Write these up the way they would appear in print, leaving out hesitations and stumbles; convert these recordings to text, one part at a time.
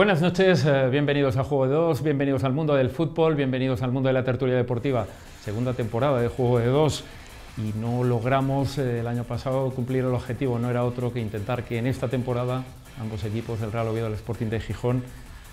Buenas noches, bienvenidos a Juego de Dos, bienvenidos al mundo del fútbol, bienvenidos al mundo de la tertulia deportiva. Segunda temporada de Juego de Dos y no logramos el año pasado cumplir el objetivo, no era otro que intentar que en esta temporada ambos equipos, el Real Oviedo y el Sporting de Gijón,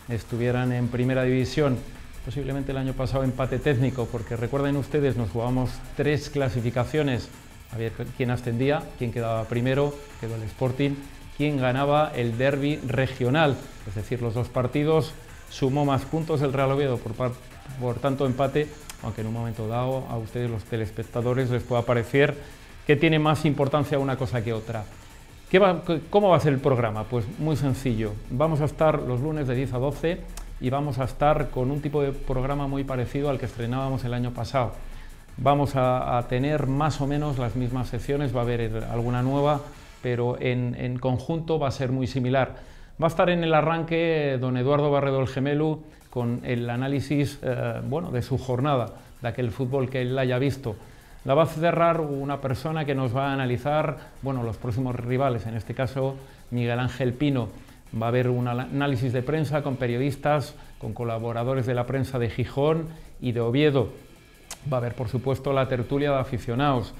estuvieran en primera división. Posiblemente el año pasado empate técnico, porque recuerden ustedes, nos jugamos 3 clasificaciones, a ver quién ascendía, quién quedaba primero, quedó el Sporting, quién ganaba el derbi regional, es decir, los 2 partidos, sumó más puntos el Real Oviedo, por tanto empate, aunque en un momento dado a ustedes los telespectadores les pueda parecer que tiene más importancia una cosa que otra. ¿Cómo va a ser el programa? Pues muy sencillo, vamos a estar los lunes de 10 a 12 y vamos a estar con un tipo de programa muy parecido al que estrenábamos el año pasado. Vamos a tener más o menos las mismas secciones, va a haber alguna nueva, pero en conjunto va a ser muy similar. Va a estar en el arranque don Eduardo Barredo el Gemelu con el análisis de su jornada, de aquel fútbol que él haya visto. La va a cerrar una persona que nos va a analizar los próximos rivales, en este caso Miguel Ángel Pino. Va a haber un análisis de prensa con periodistas, con colaboradores de la prensa de Gijón y de Oviedo. Va a haber, por supuesto, la tertulia de aficionados.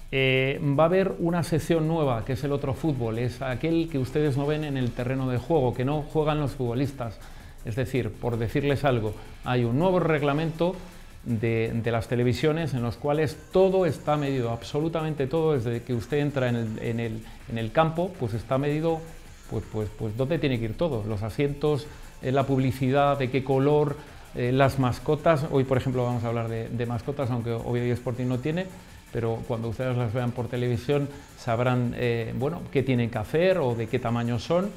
Va a haber una sección nueva, que es el otro fútbol, es aquel que ustedes no ven en el terreno de juego, que no juegan los futbolistas. Es decir, por decirles algo, hay un nuevo reglamento de las televisiones en los cuales todo está medido, absolutamente todo, desde que usted entra en el campo, pues está medido pues dónde tiene que ir todo, los asientos, la publicidad, de qué color, las mascotas. Hoy, por ejemplo, vamos a hablar de mascotas, aunque Oviedo y Sporting no tiene, pero cuando ustedes las vean por televisión sabrán qué tienen que hacer o de qué tamaño son.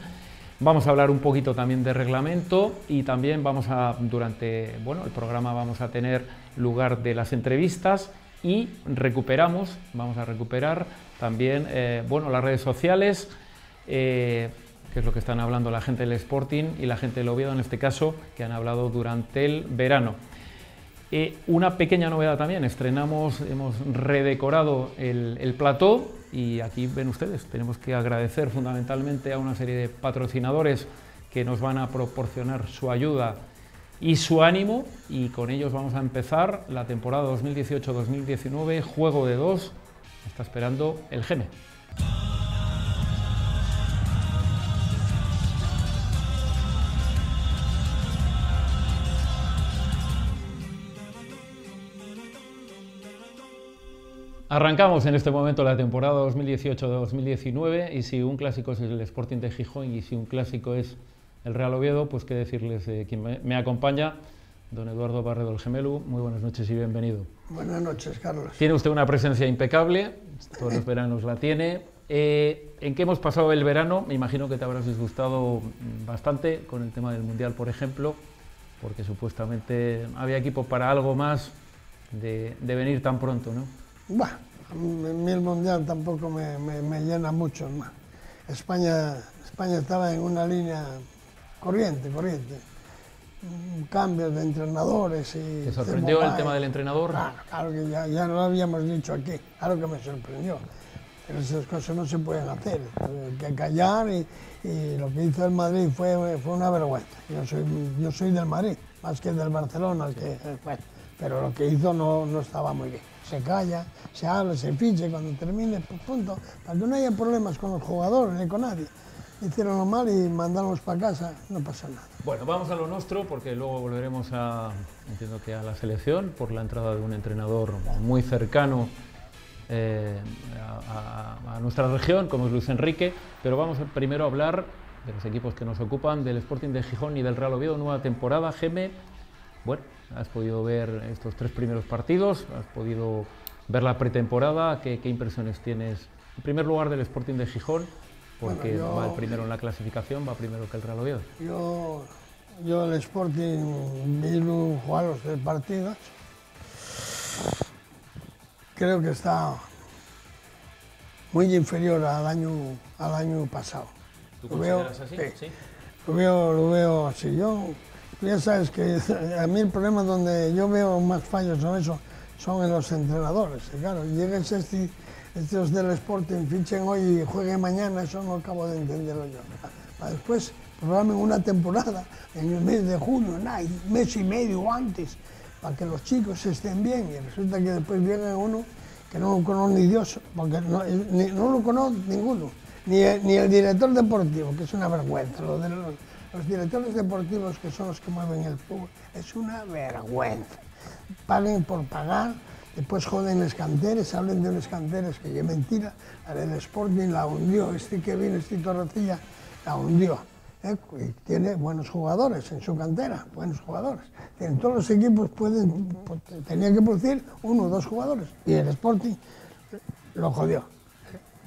Vamos a hablar un poquito también de reglamento y también durante el programa vamos a tener lugar de las entrevistas y vamos a recuperar también las redes sociales, que es lo que están hablando la gente del Sporting y la gente del Oviedo, en este caso, que han hablado durante el verano. Una pequeña novedad también, hemos redecorado el plató y aquí ven ustedes, tenemos que agradecer fundamentalmente a una serie de patrocinadores que nos van a proporcionar su ayuda y su ánimo, y con ellos vamos a empezar la temporada 2018-2019, Juego de Dos. Está esperando el Geme. Arrancamos en este momento la temporada 2018-2019 y si un clásico es el Sporting de Gijón y si un clásico es el Real Oviedo, pues qué decirles de quien me acompaña, don Eduardo Barredo el Gemelu. Muy buenas noches y bienvenido. Buenas noches, Carlos. Tiene usted una presencia impecable, todos los veranos la tiene. ¿En qué hemos pasado el verano? Me imagino que te habrás disgustado bastante con el tema del Mundial, por ejemplo, porque supuestamente había equipo para algo más de venir tan pronto, ¿no? Bueno, a mí el Mundial tampoco me llena mucho, hermano. España estaba en una línea corriente. Cambios de entrenadores y... ¿Te sorprendió el tema del entrenador? Claro que ya lo habíamos dicho aquí, claro que me sorprendió. Pero esas cosas no se pueden hacer, hay que callar y lo que hizo el Madrid fue una vergüenza. Yo soy del Madrid, más que del Barcelona, pero lo que hizo no estaba muy bien. Se calla, se habla, se fiche cuando termine, punto, para que no haya problemas con los jugadores ni con nadie. Hicieron lo mal y mandarlos para casa, no pasa nada. Bueno, vamos a lo nuestro porque luego volveremos entiendo que a la selección, por la entrada de un entrenador muy cercano a nuestra región, como es Luis Enrique, pero vamos primero a hablar de los equipos que nos ocupan, del Sporting de Gijón y del Real Oviedo, nueva temporada. Geme, has podido ver estos 3 primeros partidos, has podido ver la pretemporada, ¿qué impresiones tienes? En primer lugar del Sporting de Gijón, porque va el primero en la clasificación, va primero que el Real Oviedo. Yo el Sporting vi jugar los 3 partidos, creo que está muy inferior al año pasado. ¿Tú consideras así? Sí. Lo veo así. Ya sabes que a mí el problema donde yo veo más fallos sobre eso son en los entrenadores. Y claro, lleguen estos del Sporting, fichen hoy y jueguen mañana, eso no acabo de entenderlo yo. Después programen una temporada en el mes de junio, nada, mes y medio antes, para que los chicos estén bien, y resulta que después viene uno que no lo conoce ni Dios, porque no lo conoce ninguno, ni el director deportivo, que es una vergüenza. Los directores deportivos, que son los que mueven el fútbol, es una vergüenza. Paguen por pagar, después joden las canteras, hablen de las canteras, que es mentira. La del Sporting la hundió, que vino, Torrecilla, la hundió. Y tiene buenos jugadores en su cantera, buenos jugadores. En todos los equipos tenía que producir 1 o 2 jugadores, y el Sporting lo jodió.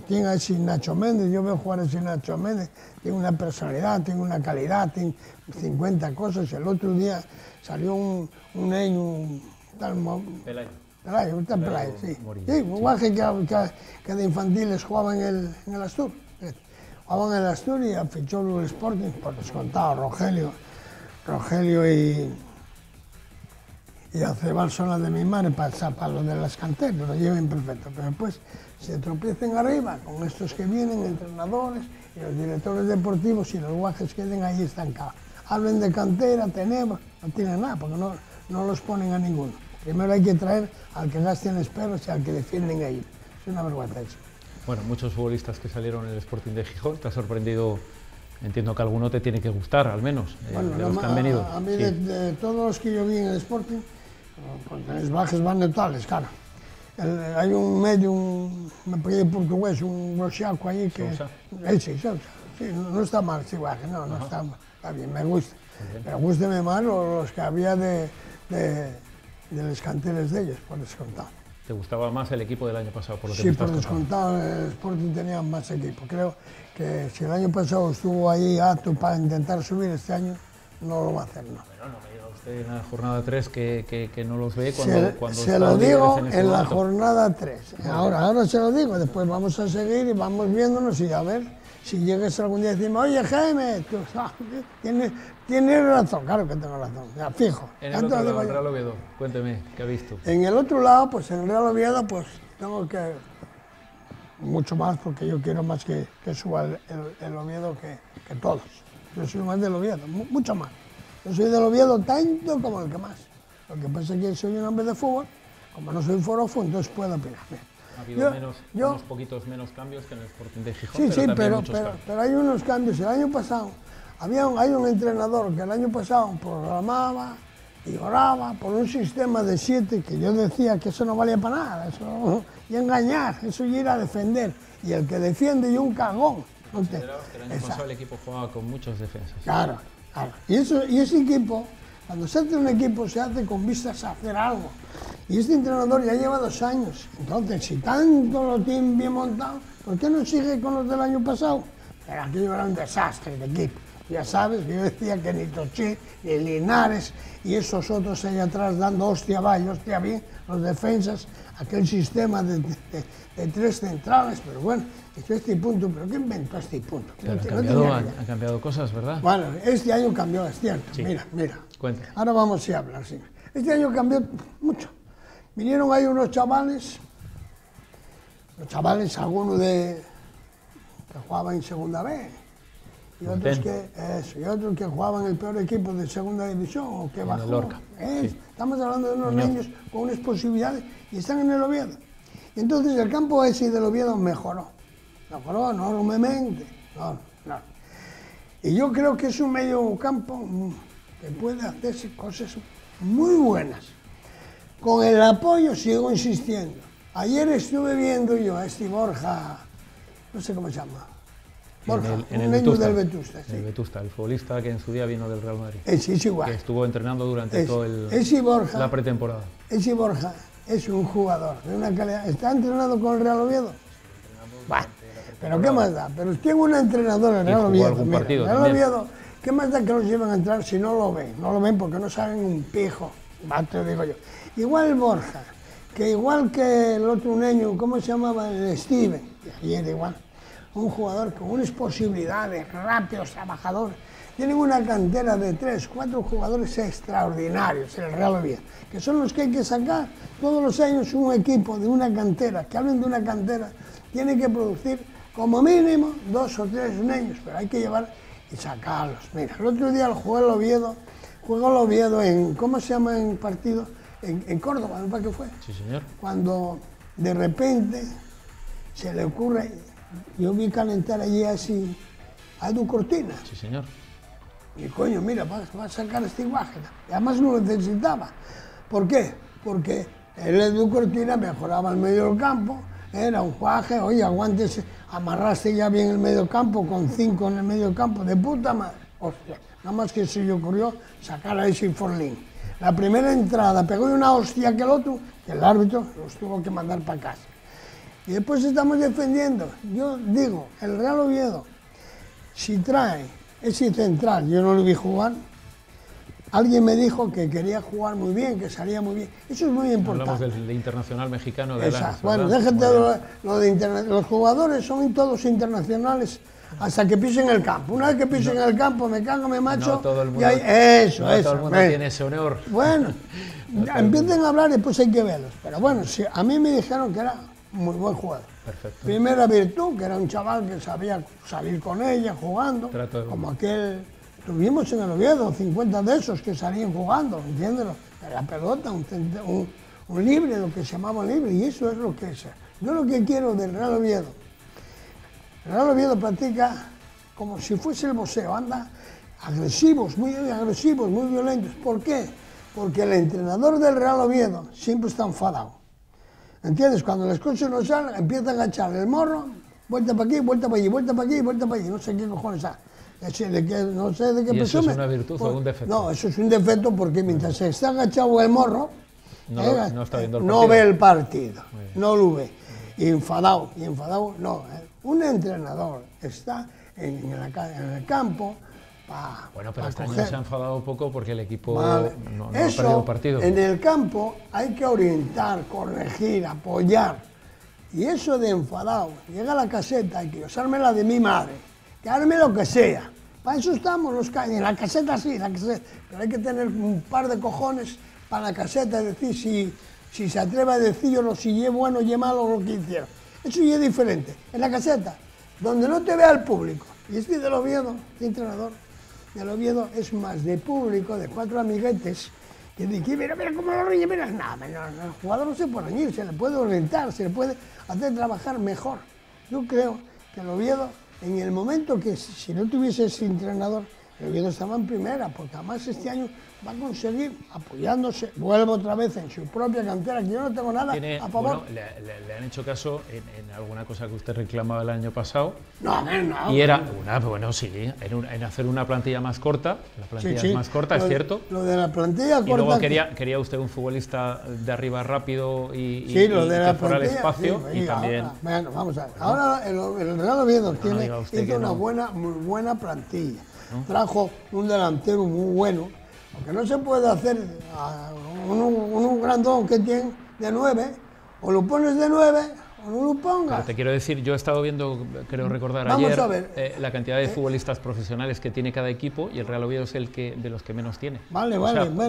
Tiene así Nacho Méndez, yo veo jugar así Nacho Méndez, tiene una personalidad, tiene una calidad, tiene 50 cosas. El otro día salió un tal Pelayo, sí. Sí, un guaje que de infantiles jugaba en el Astur. Jugaban en el Astur y fichó el Sporting, por descontado, Rogelio y Acebal son las de mi madre para lo de las canteras, lo lleven perfecto. Pero después se tropiecen arriba con estos que vienen, entrenadores y los directores deportivos, y los guajes queden ahí estancados. Hablen de cantera, tenemos, no tienen nada, porque no los ponen a ninguno. Primero hay que traer al que gasten esperos y al que defienden a ellos. Es una vergüenza eso. Bueno, muchos futbolistas que salieron en el Sporting de Gijón, ¿te ha sorprendido? Entiendo que alguno te tiene que gustar, al menos, bueno, de los que han venido. A mí, sí. de todos los que yo vi en el Sporting, pues los bajes van neutrales, claro. Hay un medio, un apellido portugués, un roxiaco ahí que... ¿Sousa? Sí, no está mal ese baje, no está mal, está bien, me gusta. Pero gústeme más los que había de los canteres de ellos, por descontado. ¿Te gustaba más el equipo del año pasado? Por lo que sí, por descontado, el Sporting tenía más equipo. Creo que si el año pasado estuvo ahí apto para intentar subir, este año no lo va a hacer, no. Bueno, no me diga usted en la jornada 3 que no los ve cuando se lo digo en la momento. Jornada 3. Ahora se lo digo, después vamos a seguir y vamos viéndonos y a ver si llegues algún día y decimos, oye Jaime, tú tienes razón, claro que tengo razón, ya fijo. En el otro lado, el Real Oviedo, cuénteme, ¿qué ha visto? En el otro lado, pues en el Real Oviedo, pues tengo que mucho más, porque yo quiero más que suba el Oviedo que todos. Yo soy más del Oviedo, mucho más. Yo soy del Oviedo tanto como el que más. Lo que pasa es que soy un hombre de fútbol, como no soy forofo, entonces puedo opinar. Ha habido unos poquitos menos cambios que en el Sporting de Gijón, sí, pero hay unos cambios. El año pasado hay un entrenador que el año pasado programaba y oraba por un sistema de 7 que yo decía que eso no valía para nada, eso y engañar, eso y ir a defender. Y el que defiende y un cagón. Considerabas que el año pasado el equipo jugaba con muchas defensas. Claro. Y ese equipo, cuando se hace un equipo, se hace con vistas a hacer algo. Y este entrenador ya lleva 2 años. Entonces, si tanto lo tienen bien montado, ¿por qué no sigue con los del año pasado? Pero aquello era un desastre de equipo. Ya sabes que yo decía que ni Toché, ni Linares, y esos otros ahí atrás dando hostia va y hostia bien, los defensas, aquel sistema de 3 centrales, pero bueno, hizo este punto, pero ¿qué inventó este punto? Han cambiado cosas, ¿verdad? Bueno, este año cambió, es cierto, sí. Mira. Cuéntame. Ahora vamos a hablar, sí. Este año cambió mucho. Vinieron ahí unos chavales, algunos que jugaban en segunda B, y otros que jugaban en el peor equipo de segunda división, o que bajó. En el Lorca. Sí. Estamos hablando de unos niños con unas posibilidades y están en el Oviedo. Y entonces el campo ese del Oviedo mejoró enormemente. No. Y yo creo que es un medio campo que puede hacerse cosas muy buenas. Con el apoyo sigo insistiendo. Ayer estuve viendo yo a este Borja, no sé cómo se llama. Borja, un niño del Vetusta. Sí. El Vetusta, el futbolista que en su día vino del Real Madrid. Es igual. Que estuvo entrenando durante toda la pretemporada. Ese Borja es un jugador de una calidad. ¿Está entrenado con el Real Oviedo? Bueno, pero ¿qué más da? Pero tengo un entrenador en el Real Oviedo. Algún partido Real Oviedo, ¿qué más da que los lleven a entrar si no lo ven? No lo ven porque no saben un pijo. Te digo yo. Igual el Borja, que igual que el otro niño, ¿cómo se llamaba? El Steven. Y era igual. Un jugador con unas posibilidades, rápidos, trabajadores. Tienen una cantera de 3, 4 jugadores extraordinarios en el Real Oviedo, que son los que hay que sacar. Todos los años un equipo de una cantera, que hablen de una cantera, tiene que producir como mínimo 2 o 3 niños, pero hay que llevar y sacarlos. Mira, el otro día jugó el Oviedo en, ¿cómo se llama en partido? En Córdoba, ¿no? ¿Para qué fue? Sí, señor. Cuando de repente se le ocurre, yo vi calentar allí así a Edu Cortina. Sí, señor. Y coño, mira, va a sacar este Guaje. Además lo necesitaba. ¿Por qué? Porque el Edu Cortina mejoraba el medio del campo, era un Guaje, oye, aguántese, amarraste ya bien el medio campo, con 5 en el medio campo, de puta madre. Hostia, nada más que se le ocurrió sacar a ese Forlín. La primera entrada pegó una hostia que el otro, que el árbitro los tuvo que mandar para casa. Y después estamos defendiendo. Yo digo, el Real Oviedo, si trae ese central, yo no lo vi jugar, alguien me dijo que quería jugar muy bien, que salía muy bien. Eso es muy importante. Hablamos del internacional mexicano de Exacto. Alanis, Bueno, ¿verdad? déjate lo de internet. Los jugadores son todos internacionales hasta que pisen el campo. Una vez que pisen el campo, me cago, me macho. No todo el mundo, y hay, eso. todo el mundo tiene ese honor. Bueno, empiecen a hablar y después hay que verlos. Pero bueno, sí, a mí me dijeron que era muy buen jugador. Perfecto. Primera virtud, que era un chaval que sabía salir con ella, jugando. Como aquel, tuvimos en el Oviedo 50 de esos que salían jugando, ¿entiendes? La pelota, un libre, lo que se llamaba libre, y eso es lo que es. Yo lo que quiero del Real Oviedo, el Real Oviedo practica como si fuese el boxeo, anda agresivos, muy violentos. ¿Por qué? Porque el entrenador del Real Oviedo siempre está enfadado. ¿Entiendes? Cuando las cosas no salen, empieza a agachar el morro, vuelta para aquí, vuelta para allí, vuelta para aquí, vuelta para allí, no sé qué cojones hay. No sé de qué ¿Y eso presume. es una virtud o un defecto? No, eso es un defecto porque mientras se está agachado el morro, no está viendo el no partido. ve el partido, no lo ve. Y enfadado, no. Un entrenador está en el campo para Bueno, pero este año se ha enfadado un poco porque el equipo no ha Eso, perdido el partido. En el campo hay que orientar, corregir, apoyar. Y eso de enfadado, llega a la caseta, hay que usarme la de mi madre, que harme lo que sea. Para eso estamos los caños. En la caseta sí, pero hay que tener un par de cojones para la caseta, es decir, si se atreve a decirlo, si es bueno, es malo lo que hicieron. Eso ya es diferente. En la caseta, donde no te vea el público. Y este del Oviedo, este entrenador del Oviedo, es más de público, de 4 amiguetes, que dicen, mira cómo lo ríe, mira, no, el jugador no se puede reñir, se le puede orientar, se le puede hacer trabajar mejor. Yo creo que el Oviedo, en el momento que si no tuviese ese entrenador, el Oviedo estaba en primera, porque además este año va a conseguir, apoyándose, vuelvo otra vez en su propia cantera, que yo no tengo nada a favor. Bueno, le han hecho caso en alguna cosa que usted reclamaba el año pasado. No. Y era en hacer una plantilla más corta. La plantilla es más corta, es cierto. Lo de la plantilla corta. Y luego quería usted un futbolista de arriba rápido y que fuera el espacio. Sí, y también. Bueno, vamos a ver. Ahora el Real Oviedo hizo una muy buena plantilla. ¿No? Trajo un delantero muy bueno. Porque no se puede hacer un grandón que tiene de 9, o lo pones de 9 o no lo pongas. Pero te quiero decir, yo he estado viendo, creo recordar ayer, la cantidad de futbolistas profesionales que tiene cada equipo y el Real Oviedo es de los que menos tiene. Vale,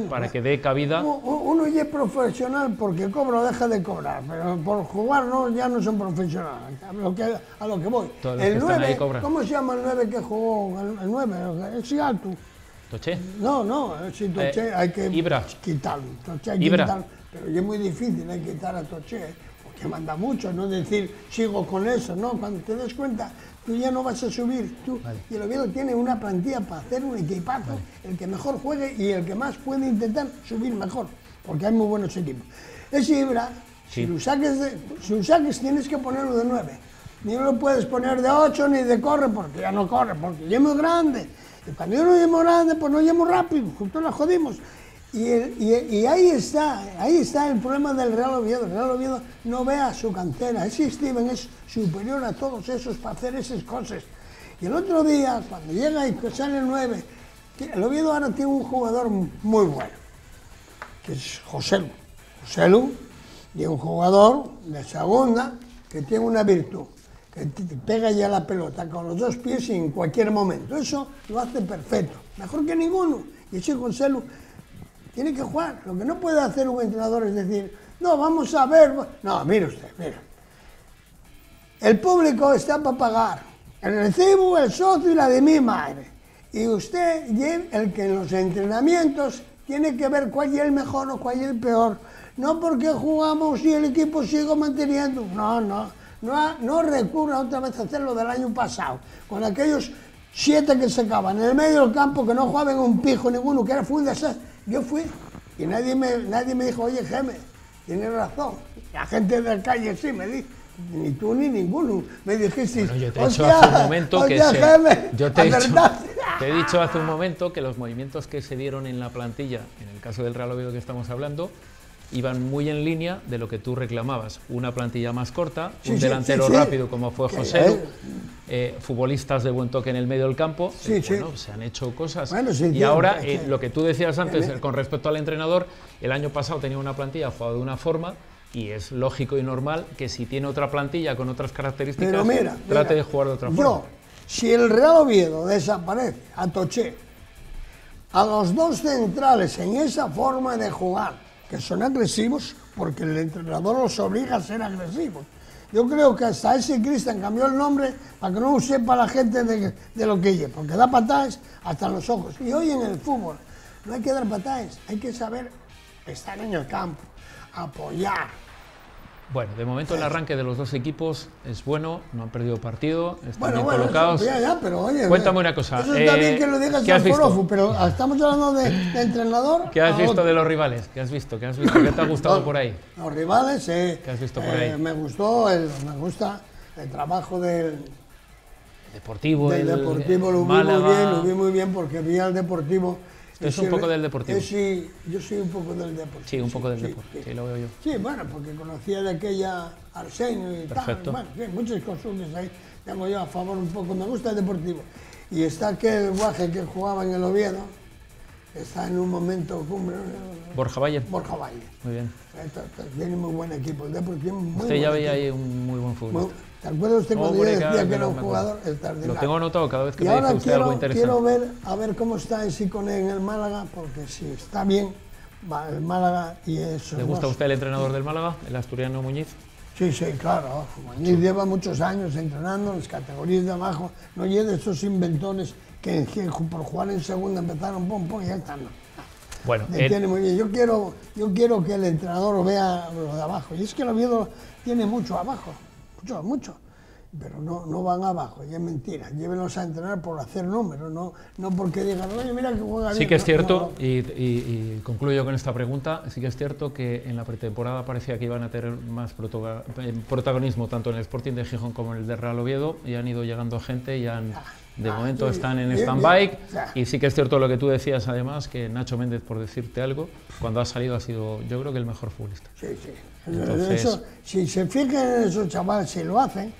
para que dé cabida. Uno ya es profesional porque cobra o deja de cobrar, pero por jugar ya no son profesionales. A lo que voy. Todos los que están ahí cobran. ¿Cómo se llama el 9 que jugó? El 9, el alto. ¿Toché? No, si Toché hay que quitarlo. Toché hay que quitarlo, pero es muy difícil, hay que quitar a Toché, porque manda mucho, no decir sigo con eso, no, cuando te des cuenta, tú ya no vas a subir, y el Oviedo tiene una plantilla para hacer un equipazo, el que mejor juegue y el que más puede intentar subir mejor, porque hay muy buenos equipos. Ese Ibra, si lo saques tienes que ponerlo de 9, ni lo puedes poner de 8 ni de corre, porque ya no corre, porque ya es muy grande. Y cuando yo no llamo grande, pues no llamo rápido, justo la jodimos. Y ahí está el problema del Real Oviedo. El Real Oviedo no ve a su cantera. Ese Steven es superior a todos esos para hacer esas cosas. Y el otro día, cuando llega y sale el 9, el Oviedo ahora tiene un jugador muy bueno, que es José Lu, y es un jugador de segunda que tiene una virtud, que te pega ya la pelota con los 2 pies y en cualquier momento. Eso lo hace perfecto, mejor que ninguno. Y ese José Lu tiene que jugar. Lo que no puede hacer un entrenador es decir, no, vamos a ver. No, mire usted, mira. El público está para pagar el recibo, el socio y la de mi madre. Y usted es el que en los entrenamientos tiene que ver cuál es el mejor o cuál es el peor. No porque jugamos y el equipo sigue manteniendo. No recurra otra vez a hacer lo del año pasado, con aquellos 7 que se acaban en el medio del campo, que no jugaban un pijo ninguno, que era fue un desastre. Yo fui y nadie me dijo, oye, Jaime, tienes razón. La gente de la calle sí me dijo. Ni tú ni ninguno. Me dijiste, bueno, yo te he dicho hace un momento que te he dicho hace un momento que los movimientos que se dieron en la plantilla, en el caso del Real Oviedo que estamos hablando, iban muy en línea de lo que tú reclamabas. Una plantilla más corta, un delantero rápido como fue José, futbolistas de buen toque en el medio del campo. Bueno, se han hecho cosas. Bueno, y ahora, lo que tú decías antes con respecto al entrenador, el año pasado tenía una plantilla jugada de una forma, y es lógico y normal que si tiene otra plantilla con otras características, trate de jugar de otra forma. Si el Real Oviedo desaparece a Toché, a los dos centrales en esa forma de jugar, que son agresivos, porque el entrenador los obliga a ser agresivos. Yo creo que hasta ese Cristian cambió el nombre para que no sepa la gente de lo que es, porque da patadas hasta los ojos. Y hoy en el fútbol no hay que dar patadas, hay que saber estar en el campo, apoyar. Bueno, de momento el arranque de los dos equipos es bueno, no han perdido partido, están bien colocados. Pero oye, cuéntame una cosa. Eso está bien que lo digas al Forofu, pero estamos hablando de entrenador. ¿Qué has visto de los rivales? ¿Qué has visto? ¿Qué te ha gustado por ahí? Los rivales, ¿qué has visto por ahí? Me gusta el trabajo del Deportivo. Lo vi muy bien porque vi al Deportivo. ¿Es un poco del Deportivo? Sí, yo soy un poco del Deportivo. Sí, un poco del Deportivo, sí, lo veo yo. Sí, bueno, porque conocía de aquella Arsenio y perfecto. Tal. Bueno, sí, muchas costumbres ahí tengo yo a favor un poco. Me gusta el Deportivo. Y está aquel guaje que jugaba en el Oviedo, está en un momento cumbre. Borja Valle. Muy bien. Tiene muy buen equipo. El Deportivo muy usted ya veía ahí un muy buen futbolista. ¿Te acuerdas usted cuando yo decía que era un jugador extraordinario? Lo tengo anotado cada vez que me dice usted algo interesante. Quiero ver, a ver cómo está el Siconé en el Málaga, porque si está bien, va el Málaga y eso. ¿Le gusta a usted el entrenador del Málaga, el asturiano Muñiz? Sí, claro. Muñiz lleva muchos años entrenando en las categorías de abajo. No lleva de esos inventones que por jugar en segunda empezaron pum, y ya están. Bueno, tiene muy bien. Yo quiero que el entrenador vea lo de abajo. Y es que el Oviedo tiene mucho abajo. Mucho, pero no van abajo, y es mentira. Llévenlos a entrenar por hacer números, no porque digan, oye, mira que juega bien. Sí que es cierto, y concluyo con esta pregunta, sí que es cierto que en la pretemporada parecía que iban a tener más protagonismo tanto en el Sporting de Gijón como en el de Real Oviedo, y han ido llegando gente y de momento están en stand-by, y sí que es cierto lo que tú decías además, que Nacho Méndez, por decirte algo, cuando ha salido ha sido, yo creo que el mejor futbolista. Sí. Entonces, eso, si se fijan en esos chavales, si lo hacen,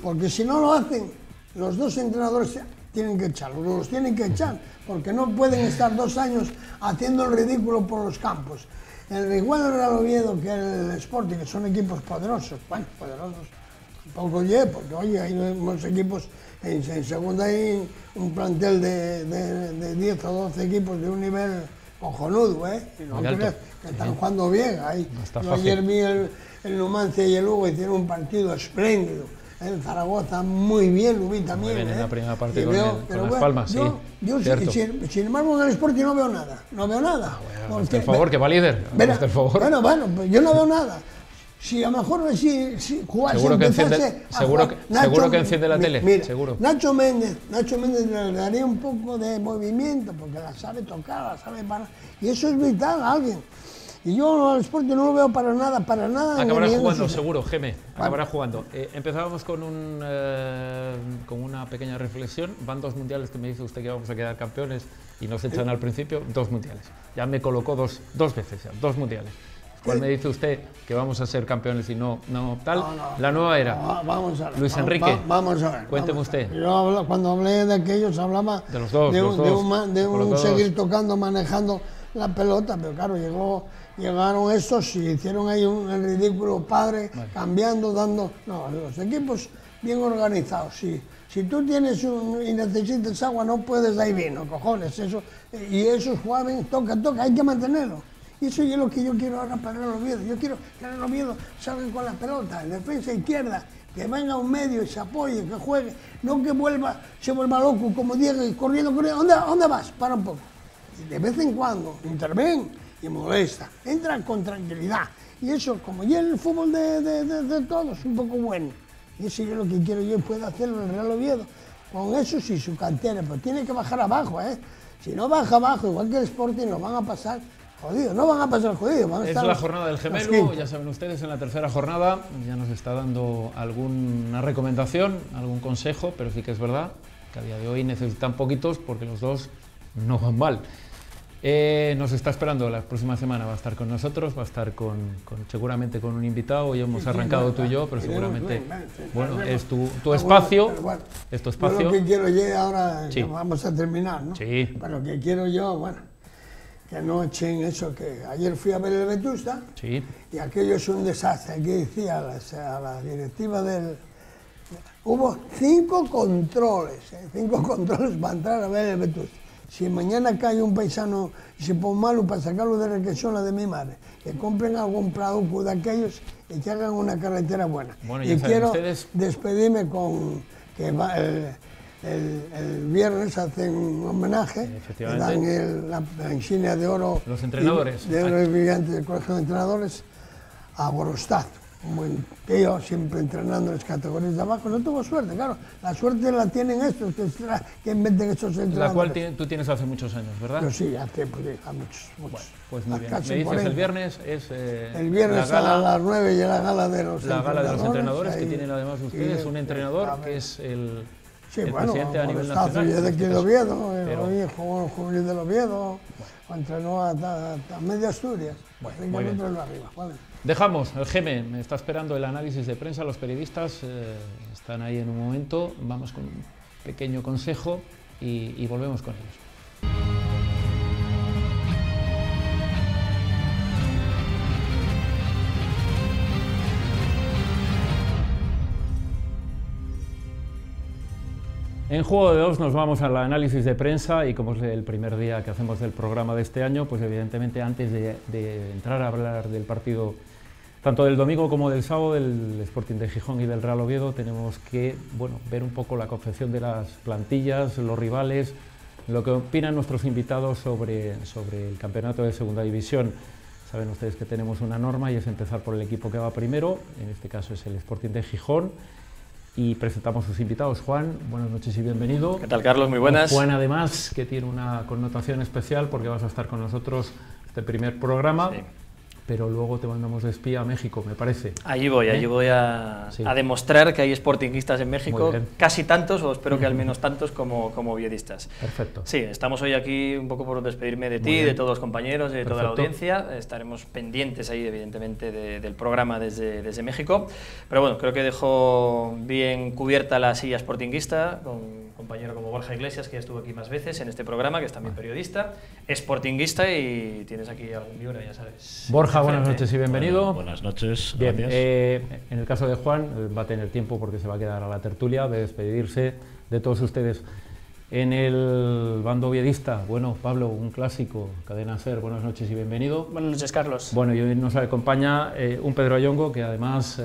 porque si no lo hacen, los dos entrenadores tienen que echarlos, los tienen que echar, porque no pueden estar 2 años haciendo el ridículo por los campos. Igual el Real Oviedo que el Sporting, que son equipos poderosos, tampoco porque oye, hay unos equipos, en segunda hay un plantel de 10 o 12 equipos de un nivel cojonudo, y no crees que están jugando bien. Yo ayer vi el Numancia y el Lugo hicieron un partido espléndido. El Zaragoza muy bien, lo vi también. Muy bien en la primera parte con Las Palmas, yo sin embargo en el Sporting no veo nada. Bueno, por favor, que va líder. Bueno, pues yo no veo nada. Si a lo mejor jugase, seguro que enciende la tele. Mira, seguro. Nacho Méndez le daría un poco de movimiento, porque la sabe tocar, la sabe parar. Y eso es vital a alguien. Y yo al Sporting no lo veo para nada. Acabará jugando, seguro, Geme. Acabará jugando. Empezábamos con una pequeña reflexión. Van 2 mundiales que me dice usted que vamos a quedar campeones y nos echan al principio. 2 mundiales. Ya me colocó dos veces, 2 mundiales. ¿Cuál me dice usted que vamos a ser campeones y no tal? La nueva era. Vamos a ver. Luis Enrique. Vamos a ver. Cuénteme usted. Yo cuando hablé de aquellos hablaba de los dos. De un seguir tocando, manejando la pelota, pero claro, llegaron estos y hicieron ahí el ridículo padre, cambiando, dando. No, los equipos bien organizados. Si tú tienes y necesitas agua, no puedes dar vino, cojones. Y esos juegan, toca, hay que mantenerlo. Y eso es lo que yo quiero ahora para el Oviedo. Yo quiero que el Oviedo salga con la pelota, en defensa izquierda, que venga un medio y se apoye, que juegue, no que se vuelva loco como Diego y corriendo. ¿Dónde vas? Para un poco. Y de vez en cuando interven y molesta, entra con tranquilidad. Y eso, como ya en el fútbol de todos, es un poco bueno. Y eso es lo que quiero yo, puedo hacerlo en el Real Oviedo. Con eso sí, su cantera, pero tiene que bajar abajo, ¿eh? Si no baja abajo, igual que el Sporting, lo van a pasar jodido, no van a pasar jodido. Van a estar la jornada del gemelo, ya saben ustedes, en la tercera jornada ya nos está dando alguna recomendación, algún consejo, pero sí que es verdad que a día de hoy necesitan poquitos porque los dos no van mal. Nos está esperando la próxima semana, va a estar con nosotros, va a estar seguramente con un invitado. Hoy hemos arrancado tú y yo, pero seguramente, bueno, es tu espacio, bueno, es tu espacio. Yo lo que quiero yo ahora, sí. Vamos a terminar, ¿no? Sí. Pero lo que quiero yo, bueno, que no echen eso, que ayer fui a ver el Vetusta, sí. Y aquello es un desastre. Aquí decía a la directiva hubo 5 controles para entrar a ver el Vetusta. Si mañana cae un paisano y se pone malo para sacarlo de requesión de mi madre, que compren algún producto de aquellos y que hagan una carretera buena. Bueno, y quiero despedirme con que el viernes hacen un homenaje, le dan la insignia de oro, los entrenadores, de oro y brillante del Colegio de Entrenadores a Gorostad. Un buen tío, siempre entrenando en las categorías de abajo. No tuvo suerte, claro. La suerte la tienen estos que inventen estos entrenadores. La cual tú tienes hace muchos años, ¿verdad? Yo sí, hace muchos. Bueno, pues muy bien. Me dices, el viernes es el viernes a las 9 y la gala de los entrenadores. La gala de los entrenadores, que tienen además ustedes un entrenador que es el presidente a nivel nacional. Yo de aquí de Oviedo, jugó en juvenil del Oviedo, entrenó a media Asturias. Bueno, muy bien. Dejamos, el GEME, me está esperando el análisis de prensa, los periodistas están ahí en un momento, vamos con un pequeño consejo y volvemos con ellos. En Juego de Dos nos vamos al análisis de prensa y como es el primer día que hacemos del programa de este año, pues evidentemente antes de entrar a hablar del partido tanto del domingo como del sábado del Sporting de Gijón y del Real Oviedo, tenemos que ver un poco la confección de las plantillas, los rivales, lo que opinan nuestros invitados sobre el campeonato de Segunda División. Saben ustedes que tenemos una norma y es empezar por el equipo que va primero, en este caso es el Sporting de Gijón. Y presentamos a sus invitados. Juan, buenas noches y bienvenido. ¿Qué tal, Carlos? Muy buenas. Juan, además, que tiene una connotación especial porque vas a estar con nosotros este primer programa, sí. Pero luego te mandamos de espía a México, me parece. Allí voy a demostrar que hay sportinguistas en México, casi tantos, o espero que al menos tantos como oviedistas. Perfecto. Sí, estamos hoy aquí un poco por despedirme de ti, de todos los compañeros, de toda la audiencia. Estaremos pendientes ahí, evidentemente, del programa desde México. Pero bueno, creo que dejo bien cubierta la silla sportinguista con un compañero como Borja Iglesias, que ya estuvo aquí más veces en este programa, que es también periodista, sportinguista y tienes aquí algún libro, ya sabes. Borja, buenas noches y bienvenido. Buenas noches, bien, gracias. En el caso de Juan, va a tener tiempo porque se va a quedar a la tertulia, de despedirse de todos ustedes. En el bando oviedista, bueno, Pablo, un clásico, Cadena SER, buenas noches y bienvenido. Buenas noches, Carlos. Bueno, y hoy nos acompaña un Pedro Ayongo que además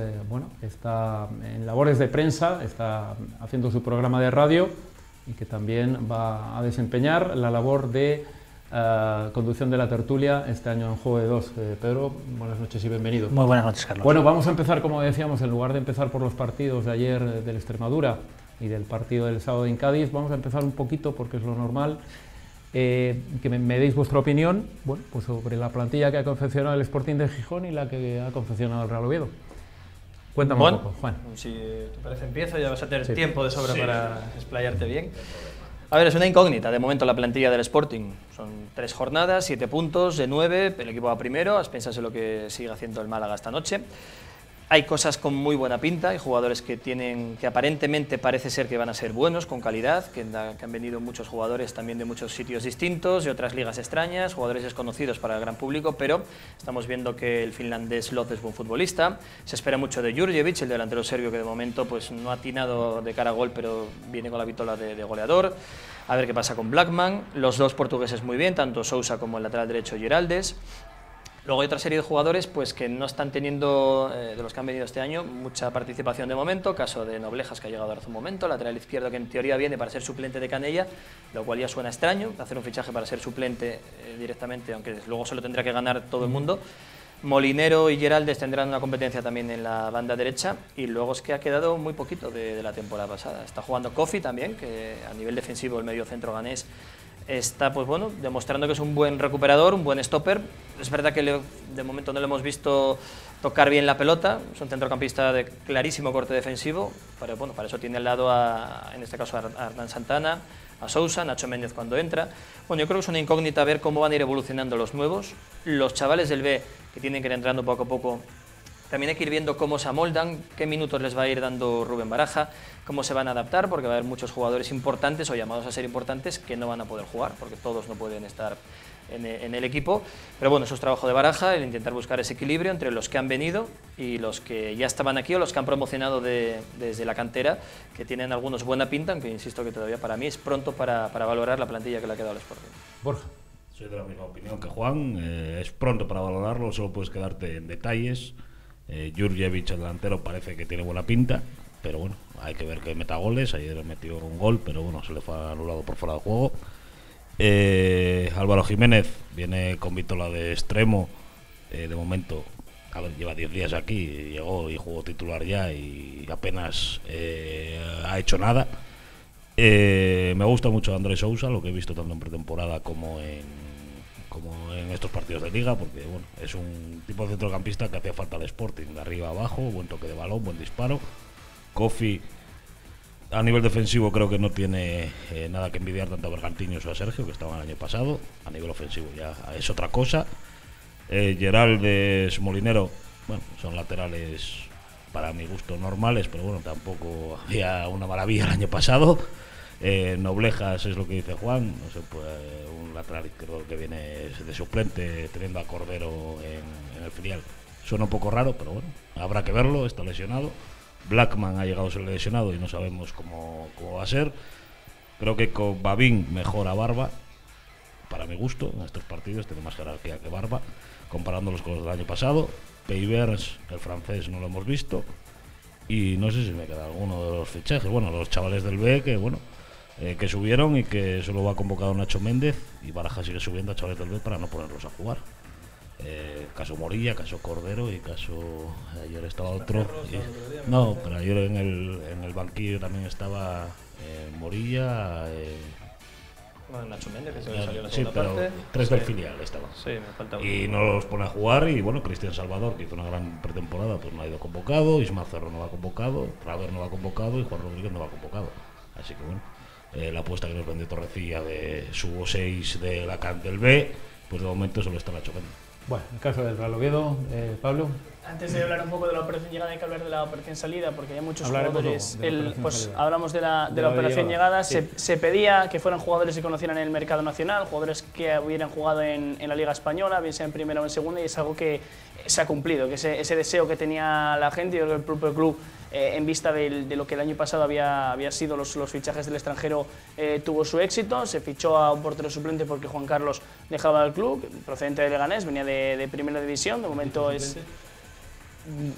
está en labores de prensa, está haciendo su programa de radio y que también va a desempeñar la labor de conducción de la tertulia este año en Juego de Dos. Pedro, buenas noches y bienvenido. Muy buenas noches, Carlos. Bueno, vamos a empezar, como decíamos, en lugar de empezar por los partidos de ayer del Extremadura y del partido del sábado en Cádiz, vamos a empezar un poquito, porque es lo normal, que me deis vuestra opinión pues sobre la plantilla que ha confeccionado el Sporting de Gijón y la que ha confeccionado el Real Oviedo. Cuéntame un poco, Juan. Si te parece empiezo, ya vas a tener tiempo de sobra para explayarte bien. A ver, es una incógnita de momento la plantilla del Sporting. Son 3 jornadas, 7 puntos de 9, el equipo va primero, a expensas de lo que sigue haciendo el Málaga esta noche. Hay cosas con muy buena pinta, hay jugadores que aparentemente parece ser que van a ser buenos, con calidad, que han venido muchos jugadores también de muchos sitios distintos, de otras ligas extrañas, jugadores desconocidos para el gran público, pero estamos viendo que el finlandés Loz es buen futbolista. Se espera mucho de Jurjevic, el delantero serbio, que de momento pues no ha atinado de cara a gol, pero viene con la vitola de goleador. A ver qué pasa con Blackman. Los dos portugueses muy bien, tanto Sousa como el lateral derecho Giraldes. Luego hay otra serie de jugadores pues, que no están teniendo, de los que han venido este año, mucha participación de momento. Caso de Noblejas, que ha llegado hace un momento, lateral izquierdo que en teoría viene para ser suplente de Canella, lo cual ya suena extraño, hacer un fichaje para ser suplente directamente, aunque luego se lo tendrá que ganar todo el mundo. Molinero y Geraldes tendrán una competencia también en la banda derecha, y luego es que ha quedado muy poquito de la temporada pasada. Está jugando Kofi también, que a nivel defensivo el medio centro ganés está pues bueno, demostrando que es un buen recuperador, un buen stopper. Es verdad que de momento no le hemos visto tocar bien la pelota, es un centrocampista de clarísimo corte defensivo, pero bueno, para eso tiene al lado en este caso a Hernán Santana, a Sousa, Nacho Méndez cuando entra. Bueno, yo creo que es una incógnita ver cómo van a ir evolucionando los nuevos, los chavales del B que tienen que ir entrando poco a poco. También hay que ir viendo cómo se amoldan, qué minutos les va a ir dando Rubén Baraja, cómo se van a adaptar, porque va a haber muchos jugadores importantes o llamados a ser importantes que no van a poder jugar, porque todos no pueden estar en el equipo. Pero bueno, eso es trabajo de Baraja, el intentar buscar ese equilibrio entre los que han venido y los que ya estaban aquí o los que han promocionado desde la cantera, que tienen algunos buena pinta, aunque insisto que todavía para mí es pronto para valorar la plantilla que le ha quedado al Sporting. Borja. Soy de la misma opinión que Juan, es pronto para valorarlo, solo puedes quedarte en detalles. Jurjevic, el delantero, parece que tiene buena pinta, pero bueno, hay que ver que meta goles. Ayer metió un gol, pero bueno, se le fue anulado por fuera de juego. Álvaro Jiménez viene con Vítola de extremo, de momento, a ver, lleva 10 días aquí, llegó y jugó titular ya y apenas ha hecho nada. Me gusta mucho Andrés Sousa, lo que he visto tanto en pretemporada como en estos partidos de liga, porque bueno, es un tipo de centrocampista que hacía falta al Sporting, de arriba a abajo, buen toque de balón, buen disparo. Kofi, a nivel defensivo, creo que no tiene nada que envidiar tanto a Bergantiños o a Sergio, que estaban el año pasado. A nivel ofensivo ya es otra cosa. Geraldes, Molinero, bueno, son laterales para mi gusto normales, pero bueno, tampoco había una maravilla el año pasado. Noblejas es lo que dice Juan, no sé, pues, un lateral creo que viene de suplente teniendo a Cordero en el filial. Suena un poco raro, pero bueno, habrá que verlo, está lesionado. Blackman ha llegado a ser lesionado y no sabemos cómo va a ser. Creo que con Babín mejora Barba, para mi gusto, en estos partidos tiene más jerarquía que Barba, comparándolos con los del año pasado. Peivers, el francés, no lo hemos visto. Y no sé si me queda alguno de los fichajes. Bueno, los chavales del B que bueno, que subieron y que solo va convocado Nacho Méndez, y Baraja sigue subiendo a chavales del B para no ponerlos a jugar. Caso Morilla, caso Cordero y caso... ayer estaba otro... no, pero ayer en el banquillo también estaba Morilla... bueno, Nacho Méndez, que se salió en la segunda sí, pero parte. Tres del filial estaban. Sí, me falta uno. Y no los pone a jugar. Y bueno, Cristian Salvador, que hizo una gran pretemporada, pues no ha ido convocado. Ismael Cerro no va convocado, Traver no va convocado y Juan Rodríguez no va convocado. Así que bueno, la apuesta que nos vendió Torrecilla de subo 6 de la CAN del B, pues de momento solo está Nacho Méndez. Bueno, el caso del Real Oviedo, Pablo. Antes de hablar un poco de la operación llegada, hay que hablar de la operación salida, porque hay muchos Hablaremos jugadores. pues salida. Hablamos de la operación llegada. Sí. Se pedía que fueran jugadores que conocieran el mercado nacional, jugadores que hubieran jugado en la Liga Española, bien sea en primera o en segunda, y es algo que se ha cumplido, que ese deseo que tenía la gente y el propio club, en vista de lo que el año pasado había sido los fichajes del extranjero, tuvo su éxito. Se fichó a un portero suplente porque Juan Carlos dejaba el club, procedente de Leganés, venía de primera división, de momento es...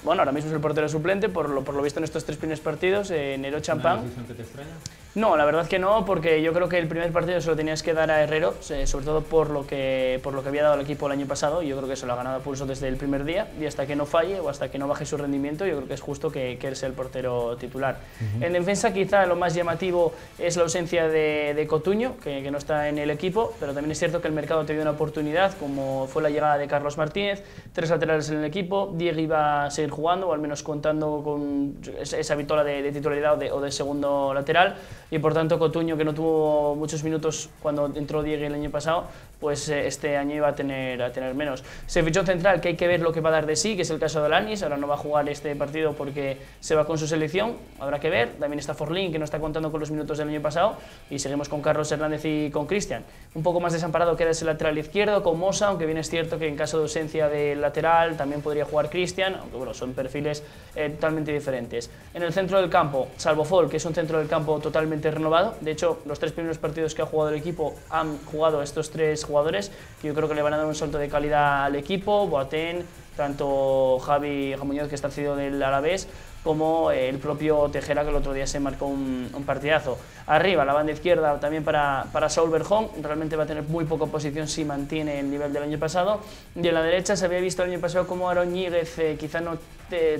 Bueno, ahora mismo es el portero suplente, por lo visto en estos 3 primeros partidos, Nero Champán. ¿Una decisión que te extraña? No, la verdad que no, porque yo creo que el primer partido se lo tenías que dar a Herrero, sobre todo por lo que había dado el equipo el año pasado, y yo creo que se lo ha ganado a pulso desde el primer día, y hasta que no falle o hasta que no baje su rendimiento, yo creo que es justo que él sea el portero titular. En defensa quizá lo más llamativo es la ausencia de Cotuño, que no está en el equipo, pero también es cierto que el mercado te dio una oportunidad, como fue la llegada de Carlos Martínez, 3 laterales en el equipo. Diego iba a seguir jugando, o al menos contando con esa vitola de titularidad o de segundo lateral, y por tanto Cotuño, que no tuvo muchos minutos cuando entró Diego el año pasado, pues este año iba a tener menos. Se fichó un central que hay que ver lo que va a dar de sí, que es el caso de Alanis. Ahora no va a jugar este partido porque se va con su selección, habrá que ver. También está Forlín, que no está contando con los minutos del año pasado, y seguimos con Carlos Hernández y con Cristian. Un poco más desamparado queda ese lateral izquierdo con Mosa, aunque bien es cierto que en caso de ausencia del lateral también podría jugar Cristian, aunque bueno, son perfiles totalmente diferentes. En el centro del campo, Salvo Fol, que es un centro del campo totalmente totalmente renovado. De hecho, los 3 primeros partidos que ha jugado el equipo han jugado estos 3 jugadores, que yo creo que le van a dar un salto de calidad al equipo. Boateng, tanto Javi Muñoz, que está cedido del Alavés, como el propio Tejera, que el otro día se marcó un partidazo. Arriba, la banda izquierda también para Saúl Berjón, realmente va a tener muy poca posición si mantiene el nivel del año pasado. Y en la derecha se había visto el año pasado como Aaron Ñíguez quizá no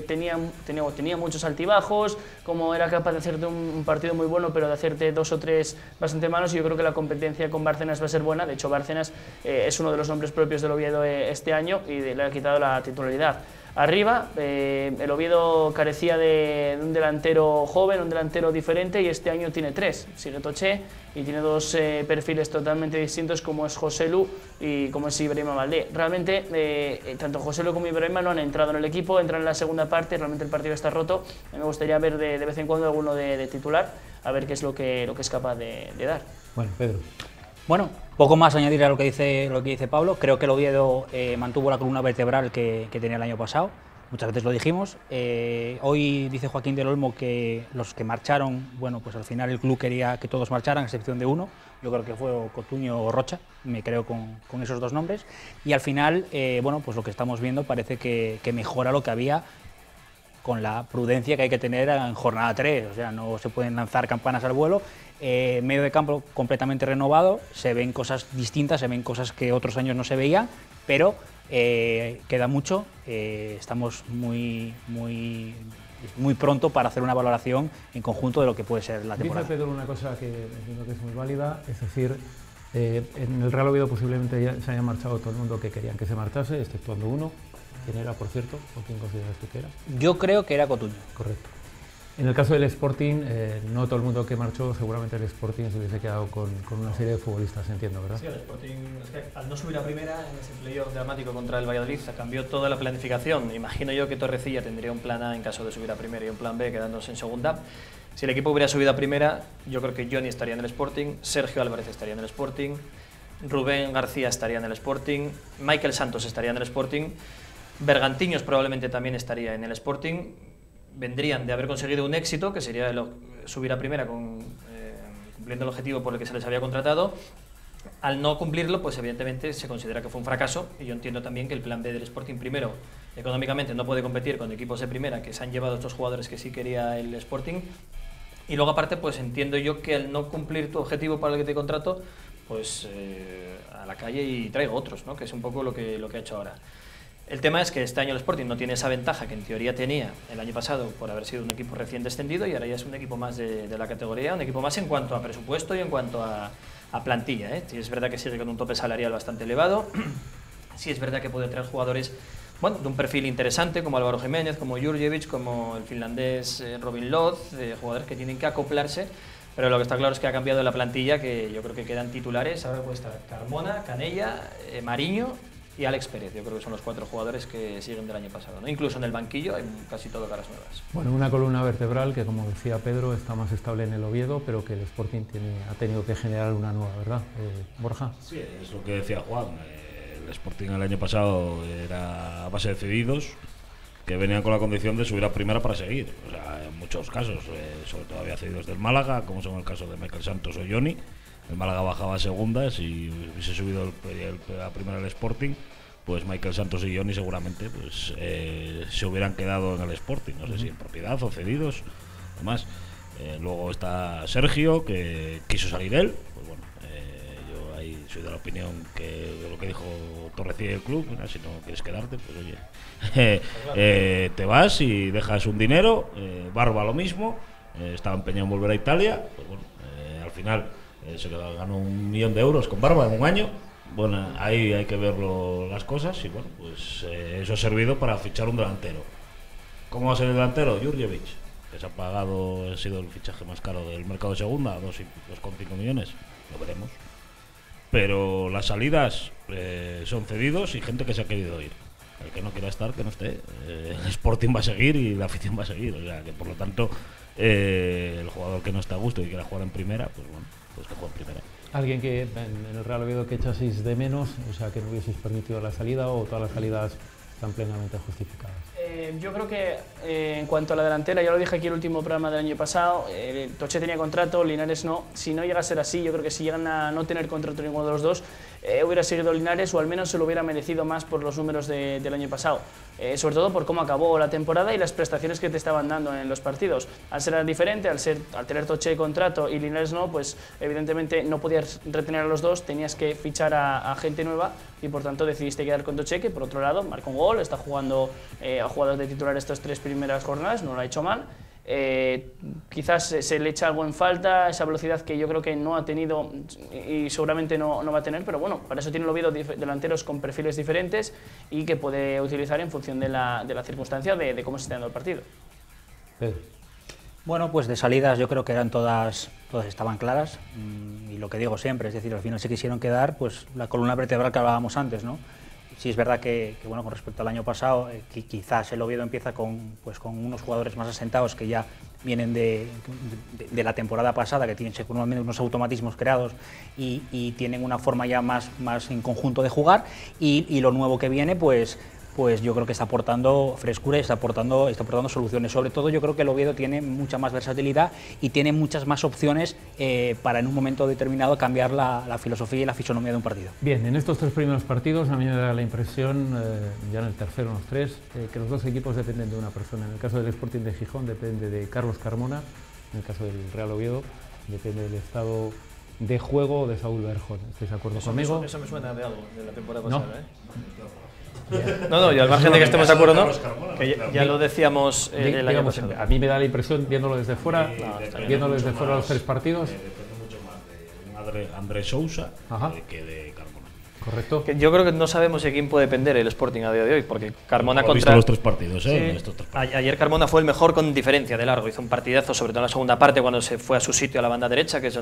tenía muchos altibajos, como era capaz de hacerte un partido muy bueno, pero de hacerte 2 o 3 bastante malos, y yo creo que la competencia con Bárcenas va a ser buena. De hecho, Bárcenas es uno de los nombres propios del Oviedo este año y le ha quitado la titularidad. Arriba, el Oviedo carecía de un delantero joven, un delantero diferente, y este año tiene 3. Sigue Toché y tiene 2 perfiles totalmente distintos, como es Joselu y como es Ibrahima Valdé. Realmente, tanto Joselu como Ibrahima no han entrado en el equipo, entran en la segunda parte, realmente el partido está roto. Me gustaría ver de vez en cuando alguno de titular, a ver qué es lo que es capaz de dar. Bueno, Pedro. Bueno, poco más añadir a lo que dice Pablo. Creo que el Oviedo mantuvo la columna vertebral que tenía el año pasado. Muchas veces lo dijimos. Hoy dice Joaquín del Olmo que los que marcharon, bueno, pues al final el club quería que todos marcharan, a excepción de uno. Yo creo que fue Cotuño o Rocha, me creo con esos 2 nombres. Y al final, bueno, pues lo que estamos viendo parece que mejora lo que había, con la prudencia que hay que tener en jornada 3. O sea, no se pueden lanzar campanas al vuelo. Medio de campo completamente renovado, se ven cosas distintas, se ven cosas que otros años no se veían, pero queda mucho. Estamos muy pronto para hacer una valoración en conjunto de lo que puede ser la temporada. Dice Pedro una cosa que entiendo que es muy válida, es decir, en el Real Oviedo posiblemente ya se haya marchado todo el mundo que querían que se marchase, exceptuando uno. ¿Quién era, por cierto? ¿O quién consideras tú que era? Yo creo que era Cotuño. Correcto. En el caso del Sporting, no todo el mundo que marchó, seguramente el Sporting se hubiese quedado con una serie de futbolistas, entiendo, ¿verdad? Sí, el Sporting, es que al no subir a primera, en ese playoff dramático contra el Valladolid, se cambió toda la planificación. Imagino yo que Torrecilla tendría un plan A en caso de subir a primera y un plan B quedándose en segunda. Si el equipo hubiera subido a primera, yo creo que Johnny estaría en el Sporting, Sergio Álvarez estaría en el Sporting, Rubén García estaría en el Sporting, Michael Santos estaría en el Sporting, Bergantiños probablemente también estaría en el Sporting. Vendrían de haber conseguido un éxito, que sería subir a primera cumpliendo el objetivo por el que se les había contratado. Al no cumplirlo, pues evidentemente se considera que fue un fracaso, y yo entiendo también que el plan B del Sporting, primero, económicamente no puede competir con equipos de primera que se han llevado estos jugadores que sí quería el Sporting, y luego aparte pues entiendo yo que al no cumplir tu objetivo para el que te contrato, pues a la calle y traigo otros, ¿no? Que es un poco lo que ha hecho ahora. El tema es que este año el Sporting no tiene esa ventaja que en teoría tenía el año pasado por haber sido un equipo recién descendido, y ahora ya es un equipo más de la categoría, un equipo más en cuanto a presupuesto y en cuanto a plantilla, ¿eh? Sí, es verdad que sigue con un tope salarial bastante elevado, sí es verdad que puede traer jugadores, bueno, de un perfil interesante como Álvaro Jiménez, como Jurjevic, como el finlandés Robin Loth, jugadores que tienen que acoplarse, pero lo que está claro es que ha cambiado la plantilla, que yo creo que quedan titulares. Ahora puede estar Carmona, Canella, Mariño y Alex Pérez. Yo creo que son los 4 jugadores que siguen del año pasado, ¿no? Incluso en el banquillo hay casi todo caras nuevas. Bueno, una columna vertebral que, como decía Pedro, está más estable en el Oviedo, pero que el Sporting ha tenido que generar una nueva, ¿verdad? Borja. Sí, es lo que decía Juan. El Sporting el año pasado era a base de cedidos que venían con la condición de subir a primera para seguir. O sea, en muchos casos, sobre todo había cedidos del Málaga, como son el caso de Michael Santos o Johnny. El Málaga bajaba a segunda, si hubiese subido a primera el Sporting, pues Michael Santos y Johnny seguramente pues se hubieran quedado en el Sporting, no sé si en propiedad o cedidos, además. Luego está Sergio, que quiso salir él, pues bueno, yo ahí soy de la opinión que de lo que dijo Torrecilla y el club, mira, si no quieres quedarte, pues oye, te vas y dejas un dinero. Barba lo mismo, estaba empeñado en volver a Italia, pues bueno, al final se ganó 1 millón de euros con Barba en un año. Bueno, ahí hay que verlo las cosas, y bueno, pues eso ha servido para fichar un delantero. ¿Cómo va a ser el delantero? Jurjevic, que se ha pagado, ha sido el fichaje más caro del mercado de segunda, 2,5 millones, lo veremos. Pero las salidas son cedidos y gente que se ha querido ir. El que no quiera estar, que no esté. El Sporting va a seguir y la afición va a seguir, o sea que por lo tanto el jugador que no está a gusto y quiera jugar en primera, pues bueno, pues que juegue en primera. ¿Alguien que en el Real Oviedo que echaseis de menos, o sea, que no hubieseis permitido la salida, o todas las salidas están plenamente justificadas? Yo creo que en cuanto a la delantera, ya lo dije aquí el último programa del año pasado, Toché tenía contrato, Linares no. Si no llega a ser así, yo creo que si llegan a no tener contrato ninguno de los dos, hubiera seguido Linares o al menos se lo hubiera merecido más por los números del año pasado. Sobre todo por cómo acabó la temporada y las prestaciones que te estaban dando en los partidos. Al ser diferente, al tener Toché contrato y Linares no, pues evidentemente no podías retener a los dos, tenías que fichar a gente nueva y por tanto decidiste quedar con Toché, que por otro lado marca un gol, está jugando, ha jugado de titular estas 3 primeras jornadas, no lo ha hecho mal. Quizás se le echa algo en falta, esa velocidad que yo creo que no ha tenido y seguramente no va a tener, pero bueno, para eso tiene el Oviedo delanteros con perfiles diferentes y que puede utilizar en función de la circunstancia de cómo se está dando el partido. Bueno, pues de salidas yo creo que eran todas estaban claras y lo que digo siempre, es decir, al final se quisieron quedar pues la columna vertebral que hablábamos antes, ¿no? Sí es verdad que bueno, con respecto al año pasado, quizás el Oviedo empieza con unos jugadores más asentados que ya vienen de la temporada pasada, que tienen normalmente unos automatismos creados y tienen una forma ya más en conjunto de jugar y lo nuevo que viene pues yo creo que está aportando frescura y está aportando soluciones. Sobre todo yo creo que el Oviedo tiene mucha más versatilidad y tiene muchas más opciones para en un momento determinado cambiar la filosofía y la fisonomía de un partido. Bien, en estos 3 primeros partidos a mí me da la impresión, ya en el tercero, en los 3, que los 2 equipos dependen de una persona. En el caso del Sporting de Gijón depende de Carlos Carmona, en el caso del Real Oviedo depende del estado de juego de Saúl Berjón. ¿Estáis de acuerdo conmigo? Eso me suena de algo, de la temporada ¿No? pasada, No, y al margen de que estemos de acuerdo, ¿no? Que ya lo decíamos el año pasado. A mí me da la impresión, viéndolo desde fuera, los 3 partidos. Depende mucho más de un André Sousa que de Carmona. Correcto. Yo creo que no sabemos de quién puede depender el Sporting a día de hoy, porque Carmona He visto los 3 partidos, Sí. Ayer Carmona fue el mejor con diferencia de largo, hizo un partidazo, sobre todo en la segunda parte cuando se fue a su sitio a la banda derecha, que es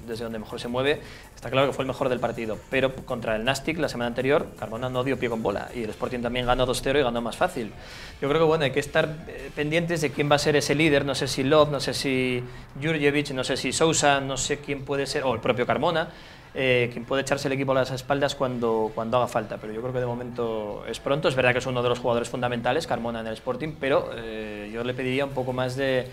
desde donde mejor se mueve. Está claro que fue el mejor del partido, pero contra el Nastic la semana anterior Carmona no dio pie con bola y el Sporting también ganó 2-0 y ganó más fácil. Yo creo que bueno, hay que estar pendientes de quién va a ser ese líder, no sé si Love, no sé si Jurjevic, no sé si Sousa, no sé quién puede ser, o el propio Carmona. Quien puede echarse el equipo a las espaldas cuando haga falta, pero yo creo que de momento es pronto. Es verdad que es uno de los jugadores fundamentales, Carmona, en el Sporting, pero yo le pediría un poco más de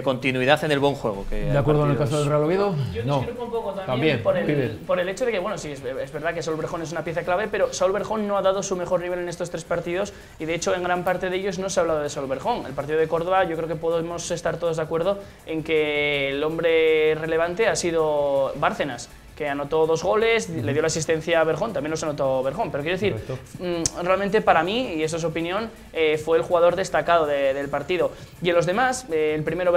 continuidad en el buen juego. ¿De acuerdo en el caso del Real Oviedo? Yo No. discrepo un poco también por el hecho de que, bueno, sí, es verdad que Saúl Berjón es una pieza clave, pero Saúl Berjón no ha dado su mejor nivel en estos 3 partidos y de hecho en gran parte de ellos no se ha hablado de Saúl Berjón. El partido de Córdoba yo creo que podemos estar todos de acuerdo en que el hombre relevante ha sido Bárcenas, que anotó 2 goles, le dio la asistencia a Berjón, también los anotó Berjón, pero quiero decir, realmente para mí, y eso es opinión, fue el jugador destacado del partido. Y en los demás, el primero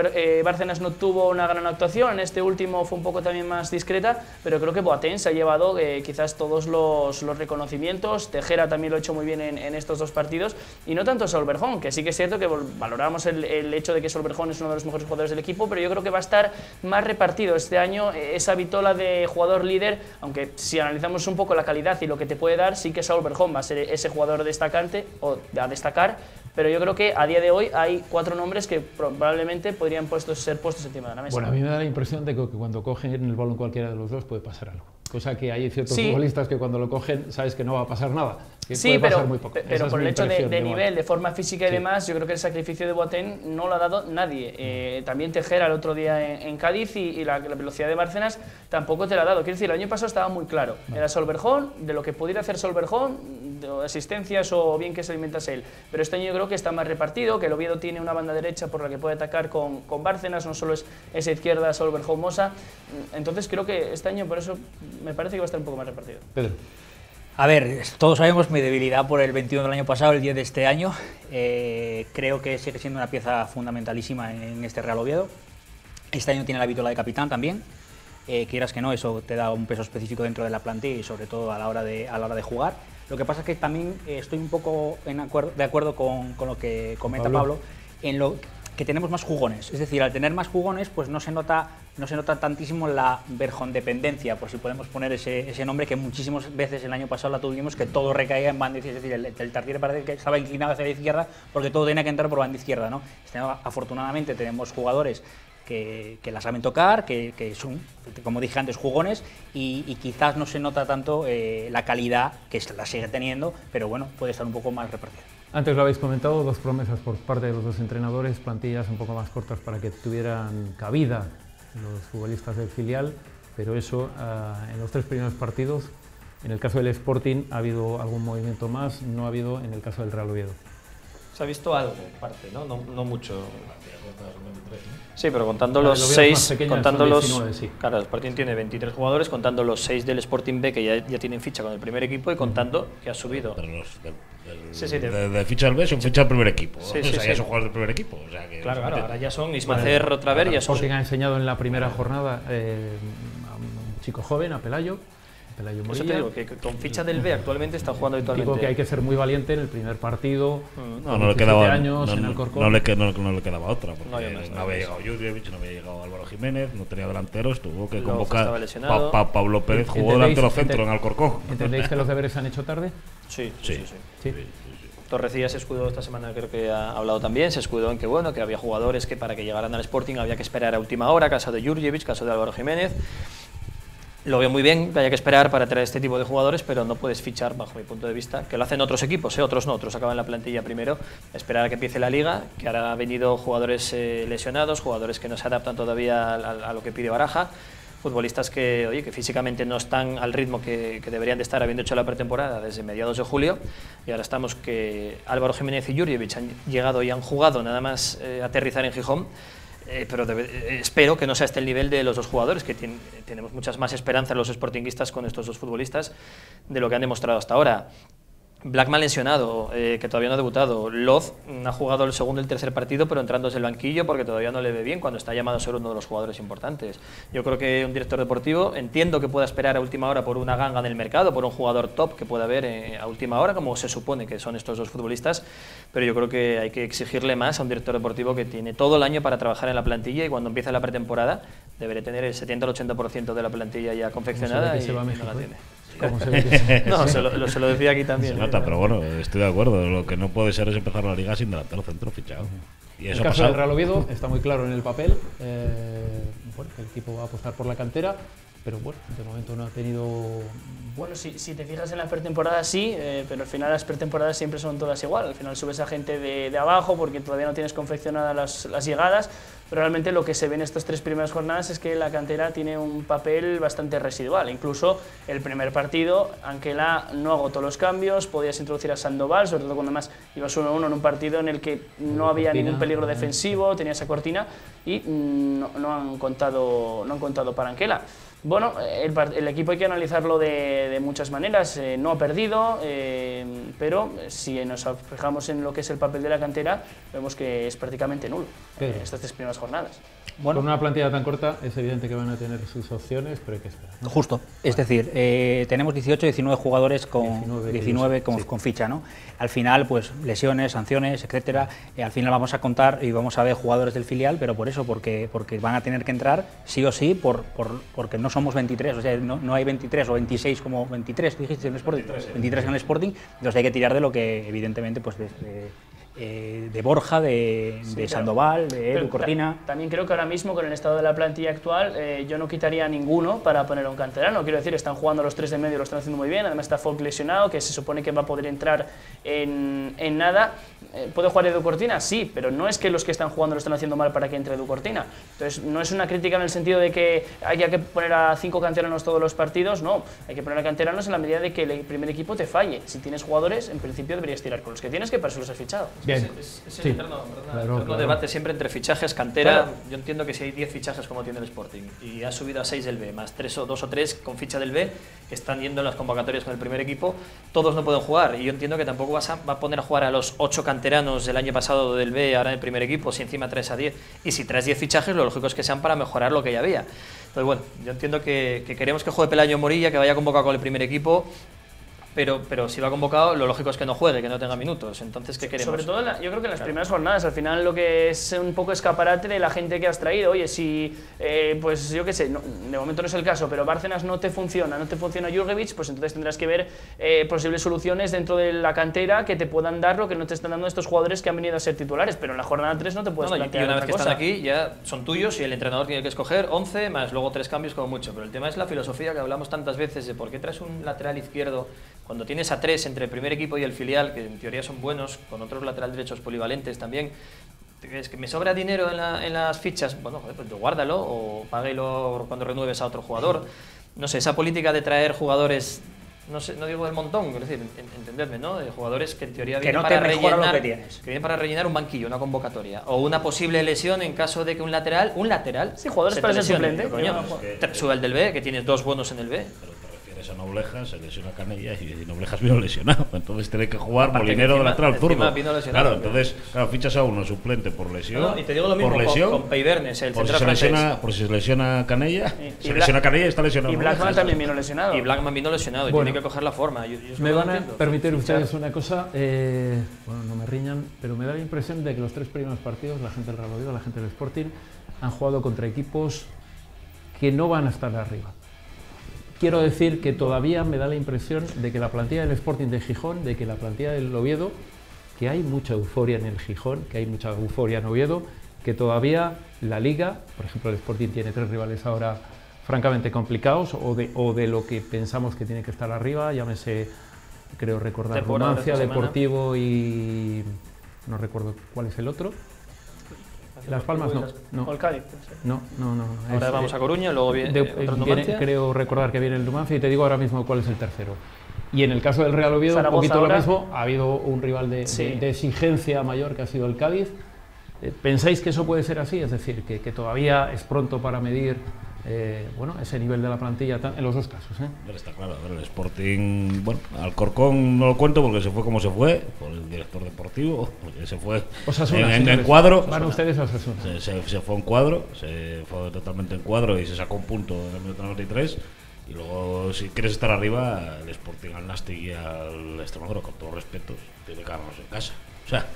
Bárcenas no tuvo una gran actuación, este último fue un poco también más discreta, pero creo que Boateng se ha llevado quizás todos los reconocimientos, Tejera también lo ha hecho muy bien en estos 2 partidos, y no tanto Saúl Berjón, que sí que es cierto que valoramos el hecho de que Saúl Berjón es uno de los mejores jugadores del equipo, pero yo creo que va a estar más repartido este año esa vitola de jugador líder, aunque si analizamos un poco la calidad y lo que te puede dar, sí que Saúl Berjón va a ser ese jugador destacante o a destacar, pero yo creo que a día de hoy hay 4 nombres que probablemente podrían ser puestos encima de la mesa. Bueno, a mí me da la impresión de que cuando cogen el balón cualquiera de los dos puede pasar algo. Cosa que hay ciertos futbolistas que cuando lo cogen sabes que no va a pasar nada. Que sí, puede pasar muy poco. Pero por el hecho de nivel, de forma física y demás, yo creo que el sacrificio de Boateng no lo ha dado nadie. También Tejera el otro día en Cádiz y la velocidad de Bárcenas tampoco te la ha dado. Quiero decir, el año pasado estaba muy claro. Era Saúl Berjón, de lo que pudiera hacer Saúl Berjón, de asistencias o bien que se alimentase él. Pero este año yo creo que está más repartido, que el Oviedo tiene una banda derecha por la que puede atacar con Bárcenas, no solo es esa izquierda Saúl Berjón Mosa. Entonces creo que este año por eso me parece que va a estar un poco más repartido. Pedro. A ver, todos sabemos mi debilidad por el 21 del año pasado, el 10 de este año. Creo que sigue siendo una pieza fundamentalísima en este Real Oviedo. Este año tiene la vitola de capitán también. Quieras que no, eso te da un peso específico dentro de la plantilla y sobre todo a la hora de jugar. Lo que pasa es que también estoy un poco de acuerdo con lo que comenta Pablo en lo que tenemos más jugones. Es decir, al tener más jugones, pues no se nota tantísimo la Berjón-dependencia, por si podemos poner ese nombre, que muchísimas veces el año pasado la tuvimos, que todo recaía en banda izquierda. Es decir, el Tartiere parece que estaba inclinado hacia la izquierda porque todo tenía que entrar por banda izquierda, ¿no? Afortunadamente tenemos jugadores que la saben tocar, que son, como dije antes, jugones y quizás no se nota tanto la calidad, que la sigue teniendo, pero bueno, puede estar un poco más repartida. Antes lo habéis comentado, 2 promesas por parte de los 2 entrenadores, plantillas un poco más cortas para que tuvieran cabida los futbolistas del filial, pero eso en los 3 primeros partidos, en el caso del Sporting ha habido algún movimiento más, no ha habido en el caso del Real Oviedo. Se ha visto algo, parte, ¿no? No mucho. Sí, pero contando los Oviedo 6, contando los 19, sí. Claro, el Sporting tiene 23 jugadores, contando los 6 del Sporting B que ya tienen ficha con el primer equipo y contando que ha subido. Pero los Sí, de ficha del B son ficha del primer equipo. Sí, o sea, sí. ya son jugadores del primer equipo. O sea, que Claro, ahora ya son Ismacer otra vez, El ya son. Sporting ha enseñado en la primera jornada a un chico joven, a Pelayo Morilla. Eso te digo, que con ficha del B actualmente está jugando habitualmente. Digo que hay que ser muy valiente en el primer partido. no le quedaba años en Alcorcón. no le quedaba otra, porque No había más, no había llegado Jurjevic, no había llegado Álvaro Jiménez, no tenía delanteros, tuvo que Loz convocar estaba lesionado. Pablo Pérez, jugó delantero centro en Alcorcón. ¿Entendéis que los deberes se han hecho tarde? Sí. Sí. Torrecilla se escudó esta semana, creo que ha hablado también, se escudó en que bueno, que había jugadores que para que llegaran al Sporting había que esperar a última hora, caso de Jurjevic, caso de Álvaro Jiménez. Lo veo muy bien que haya que esperar para traer este tipo de jugadores, pero no puedes fichar, bajo mi punto de vista, que lo hacen otros equipos, otros no, otros acaban la plantilla primero, esperar a que empiece la liga, que ahora han venido jugadores lesionados, jugadores que no se adaptan todavía a lo que pide Baraja, futbolistas que, oye, que físicamente no están al ritmo que deberían de estar habiendo hecho la pretemporada desde mediados de julio, y ahora estamos que Álvaro Jiménez y Jurjevic han llegado y han jugado nada más aterrizar en Gijón. Pero espero que no sea este el nivel de los 2 jugadores, que tenemos muchas más esperanzas los sportinguistas con estos 2 futbolistas de lo que han demostrado hasta ahora. Blackman lesionado, que todavía no ha debutado. Loz ha jugado el segundo y el tercer partido, pero entrando desde el banquillo porque todavía no le ve bien cuando está llamado a ser uno de los jugadores importantes. Yo creo que un director deportivo, entiendo que pueda esperar a última hora por una ganga en el mercado, por un jugador top que pueda haber a última hora, como se supone que son estos 2 futbolistas, pero yo creo que hay que exigirle más a un director deportivo que tiene todo el año para trabajar en la plantilla y cuando empieza la pretemporada debería tener el 70 al 80% de la plantilla ya confeccionada y no la tiene. ¿Cómo se ve que No, se lo decía aquí también. Se nota, pero bueno, estoy de acuerdo. Lo que no puede ser es empezar la liga sin delantero centro fichado. Y eso el caso del Real Oviedo está muy claro en el papel. Bueno, el equipo va a apostar por la cantera, pero bueno, de momento no ha tenido... Bueno, si te fijas en la pretemporada sí, pero al final las pretemporadas siempre son todas igual. Al final subes a gente de abajo porque todavía no tienes confeccionadas las llegadas, pero realmente lo que se ve en estas 3 primeras jornadas es que la cantera tiene un papel bastante residual. Incluso el primer partido, Anquela no agotó los cambios, podías introducir a Sandoval, sobre todo cuando más ibas 1-1 en un partido en el que no había ningún peligro defensivo, tenías a Cortina y no han contado para Anquela. Bueno, el equipo hay que analizarlo de muchas maneras, no ha perdido, pero si nos fijamos en lo que es el papel de la cantera, vemos que es prácticamente nulo estas 3 primeras jornadas. Bueno, con una plantilla tan corta es evidente que van a tener sus opciones, pero hay que esperar, ¿no? Justo, es decir, tenemos 18, 19 jugadores con 19 con ficha, ¿no? Al final, pues lesiones, sanciones, etcétera, al final vamos a contar y vamos a ver jugadores del filial, pero por eso, porque van a tener que entrar sí o sí, porque no somos 23, o sea, no hay 23 o 26 como 23, dijiste en el Sporting, 23 en el Sporting, entonces hay que tirar de lo que evidentemente pues de Borja, de Sandoval, de Edu, Cortina. También creo que ahora mismo con el estado de la plantilla actual yo no quitaría a ninguno para poner a un canterano. Quiero decir, están jugando los 3 de medio, lo están haciendo muy bien. Además está Folk lesionado, que se supone que va a poder entrar en nada. ¿Puede jugar Edu Cortina? Sí, pero no es que los que están jugando lo están haciendo mal para que entre Edu Cortina. Entonces no es una crítica en el sentido de que haya que poner a 5 canteranos todos los partidos, no. Hay que poner a canteranos en la medida de que el primer equipo te falle. Si tienes jugadores, en principio deberías tirar con los que tienes, que para eso los has fichado. Bien. Es el eterno debate siempre entre fichajes, cantera. Yo entiendo que si hay 10 fichajes como tiene el Sporting y ha subido a 6 del B, más 2 o 3 con ficha del B, que están yendo en las convocatorias con el primer equipo, todos no pueden jugar. Y yo entiendo que tampoco va a poner a jugar a los 8 canteranos del año pasado del B, ahora en el primer equipo, si encima traes a 10. Y si traes 10 fichajes, lo lógico es que sean para mejorar lo que ya había. Entonces, bueno, yo entiendo que queremos que juegue Pelayo Morilla, que vaya convocado con el primer equipo. Pero si lo ha convocado, lo lógico es que no juegue, que no tenga minutos. Entonces, ¿qué queremos? Sobre todo, yo creo que en las primeras jornadas, al final lo que es un poco escaparate de la gente que has traído. Oye, si, pues yo qué sé, de momento no es el caso, pero Bárcenas no te funciona Jurjevic, pues entonces tendrás que ver posibles soluciones dentro de la cantera que te puedan dar lo que no te están dando estos jugadores que han venido a ser titulares. Pero en la jornada 3 no te puedes plantear y una vez otra que cosa. están aquí, ya son tuyos y el entrenador tiene que escoger 11 más luego 3 cambios como mucho. Pero el tema es la filosofía que hablamos tantas veces de por qué traes un lateral izquierdo cuando tienes a 3 entre el primer equipo y el filial, que en teoría son buenos, con otros lateral derechos polivalentes también, es que me sobra dinero en las fichas, bueno, joder, pues guárdalo o páguelo cuando renueves a otro jugador. No sé, esa política de traer jugadores, no sé, no digo del montón, es decir, entendedme, ¿no? De jugadores que en teoría vienen para rellenar, que vienen para rellenar un banquillo, una convocatoria, o una posible lesión en caso de que un lateral, sí, jugadores para ser suplente, sube el del B, que tienes 2 buenos en el B. A Noblejas, se lesiona Canella y Noblejas vino lesionado, entonces tiene que jugar Molinero de lateral zurdo. Claro, entonces fichas a uno suplente por lesión. No, y te digo lo mismo con Peibernes, el central francés. Por si se lesiona Canella, se lesiona Canella y está lesionado. Y Blackman también vino lesionado. Y Blackman vino lesionado y tiene que coger la forma. Yo me van a permitir ustedes una cosa, bueno, no me riñan, pero me da la impresión de que los 3 primeros partidos, la gente del Real Oviedo, la gente del Sporting, han jugado contra equipos que no van a estar arriba. Quiero decir que todavía me da la impresión de que la plantilla del Sporting de Gijón, de que la plantilla del Oviedo, que hay mucha euforia en el Gijón, que hay mucha euforia en Oviedo, que todavía la Liga, por ejemplo el Sporting tiene 3 rivales ahora francamente complicados, o de lo que pensamos que tiene que estar arriba, llámese, creo recordar, Numancia, Deportivo y no recuerdo cuál es el otro. Las Palmas no. O el Cádiz. No. Ahora vamos a Coruña, luego viene creo recordar que viene el Numancia y te digo ahora mismo cuál es el tercero. Y en el caso del Real Oviedo, Zaragoza, un poquito ahora, lo mismo, ha habido un rival de exigencia mayor que ha sido el Cádiz. ¿Pensáis que eso puede ser así? Es decir, que todavía es pronto para medir bueno, ese nivel de la plantilla en los dos casos. Está claro, el Sporting, bueno, Alcorcón no lo cuento porque se fue como se fue, por el director deportivo, porque se fue en cuadro. Van ustedes a Osasuna. Se fue en cuadro, se fue totalmente en cuadro y se sacó un punto en el minuto 93. Y luego, si quieres estar arriba, el Sporting al Nastic y al Extremadura, con todos respetos, tiene que ganarnos en casa. O sea,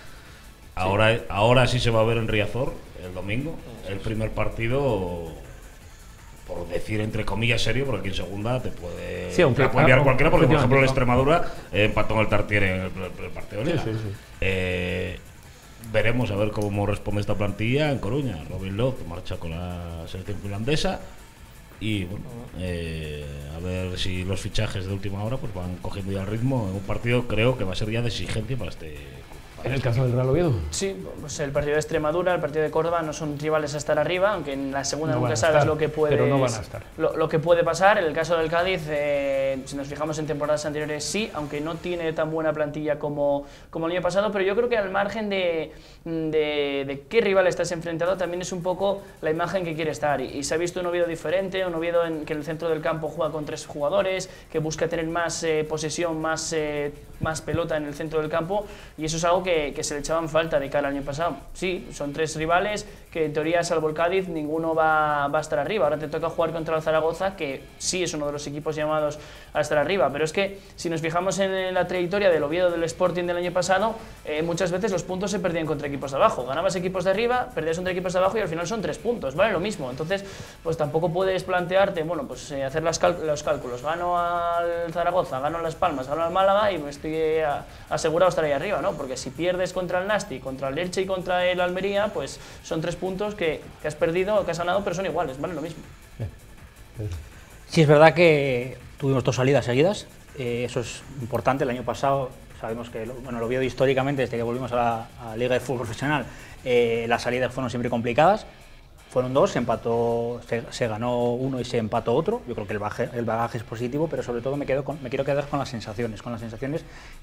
ahora sí se va a ver en Riazor el domingo, el primer partido, por decir entre comillas serio, porque aquí en segunda te puede enviar cualquiera, porque por ejemplo el Extremadura empató en el Tartiere en el partido de Liga. Veremos a ver cómo responde esta plantilla en Coruña. Robin Love marcha con la selección finlandesa y bueno, a ver si los fichajes de última hora pues van cogiendo ya el ritmo en un partido, creo que va a ser ya de exigencia para este club. ¿En el caso del Real Oviedo? Sí, pues el partido de Extremadura, el partido de Córdoba no son rivales a estar arriba, aunque en la segunda nunca sabes lo que puede, pero no van a estar. Lo que puede pasar. En el caso del Cádiz, si nos fijamos en temporadas anteriores, sí, aunque no tiene tan buena plantilla como el año pasado, pero yo creo que al margen de qué rival estás enfrentado, también es un poco la imagen que quiere estar. Y se ha visto un Oviedo diferente, un Oviedo que en el centro del campo juega con 3 jugadores, que busca tener más posesión, más pelota en el centro del campo, y eso es algo que se le echaban falta de cara al año pasado. Sí, son 3 rivales que en teoría, salvo el Cádiz, ninguno va a estar arriba. Ahora te toca jugar contra el Zaragoza, que sí es uno de los equipos llamados a estar arriba, pero es que si nos fijamos en la trayectoria del Oviedo, del Sporting del año pasado, muchas veces los puntos se perdían contra equipos de abajo. Ganabas equipos de arriba, perdías contra equipos de abajo y al final son 3 puntos, vale lo mismo. Entonces, pues tampoco puedes plantearte, bueno, pues hacer los cálculos. Gano al Zaragoza, gano a Las Palmas, gano al Málaga y me estoy asegurado estar ahí arriba, ¿no? Porque si pierdes contra el Nastic, contra el Elche y contra el Almería, pues son 3 puntos que has perdido o que has ganado, pero son iguales, vale lo mismo. Sí, es verdad que tuvimos 2 salidas seguidas, eso es importante. El año pasado sabemos que lo Oviedo históricamente, desde que volvimos a la Liga de Fútbol Profesional, las salidas fueron siempre complicadas. Fueron 2, se ganó uno y se empató otro. Yo creo que el bagaje es positivo, pero sobre todo me quiero quedar con las sensaciones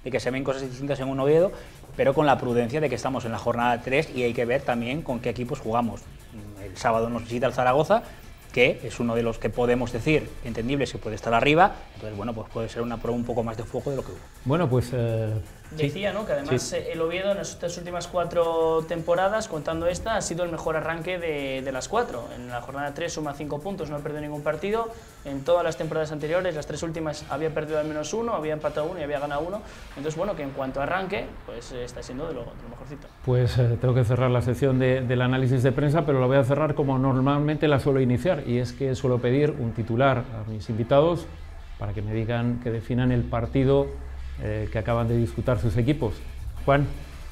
de que se ven cosas distintas en un Oviedo, pero con la prudencia de que estamos en la jornada 3 y hay que ver también con qué equipos jugamos. El sábado nos visita el Zaragoza, que es uno de los que podemos decir entendibles que puede estar arriba, entonces bueno, pues puede ser una prueba un poco más de fuego de lo que hubo. Bueno, pues decía, ¿no?, que además el Oviedo en estas últimas 4 temporadas, contando esta, ha sido el mejor arranque de las 4. En la jornada 3 suma 5 puntos, no ha perdido ningún partido. En todas las temporadas anteriores, las 3 últimas, había perdido al menos 1, había empatado 1 y había ganado 1. Entonces, bueno, que en cuanto a arranque, pues está siendo de lo mejorcito. Pues tengo que cerrar la sección del análisis de prensa, pero la voy a cerrar como normalmente la suelo iniciar, y es que suelo pedir un titular a mis invitados para que me digan, que definan el partido que acaban de disputar sus equipos. Juan,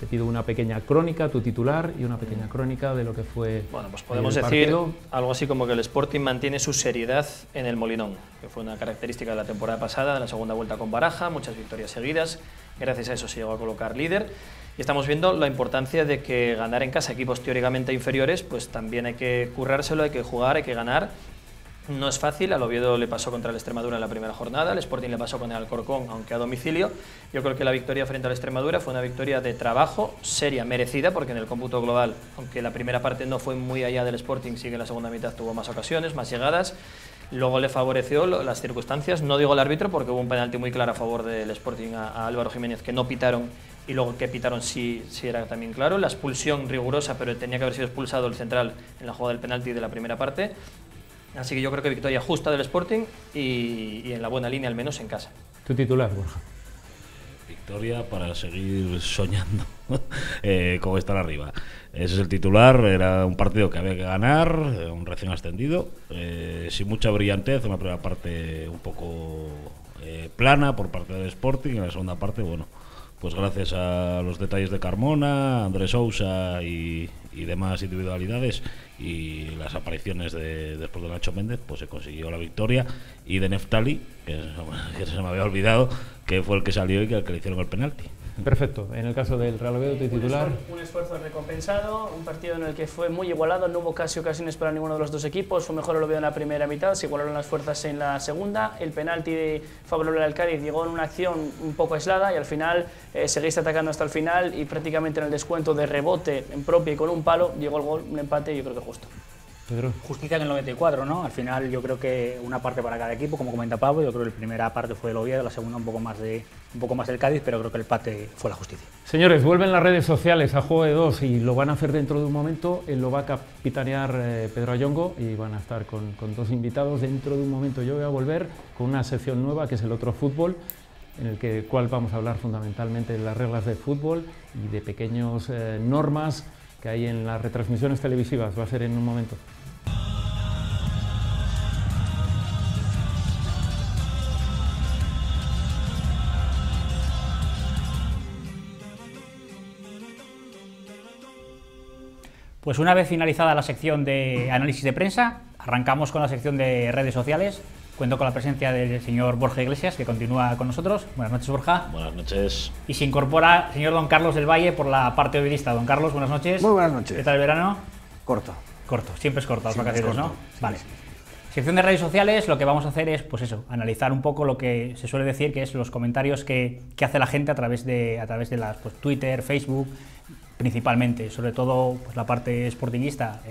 Te pido una pequeña crónica, tu titular, y una pequeña crónica de lo que fue. Bueno, pues podemos decir partido. algo así como que el Sporting mantiene su seriedad en el Molinón, que fue una característica de la temporada pasada, de la segunda vuelta con Baraja, muchas victorias seguidas. Gracias a eso se llegó a colocar líder. Y estamos viendo la importancia de que ganar en casa equipos teóricamente inferiores, pues también hay que currárselo, hay que jugar, hay que ganar. No es fácil, al Oviedo le pasó contra el Extremadura en la primera jornada, al Sporting le pasó con el Alcorcón, aunque a domicilio. Yo creo que la victoria frente al Extremadura fue una victoria de trabajo, seria, merecida, porque en el cómputo global, aunque la primera parte no fue muy allá del Sporting, sí que en la segunda mitad tuvo más ocasiones, más llegadas. Luego le favoreció las circunstancias, no digo el árbitro, porque hubo un penalti muy claro a favor del Sporting a Álvaro Jiménez que no pitaron, y luego que pitaron sí era también claro. La expulsión rigurosa, pero tenía que haber sido expulsado el central en la jugada del penalti de la primera parte. Así que yo creo que victoria justa del Sporting y en la buena línea, al menos en casa. Tu titular, Borja. Victoria para seguir soñando con estar arriba. Ese es el titular. Era un partido que había que ganar, un recién ascendido, sin mucha brillantez. Una primera parte un poco plana por parte del Sporting. En la segunda parte, bueno, pues gracias a los detalles de Carmona, Andrés Sousa y demás individualidades y las apariciones después de Nacho Méndez, pues se consiguió la victoria, y de Neftali, que se me había olvidado, que fue el que salió y que le hicieron el penalti. Perfecto. En el caso del Real Oviedo, tu titular. Un esfuerzo recompensado, un partido en el que fue muy igualado, no hubo casi ocasiones para ninguno de los dos equipos, fue mejor el Oviedo en la primera mitad, se igualaron las fuerzas en la segunda, el penalti favorable al Cádiz llegó en una acción un poco aislada y al final seguiste atacando hasta el final y prácticamente en el descuento de rebote en propia y con un palo llegó el gol, un empate, yo creo que justo. Pedro. Justicia en el 94, ¿no? Al final yo creo que una parte para cada equipo, como comenta Pablo. Yo creo que la primera parte fue del Oviedo, la segunda un poco más del Cádiz, pero creo que el empate fue la justicia. Señores, vuelven las redes sociales a Juego de Dos y lo van a hacer dentro de un momento. Lo va a capitanear Pedro Ayongo y van a estar con dos invitados. Dentro de un momento yo voy a volver con una sección nueva que es el Otro Fútbol, en el cual vamos a hablar fundamentalmente de las reglas de fútbol y de pequeñas normas que hay en las retransmisiones televisivas. Va a ser en un momento. Pues una vez finalizada la sección de análisis de prensa, arrancamos con la sección de redes sociales. Cuento con la presencia del señor Borja Iglesias, que continúa con nosotros. Buenas noches, Borja. Buenas noches. Y se incorpora el señor don Carlos del Valle por la parte ovilista. Don Carlos, buenas noches. Muy buenas noches. ¿Qué tal el verano? Corto. Corto, siempre es corto las vacaciones, ¿no? Sí, vale. sí. Sección de redes sociales, lo que vamos a hacer es, pues eso, analizar un poco lo que se suele decir, que es los comentarios que hace la gente a través de las Twitter, Facebook, principalmente, sobre todo pues, la parte sportinguista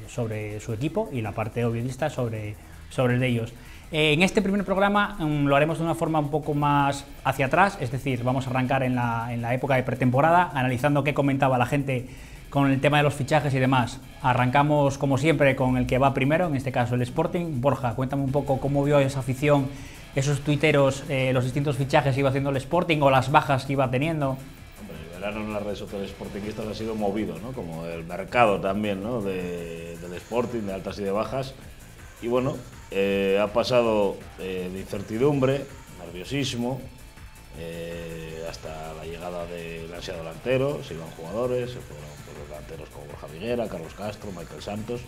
sobre su equipo y la parte ovidista sobre el de ellos. En este primer programa lo haremos de una forma un poco más hacia atrás, es decir, vamos a arrancar en la época de pretemporada, analizando qué comentaba la gente con el tema de los fichajes y demás. Arrancamos, como siempre, con el que va primero, en este caso el Sporting. Borja, cuéntame un poco cómo vio esa afición, esos tuiteros, los distintos fichajes que iba haciendo el Sporting o las bajas que iba teniendo. El verano en las redes sociales sportinguistas ha sido movido, ¿no? Como el mercado también, ¿no? del Sporting, de altas y de bajas. Y bueno, ha pasado de incertidumbre, nerviosismo, hasta la llegada del ansiado delantero. Se iban jugadores, se fueron los delanteros como Borja Viguera, Carlos Castro, Michael Santos,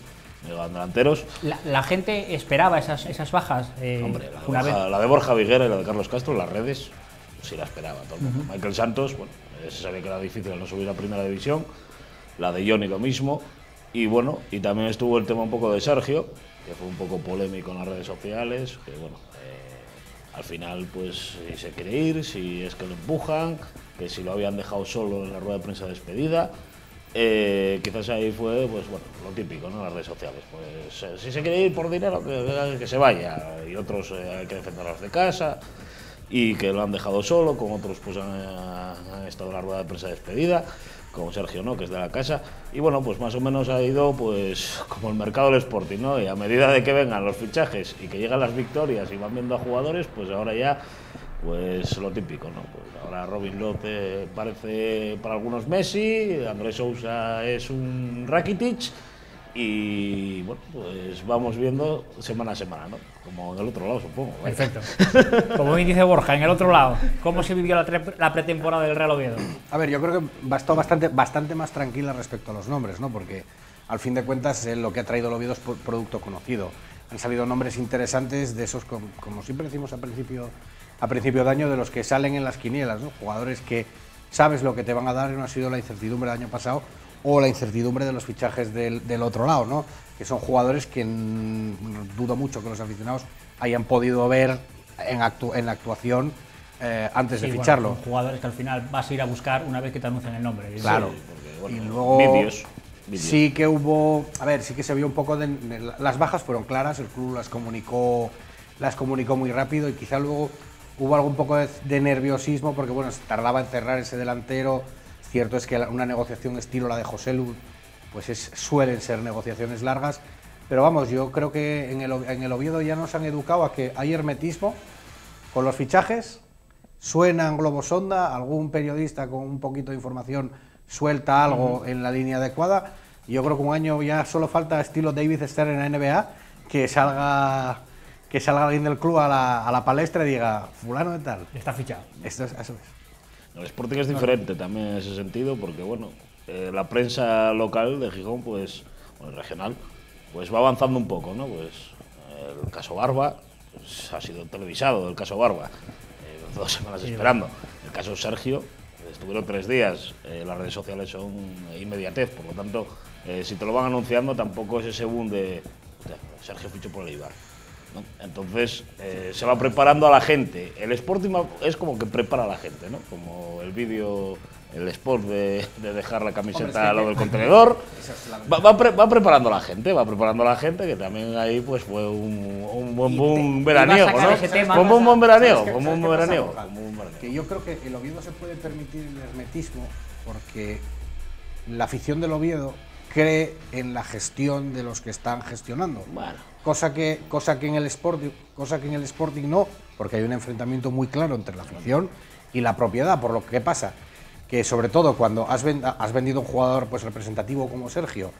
llegaban delanteros. La gente esperaba esas bajas. Hombre, la de Borja Viguera y la de Carlos Castro, las redes sí la esperaba todo el mundo. Michael Santos, bueno, se sabía que era difícil no subir a primera división. La de Johnny lo mismo. Y bueno, y también estuvo el tema un poco de Sergio, que fue un poco polémico en las redes sociales, que bueno, al final pues si se quiere ir, si es que lo empujan, que si lo habían dejado solo en la rueda de prensa de despedida. Quizás ahí fue pues bueno, lo típico, ¿no? Las redes sociales, pues si se quiere ir por dinero, que se vaya, y otros hay que defenderlos de casa, y que lo han dejado solo, con otros pues han estado en la rueda de prensa de despedida, como Sergio, ¿no? Que es de la casa, y bueno, pues más o menos ha ido pues como el mercado del Sporting, ¿no? Y a medida de que vengan los fichajes y que llegan las victorias y van viendo a jugadores, pues ahora ya pues lo típico, ¿no? Pues ahora Robin Lotte parece para algunos Messi, Andrés Sousa es un Rakitic, Y bueno, pues vamos viendo semana a semana, ¿no? Como en el otro lado, supongo. Perfecto. Como bien dice Borja, en el otro lado, ¿cómo se vivió la pretemporada del Real Oviedo? A ver, yo creo que va a estar bastante más tranquila respecto a los nombres, ¿no? Porque al fin de cuentas lo que ha traído el Oviedo es producto conocido. Han salido nombres interesantes de esos, como siempre decimos a principio de año, de los que salen en las quinielas, ¿no? Jugadores que sabes lo que te van a dar y no ha sido la incertidumbre del año pasado o la incertidumbre de los fichajes del otro lado, ¿no? Que son jugadores que dudo mucho que los aficionados hayan podido ver en la actuación antes de ficharlo. Son jugadores que al final vas a ir a buscar una vez que te anuncian el nombre. Claro. Sí, porque, Y bueno, luego vídeos. sí que hubo, sí que se vio un poco las bajas fueron claras, el club las comunicó muy rápido y quizá luego hubo algún poco de nerviosismo porque bueno, se tardaba en cerrar ese delantero. Cierto es que una negociación estilo la de Joselu, pues suelen ser negociaciones largas, pero vamos, yo creo que en el Oviedo ya nos han educado a que hay hermetismo con los fichajes, suenan globosonda, algún periodista con un poquito de información suelta algo en la línea adecuada. Yo creo que un año ya solo falta estilo David Stern en la NBA, que salga alguien del club a la palestra y diga, fulano de tal. Está fichado. Eso es. El Sporting es diferente también en ese sentido, porque bueno, la prensa local de Gijón, pues, o regional, pues va avanzando un poco, ¿no? Pues el caso Barba pues, ha sido televisado, el caso Barba, 2 semanas esperando. El caso Sergio, estuvieron 3 días, las redes sociales son inmediatez, por lo tanto, si te lo van anunciando tampoco es ese boom de Sergio fichó por el Eibar, ¿no? Entonces se va preparando a la gente. El Sporting es como que prepara a la gente, ¿no? Como el vídeo, el sport de dejar la camiseta al lado del contenedor. Va preparando a la gente, que también ahí pues fue un buen veraniego, ¿no? Fue un buen veraniego. Que yo creo que el Oviedo se puede permitir el hermetismo porque la afición del Oviedo cree en la gestión de los que están gestionando. Bueno. Cosa que en el Sporting no, porque hay un enfrentamiento muy claro entre la afición y la propiedad, por lo que pasa que sobre todo cuando has vendido un jugador pues representativo como Sergio,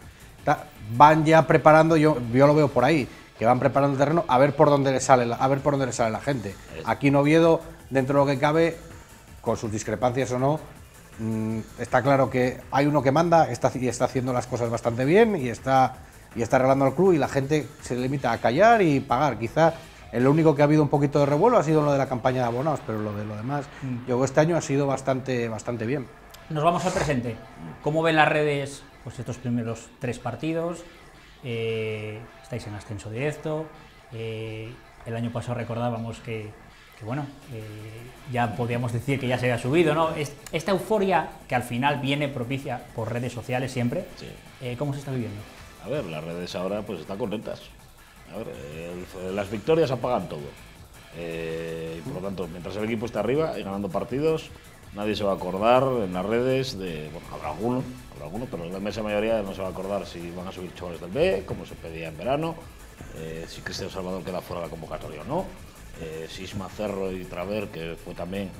van ya preparando, yo lo veo por ahí, que van preparando el terreno a ver por dónde le sale la gente. Aquí en Oviedo, dentro de lo que cabe, con sus discrepancias o no, está claro que hay uno que manda y está haciendo las cosas bastante bien y está arreglando al club y la gente se limita a callar y pagar. Quizá lo único que ha habido un poquito de revuelo ha sido lo de la campaña de abonados, pero lo demás, yo creo que este año ha sido bastante bien. Nos vamos al presente. ¿Cómo ven las redes pues estos primeros 3 partidos? Estáis en ascenso directo. El año pasado recordábamos que ya podíamos decir que ya se había subido, ¿no? Esta euforia que al final viene propicia por redes sociales siempre, sí. ¿Cómo se está viviendo? A ver, las redes ahora pues están contentas. A ver, las victorias apagan todo. Y por lo tanto, mientras el equipo está arriba y ganando partidos, nadie se va a acordar en las redes de... Bueno, habrá alguno, pero la inmensa mayoría no se va a acordar si van a subir chavales del B, como se pedía en verano, si Cristian Salvador queda fuera de la convocatoria o no, si Isma Cerro y Traver, que fue también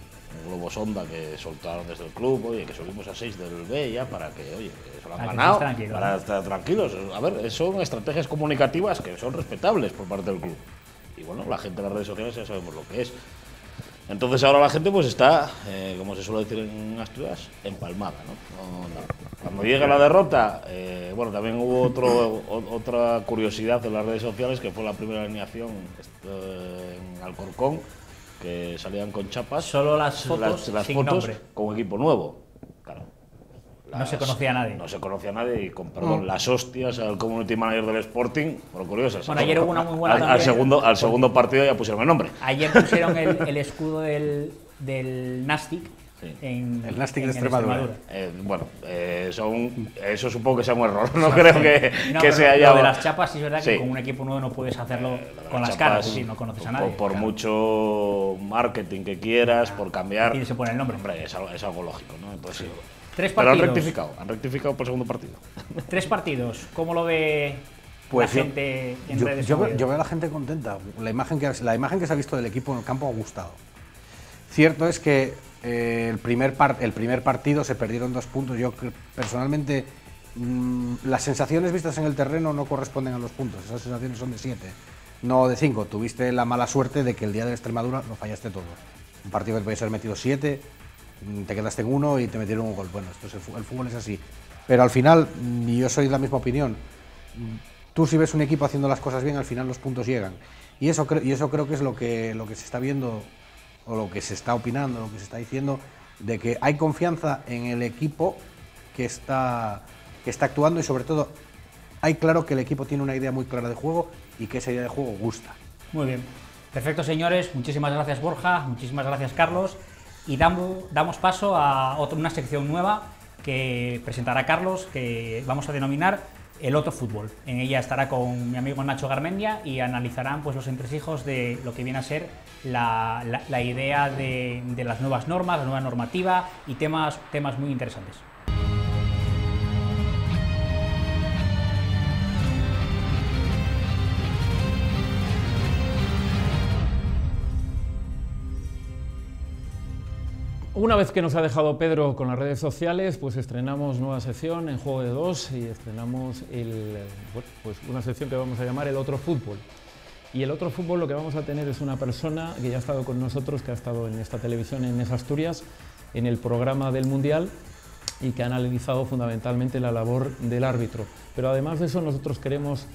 un globo sonda que soltaron desde el club, oye, que subimos a 6 del B ya para que, oye, que se lo han ganado, para estar tranquilos. A ver, son estrategias comunicativas que son respetables por parte del club. Y bueno, la gente en las redes sociales ya sabemos lo que es. Entonces ahora la gente pues está, como se suele decir en Asturias, empalmada, ¿no? Cuando llegue la derrota, bueno, también hubo otra curiosidad en las redes sociales, que fue la primera alineación en Alcorcón, que salían con chapas. Solo las fotos, las sin fotos nombre. con equipo nuevo. Claro. No se conocía a nadie. No se conocía a nadie y con perdón, las hostias al community manager del Sporting, por lo curioso. Bueno, ayer hubo una muy buena al segundo partido ya pusieron el nombre. Ayer pusieron el escudo del Nastic. Sí. El Nastic de Extremadura. Bueno, eso supongo que sea un error. No creo que se haya. Lo de las chapas, sí es verdad que con un equipo nuevo no puedes hacerlo con las caras, si no conoces a nadie. Por mucho marketing que quieras, por cambiar. Y se pone el nombre. Hombre, es algo lógico, ¿no? Entonces, sí. 3 Pero partidos. han rectificado por el segundo partido. 3 partidos. ¿Cómo lo ve pues la gente en redes yo sociales? veo a la gente contenta. La imagen que se ha visto del equipo en el campo ha gustado. Cierto es que el primer partido se perdieron 2 puntos. Yo personalmente las sensaciones vistas en el terreno no corresponden a los puntos, esas sensaciones son de 7, no de 5. Tuviste la mala suerte de que el día de Extremadura lo fallaste todo. Un partido que te podía ser metido 7, te quedaste en 1 y te metieron un gol. Bueno, esto es el fútbol es así. Pero al final, y yo soy de la misma opinión, tú si ves un equipo haciendo las cosas bien, al final los puntos llegan. Y eso creo que es lo que se está viendo, o lo que se está opinando, lo que se está diciendo, de que hay confianza en el equipo que está actuando, y sobre todo hay claro que el equipo tiene una idea muy clara de juego y que esa idea de juego gusta. Muy bien. Perfecto, señores. Muchísimas gracias, Borja. Muchísimas gracias, Carlos. Y damos paso a una sección nueva que presentará Carlos, que vamos a denominar El Otro Fútbol. En ella estará con mi amigo Nacho Garmendia y analizarán pues los entresijos de lo que viene a ser la idea de las nuevas normas, la nueva normativa y temas muy interesantes. Una vez que nos ha dejado Pedro con las redes sociales, pues estrenamos nueva sección en Juego de Dos y estrenamos pues una sección que vamos a llamar El Otro Fútbol. Y El Otro Fútbol lo que vamos a tener es una persona que ya ha estado con nosotros, que ha estado en esta televisión en Asturias, en el programa del Mundial, y que ha analizado fundamentalmente la labor del árbitro. Pero además de eso nosotros queremos,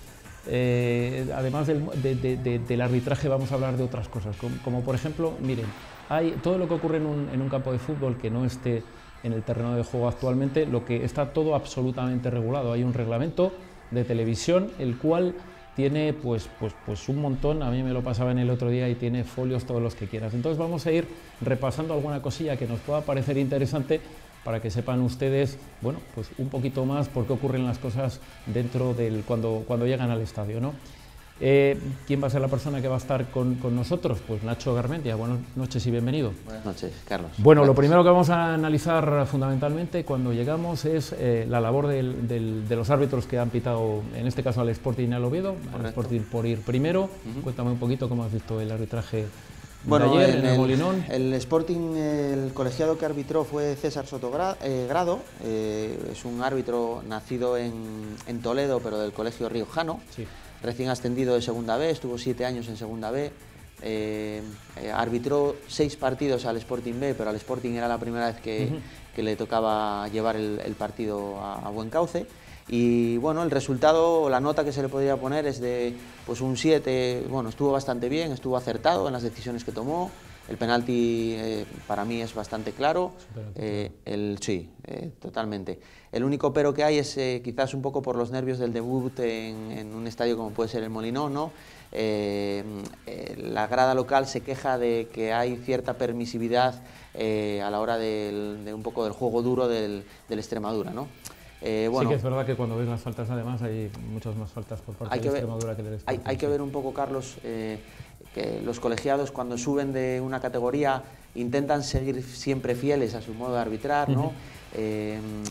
además del arbitraje, vamos a hablar de otras cosas, como por ejemplo, miren, hay todo lo que ocurre en un campo de fútbol que no esté en el terreno de juego actualmente, lo que está todo absolutamente regulado. Hay un reglamento de televisión, el cual tiene pues un montón, a mí me lo pasaba en el otro día, y tiene folios todos los que quieras. Entonces vamos a ir repasando alguna cosilla que nos pueda parecer interesante para que sepan ustedes, bueno, pues un poquito más por qué ocurren las cosas dentro del cuando llegan al estadio, ¿no? ¿Quién va a ser la persona que va a estar con nosotros? Pues Nacho Garmendia. Buenas noches y bienvenido. Buenas noches, Carlos. Bueno, lo primero que vamos a analizar fundamentalmente cuando llegamos es la labor de los árbitros que han pitado, en este caso al Sporting y al Oviedo. Al Sporting por ir primero. Cuéntame un poquito cómo has visto el arbitraje de ayer en el Molinón. El Sporting, el colegiado que arbitró fue César Sotogrado. Es un árbitro nacido en Toledo, pero del colegio riojano. Sí. Recién ascendido de Segunda B, estuvo 7 años en Segunda B, arbitró 6 partidos al Sporting B, pero al Sporting era la primera vez que le tocaba llevar el partido a buen cauce. Y bueno, el resultado, la nota que se le podría poner es de pues un 7, bueno, estuvo bastante bien, estuvo acertado en las decisiones que tomó. El penalti para mí es bastante claro, sí, totalmente. El único pero que hay es quizás un poco por los nervios del debut en un estadio como puede ser el Molinón, ¿no? La grada local se queja de que hay cierta permisividad a la hora de un poco del juego duro del Extremadura, ¿no? Bueno, sí que es verdad que cuando ves las faltas además hay muchas más faltas por parte de Extremadura que del Sporting. Hay que ver un poco, Carlos, que los colegiados cuando suben de una categoría intentan seguir siempre fieles a su modo de arbitrar, ¿no?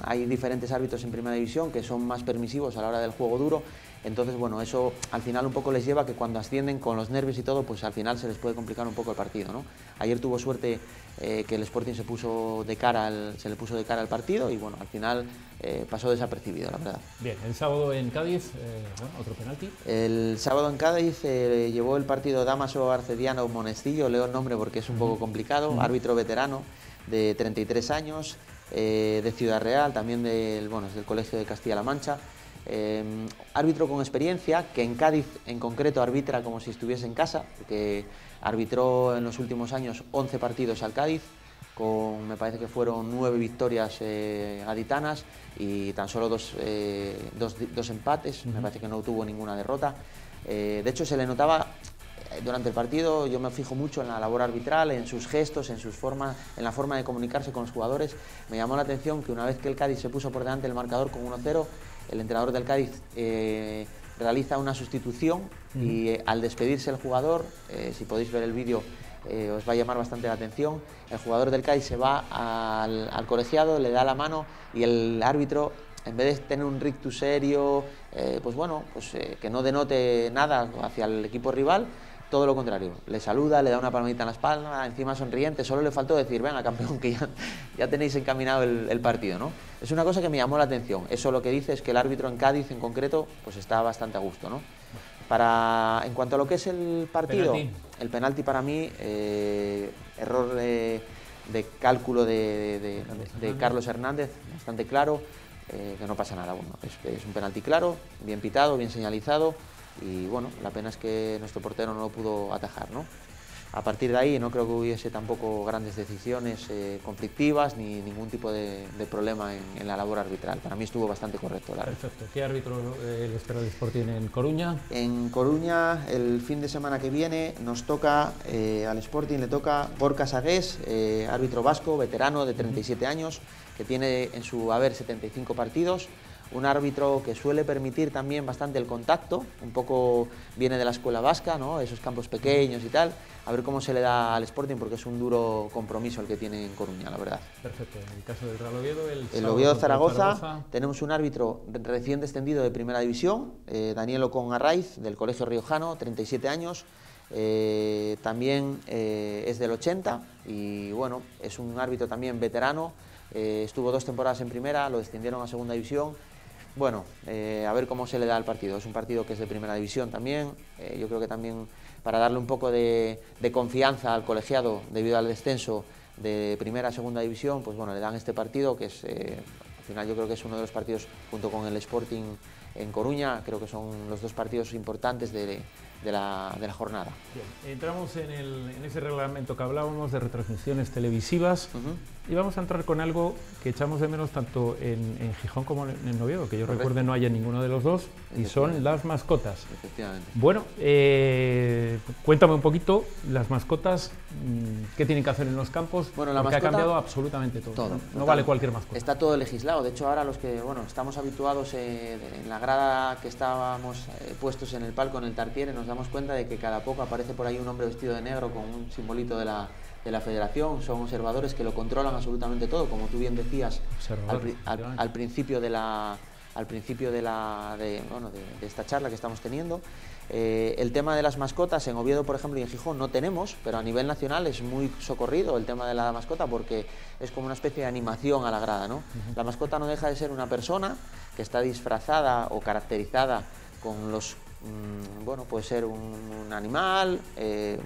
Hay diferentes árbitros en Primera División que son más permisivos a la hora del juego duro. Entonces, bueno, eso al final un poco les lleva a que cuando ascienden con los nervios y todo, pues al final se les puede complicar un poco el partido, ¿no? Ayer tuvo suerte que el Sporting se le puso de cara al partido y bueno, al final pasó desapercibido, la verdad. Bien, el sábado en Cádiz, bueno, otro penalti. El sábado en Cádiz llevó el partido Dámaso Arcediano Monestillo, leo el nombre porque es un poco complicado, árbitro veterano de 33 años, de Ciudad Real, también es del Colegio de Castilla-La Mancha. Árbitro con experiencia, que en Cádiz en concreto arbitra como si estuviese en casa, porque arbitró en los últimos años 11 partidos al Cádiz, me parece que fueron 9 victorias gaditanas y tan solo dos empates, me parece que no tuvo ninguna derrota. De hecho se le notaba durante el partido, yo me fijo mucho en la labor arbitral, en sus gestos, en la forma de comunicarse con los jugadores. Me llamó la atención que una vez que el Cádiz se puso por delante del marcador con 1-0, el entrenador del Cádiz realiza una sustitución y al despedirse el jugador, si podéis ver el vídeo, os va a llamar bastante la atención. El jugador del Cádiz se va al colegiado, le da la mano y el árbitro, en vez de tener un rictus serio, que no denote nada hacia el equipo rival, todo lo contrario, le saluda, le da una palmadita en la espalda, encima sonriente, solo le faltó decir, venga campeón, que ya tenéis encaminado el partido, ¿no? Es una cosa que me llamó la atención. Eso lo que dice es que el árbitro en Cádiz en concreto pues está bastante a gusto, ¿no? En cuanto a lo que es el partido, el penalti para mí, error de cálculo de Carlos Hernández, bastante claro, que no pasa nada. Bueno, es un penalti claro, bien pitado, bien señalizado, y bueno, la pena es que nuestro portero no lo pudo atajar, ¿no? A partir de ahí no creo que hubiese tampoco grandes decisiones conflictivas ni ningún tipo de problema en la labor arbitral. Para mí estuvo bastante correcto. Perfecto. ¿Qué árbitro le espera el Sporting en Coruña? En Coruña, el fin de semana que viene, nos toca, al Sporting le toca Gorka Sagués, árbitro vasco, veterano de 37 años, que tiene en su haber 75 partidos. Un árbitro que suele permitir también bastante el contacto, un poco viene de la escuela vasca, ¿no? Esos campos pequeños y tal. A ver cómo se le da al Sporting, porque es un duro compromiso el que tiene en Coruña, la verdad. Perfecto. En el caso del Real Oviedo, el Oviedo Zaragoza, tenemos un árbitro recién descendido de Primera División, Daniel Ocon Arraiz, del Colegio Riojano, 37 años. También es del 80 y bueno, es un árbitro también veterano. Estuvo 2 temporadas en Primera, lo descendieron a Segunda División. Bueno, a ver cómo se le da al partido. Es un partido que es de Primera División también. Yo creo que también para darle un poco de confianza al colegiado debido al descenso de Primera a Segunda División, pues bueno, le dan este partido que es, al final yo creo que es uno de los partidos junto con el Sporting en Coruña, creo que son los 2 partidos importantes de la jornada. Bien, entramos en ese reglamento que hablábamos de retransmisiones televisivas y vamos a entrar con algo que echamos de menos tanto en Gijón como en Oviedo, que yo recuerde no hay en ninguno de los dos, y son las mascotas. Efectivamente. Bueno, cuéntame un poquito, las mascotas, ¿qué tienen que hacer en los campos? Bueno, porque ha cambiado absolutamente todo. No vale cualquier mascota. Está todo legislado. De hecho, ahora los que estamos habituados en la grada que estábamos puestos en el palco, en el Tartiere, nos damos cuenta de que cada poco aparece por ahí un hombre vestido de negro con un simbolito de la federación. Son observadores que lo controlan absolutamente todo, como tú bien decías al principio de esta charla que estamos teniendo. El tema de las mascotas en Oviedo, por ejemplo, y en Gijón no tenemos, pero a nivel nacional es muy socorrido el tema de la mascota porque es como una especie de animación a la grada, ¿no? La mascota no deja de ser una persona que está disfrazada o caracterizada con los bueno, puede ser un animal,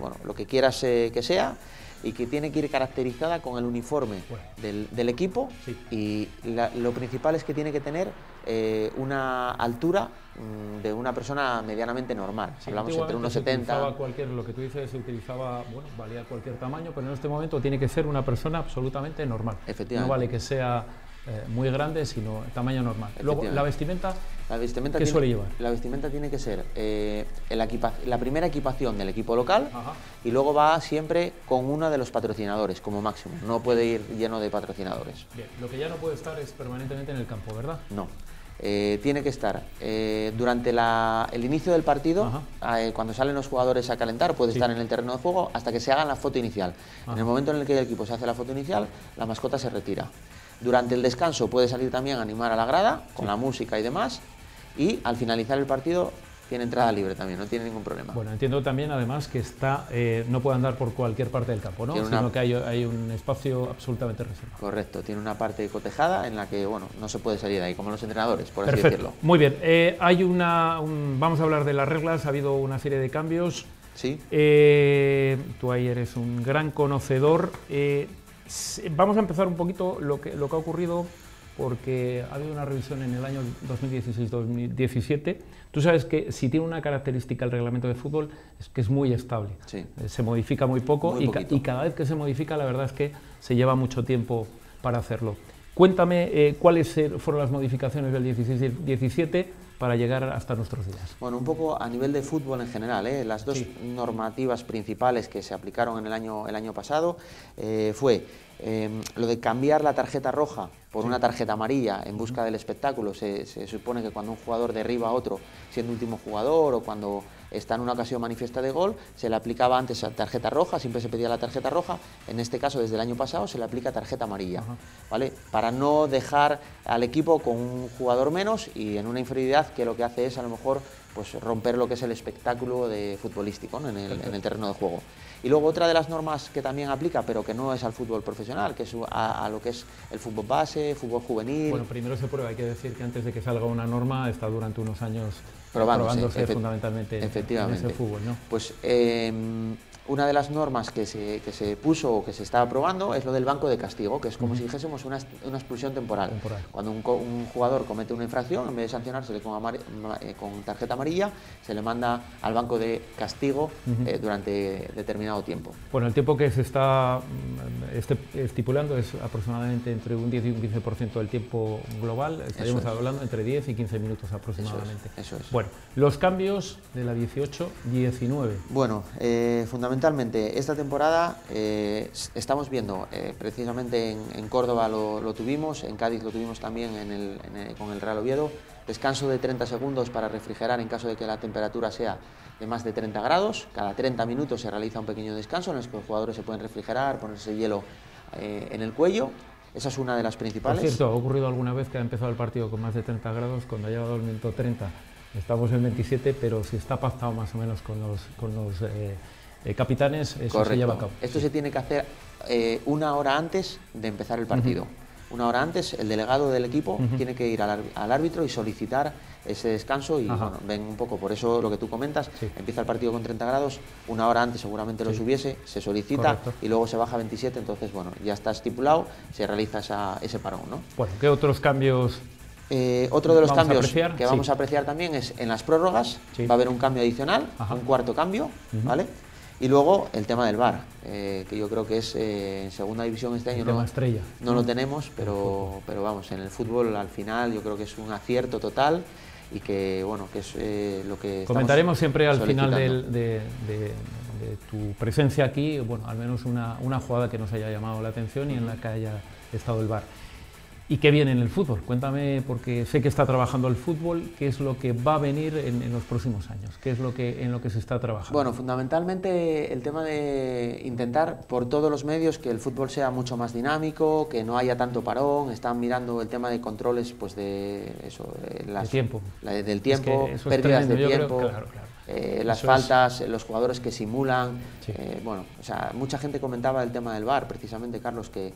bueno, lo que quieras que sea, y que tiene que ir caracterizada con el uniforme del equipo, y lo principal es que tiene que tener una altura de una persona medianamente normal. Sí, hablamos entre unos 70. Lo que tú dices se utilizaba, bueno, valía cualquier tamaño, pero en este momento tiene que ser una persona absolutamente normal. Efectivamente. No vale que sea muy grande, sino tamaño normal. Luego, la vestimenta, ¿qué suele llevar? La vestimenta tiene que ser la primera equipación del equipo local. Y luego va siempre con uno de los patrocinadores como máximo. No puede ir lleno de patrocinadores. Bien, lo que ya no puede estar es permanentemente en el campo, ¿verdad? No. Tiene que estar durante el inicio del partido, cuando salen los jugadores a calentar, puede estar en el terreno de juego hasta que se haga la foto inicial. En el momento en el que el equipo se hace la foto inicial, la mascota se retira. Durante el descanso puede salir también a animar a la grada con la música y demás, y al finalizar el partido tiene entrada libre también, no tiene ningún problema. Bueno, entiendo también además que no puede andar por cualquier parte del campo, ¿no? Sino que hay un espacio absolutamente reservado. Correcto, tiene una parte cotejada en la que, bueno, no se puede salir de ahí, como los entrenadores, por así decirlo. Muy bien, vamos a hablar de las reglas, ha habido una serie de cambios. Sí. Tú ahí eres un gran conocedor. Vamos a empezar un poquito lo que ha ocurrido, porque ha habido una revisión en el año 2016-2017. Tú sabes que si tiene una característica el reglamento de fútbol es que es muy estable. Sí. Se modifica muy poco y cada vez que se modifica la verdad es que se lleva mucho tiempo para hacerlo. Cuéntame cuáles fueron las modificaciones del 16-17 para llegar hasta nuestros días. Bueno, un poco a nivel de fútbol en general, las dos normativas principales que se aplicaron en el año pasado fue lo de cambiar la tarjeta roja por una tarjeta amarilla en busca del espectáculo. Se supone que cuando un jugador derriba a otro siendo último jugador o cuando está en una ocasión manifiesta de gol, se le aplicaba antes a tarjeta roja, siempre se pedía la tarjeta roja. En este caso, desde el año pasado, se le aplica tarjeta amarilla, ¿vale? Para no dejar al equipo con un jugador menos y en una inferioridad que lo que hace es a lo mejor pues romper lo que es el espectáculo futbolístico, ¿no? en el terreno de juego. Y luego otra de las normas que también aplica, pero que no es al fútbol profesional, que es a lo que es el fútbol base, fútbol juvenil. Bueno, primero se prueba, hay que decir que antes de que salga una norma está durante unos años probándose fundamentalmente en ese fútbol, ¿no? Pues una de las normas que se puso o que se está aprobando es lo del banco de castigo, que es como si dijésemos una expulsión temporal. Cuando un jugador comete una infracción, en vez de sancionársele con tarjeta amarilla, se le manda al banco de castigo durante determinado tiempo. Bueno, el tiempo que se está estipulando es aproximadamente entre un 10 y un 15% del tiempo global. Estaríamos hablando entre 10 y 15 minutos aproximadamente. Eso es. Bueno, los cambios de la 18-19. Bueno, fundamentalmente esta temporada estamos viendo, precisamente en Córdoba lo tuvimos, en Cádiz lo tuvimos también con el Real Oviedo, descanso de 30 segundos para refrigerar en caso de que la temperatura sea de más de 30 grados, cada 30 minutos se realiza un pequeño descanso en el que los jugadores se pueden refrigerar, ponerse hielo en el cuello. Esa es una de las principales. Por cierto, ¿ha ocurrido alguna vez que ha empezado el partido con más de 30 grados, cuando ha llegado el minuto 30? Estamos en 27, pero si está pactado más o menos con los capitanes, eso Correcto. se lleva a cabo. Esto se tiene que hacer una hora antes de empezar el partido. Una hora antes, el delegado del equipo tiene que ir al árbitro y solicitar ese descanso y bueno, ven un poco, por eso lo que tú comentas, empieza el partido con 30 grados, una hora antes seguramente lo subiese, se solicita y luego se baja a 27, entonces bueno, ya está estipulado, se realiza ese parón, ¿no? Bueno, ¿qué otros cambios? Otro de los cambios que vamos a apreciar también es en las prórrogas, va a haber un cambio adicional, un cuarto cambio, ¿vale? Y luego el tema del VAR, que yo creo que es en segunda división este año no lo tenemos, pero vamos, en el fútbol al final yo creo que es un acierto total y que bueno, que es lo que comentaremos siempre al final de tu presencia aquí, bueno, al menos una jugada que nos haya llamado la atención y en la que haya estado el VAR. ¿Y qué viene en el fútbol? Cuéntame, porque sé que está trabajando el fútbol, ¿qué es lo que va a venir en los próximos años? ¿Qué es en lo que se está trabajando? Bueno, fundamentalmente el tema de intentar por todos los medios que el fútbol sea mucho más dinámico, que no haya tanto parón, están mirando el tema de controles, pues de eso, del tiempo, pérdidas de tiempo, claro. Las faltas, los jugadores que simulan, bueno, o sea, mucha gente comentaba el tema del VAR, precisamente Carlos, que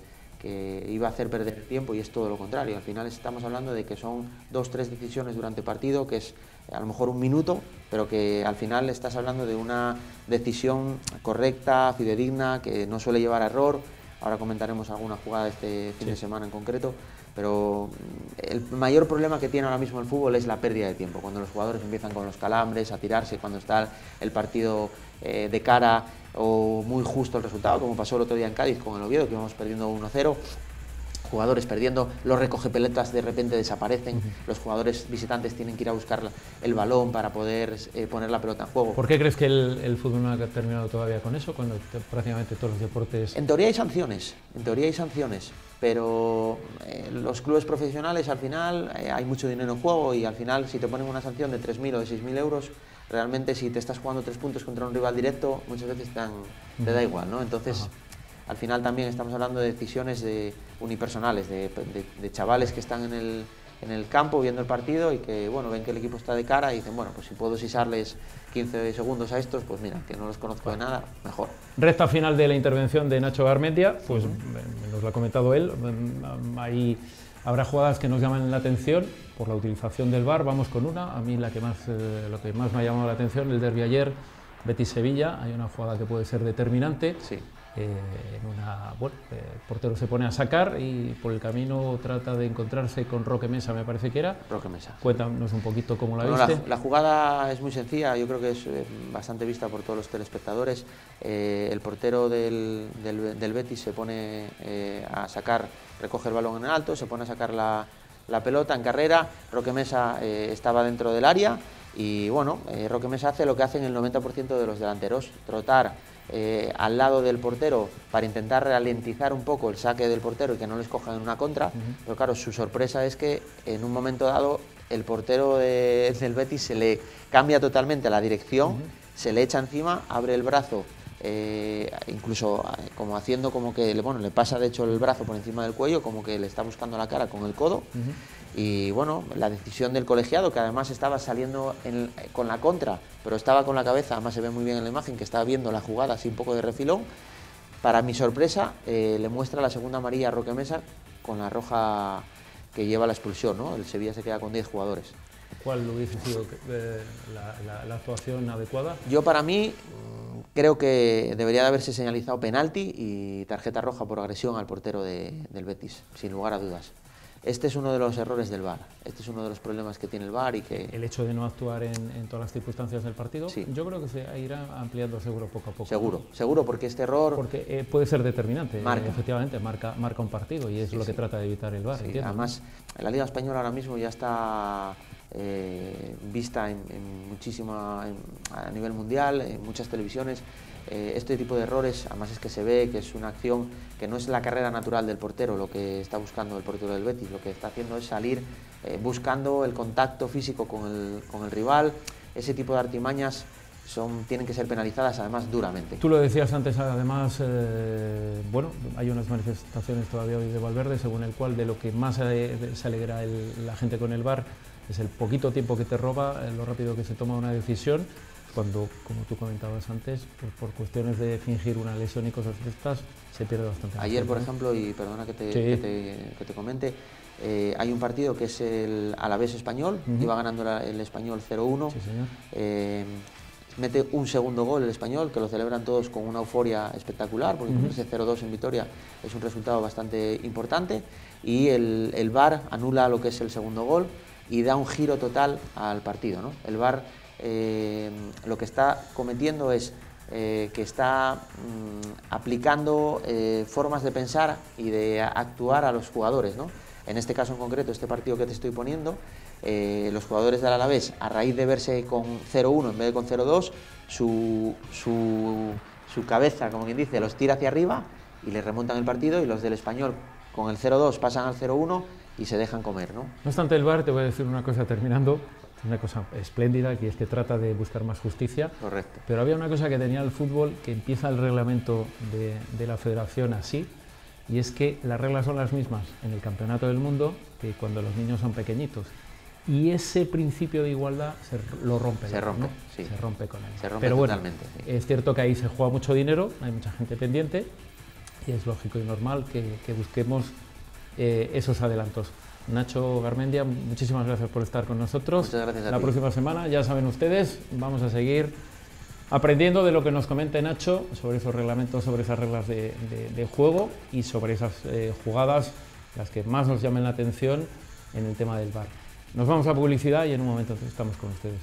iba a hacer perder tiempo y es todo lo contrario. Al final estamos hablando de que son 2 o 3 decisiones durante el partido, que es a lo mejor un minuto, pero que al final estás hablando de una decisión correcta, fidedigna, que no suele llevar a error. Ahora comentaremos alguna jugada de este fin de semana en concreto, pero el mayor problema que tiene ahora mismo el fútbol es la pérdida de tiempo, cuando los jugadores empiezan con los calambres, a tirarse, cuando está el partido de cara o muy justo el resultado, como pasó el otro día en Cádiz con el Oviedo, que íbamos perdiendo 1-0, jugadores perdiendo, los recogepelotas de repente desaparecen, los jugadores visitantes tienen que ir a buscar el balón para poder poner la pelota en juego. ¿Por qué crees que el fútbol no ha terminado todavía con eso, cuando prácticamente todos los deportes...? En teoría hay sanciones, pero los clubes profesionales al final hay mucho dinero en juego y al final si te ponen una sanción de 3.000 o de 6.000 euros, realmente si te estás jugando 3 puntos contra un rival directo, muchas veces te da igual, ¿no? Entonces, al final también estamos hablando de decisiones unipersonales, de chavales que están en el campo viendo el partido y que, bueno, ven que el equipo está de cara y dicen, bueno, pues si puedo sisarles 15 segundos a estos, pues mira, que no los conozco de nada, mejor. Recta final de la intervención de Nacho Garmendia, pues nos lo ha comentado él, ahí habrá jugadas que nos llaman la atención por la utilización del VAR, vamos con una, a mí lo que más me ha llamado la atención, el derbi ayer, Betis-Sevilla, hay una jugada que puede ser determinante. Sí. El portero se pone a sacar y por el camino trata de encontrarse con Roque Mesa, me parece que era. Roque Mesa. Cuéntanos un poquito cómo la viste. La jugada es muy sencilla, yo creo que es bastante vista por todos los telespectadores. El portero del Betis se pone a sacar, recoge el balón en alto, se pone a sacar la pelota en carrera. Roque Mesa estaba dentro del área y bueno, Roque Mesa hace lo que hacen el 90% de los delanteros, trotar al lado del portero para intentar ralentizar un poco el saque del portero y que no les cojan en una contra, pero claro, su sorpresa es que en un momento dado el portero del Betis se le cambia totalmente la dirección, se le echa encima, abre el brazo, incluso como haciendo como que le pasa de hecho el brazo por encima del cuello, como que le está buscando la cara con el codo Y bueno, la decisión del colegiado, que además estaba saliendo con la contra, pero estaba con la cabeza, además se ve muy bien en la imagen, que estaba viendo la jugada así un poco de refilón. Para mi sorpresa, le muestra la segunda amarilla a Roque Mesa con la roja que lleva la expulsión, ¿no? El Sevilla se queda con 10 jugadores. ¿Cuál hubiese sido la actuación adecuada? Yo, para mí, creo que debería de haberse señalizado penalti y tarjeta roja por agresión al portero del Betis, sin lugar a dudas. Este es uno de los errores del VAR, este es uno de los problemas que tiene el VAR y que... El hecho de no actuar en todas las circunstancias del partido, sí. Yo creo que se irá ampliando seguro poco a poco. Seguro, porque este error... Porque puede ser determinante, efectivamente, marca un partido y es lo que trata de evitar el VAR. Sí, entiendo, además, ¿no? La Liga Española ahora mismo ya está vista a nivel mundial, en muchas televisiones. Este tipo de errores, además es que se ve que es una acción que no es la carrera natural del portero, lo que está buscando el portero del Betis, lo que está haciendo es salir buscando el contacto físico con el rival. Ese tipo de artimañas tienen que ser penalizadas además duramente. Tú lo decías antes, además, bueno, hay unas manifestaciones todavía hoy de Valverde, según el cual de lo que más se alegra la gente con el VAR es el poquito tiempo que te roba, lo rápido que se toma una decisión, cuando, como tú comentabas antes, por cuestiones de fingir una lesión y cosas de estas, se pierde bastante. Ayer, por ejemplo, y perdona que te comente, hay un partido que es el Alavés Español, iba ganando el Español 0-1, sí, señor. Mete un segundo gol el Español, que lo celebran todos con una euforia espectacular, porque ese 0-2 en Vitoria es un resultado bastante importante, y el VAR anula lo que es el segundo gol y da un giro total al partido, ¿no? El VAR lo que está cometiendo es que está aplicando formas de pensar y de actuar a los jugadores, ¿no? En este caso en concreto, este partido que te estoy poniendo, los jugadores del Alavés, a raíz de verse con 0-1 en vez de con 0-2, su cabeza, como quien dice, los tira hacia arriba y les remontan el partido, y los del Español con el 0-2 pasan al 0-1 y se dejan comer, ¿no? No obstante, el VAR, te voy a decir una cosa terminando, una cosa espléndida, que es que trata de buscar más justicia. Correcto. Pero había una cosa que tenía el fútbol, que empieza el reglamento de la federación así, y es que las reglas son las mismas en el Campeonato del Mundo que cuando los niños son pequeñitos. Y ese principio de igualdad lo rompe. Se rompe, ¿no? sí. Se rompe con él. Se rompe Pero bueno, totalmente. Sí. Es cierto que ahí se juega mucho dinero, hay mucha gente pendiente, y es lógico y normal que busquemos esos adelantos. Nacho Garmendia, muchísimas gracias por estar con nosotros. Muchas gracias a La ti. próxima semana, ya saben ustedes, vamos a seguir aprendiendo de lo que nos comente Nacho sobre esos reglamentos, sobre esas reglas de juego y sobre esas jugadas, las que más nos llamen la atención en el tema del VAR. Nos vamos a publicidad y en un momento estamos con ustedes.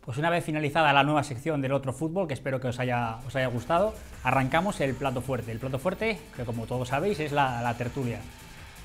Pues una vez finalizada la nueva sección del Otro Fútbol, que espero que os haya gustado, arrancamos el plato fuerte. El plato fuerte, que como todos sabéis, es la tertulia.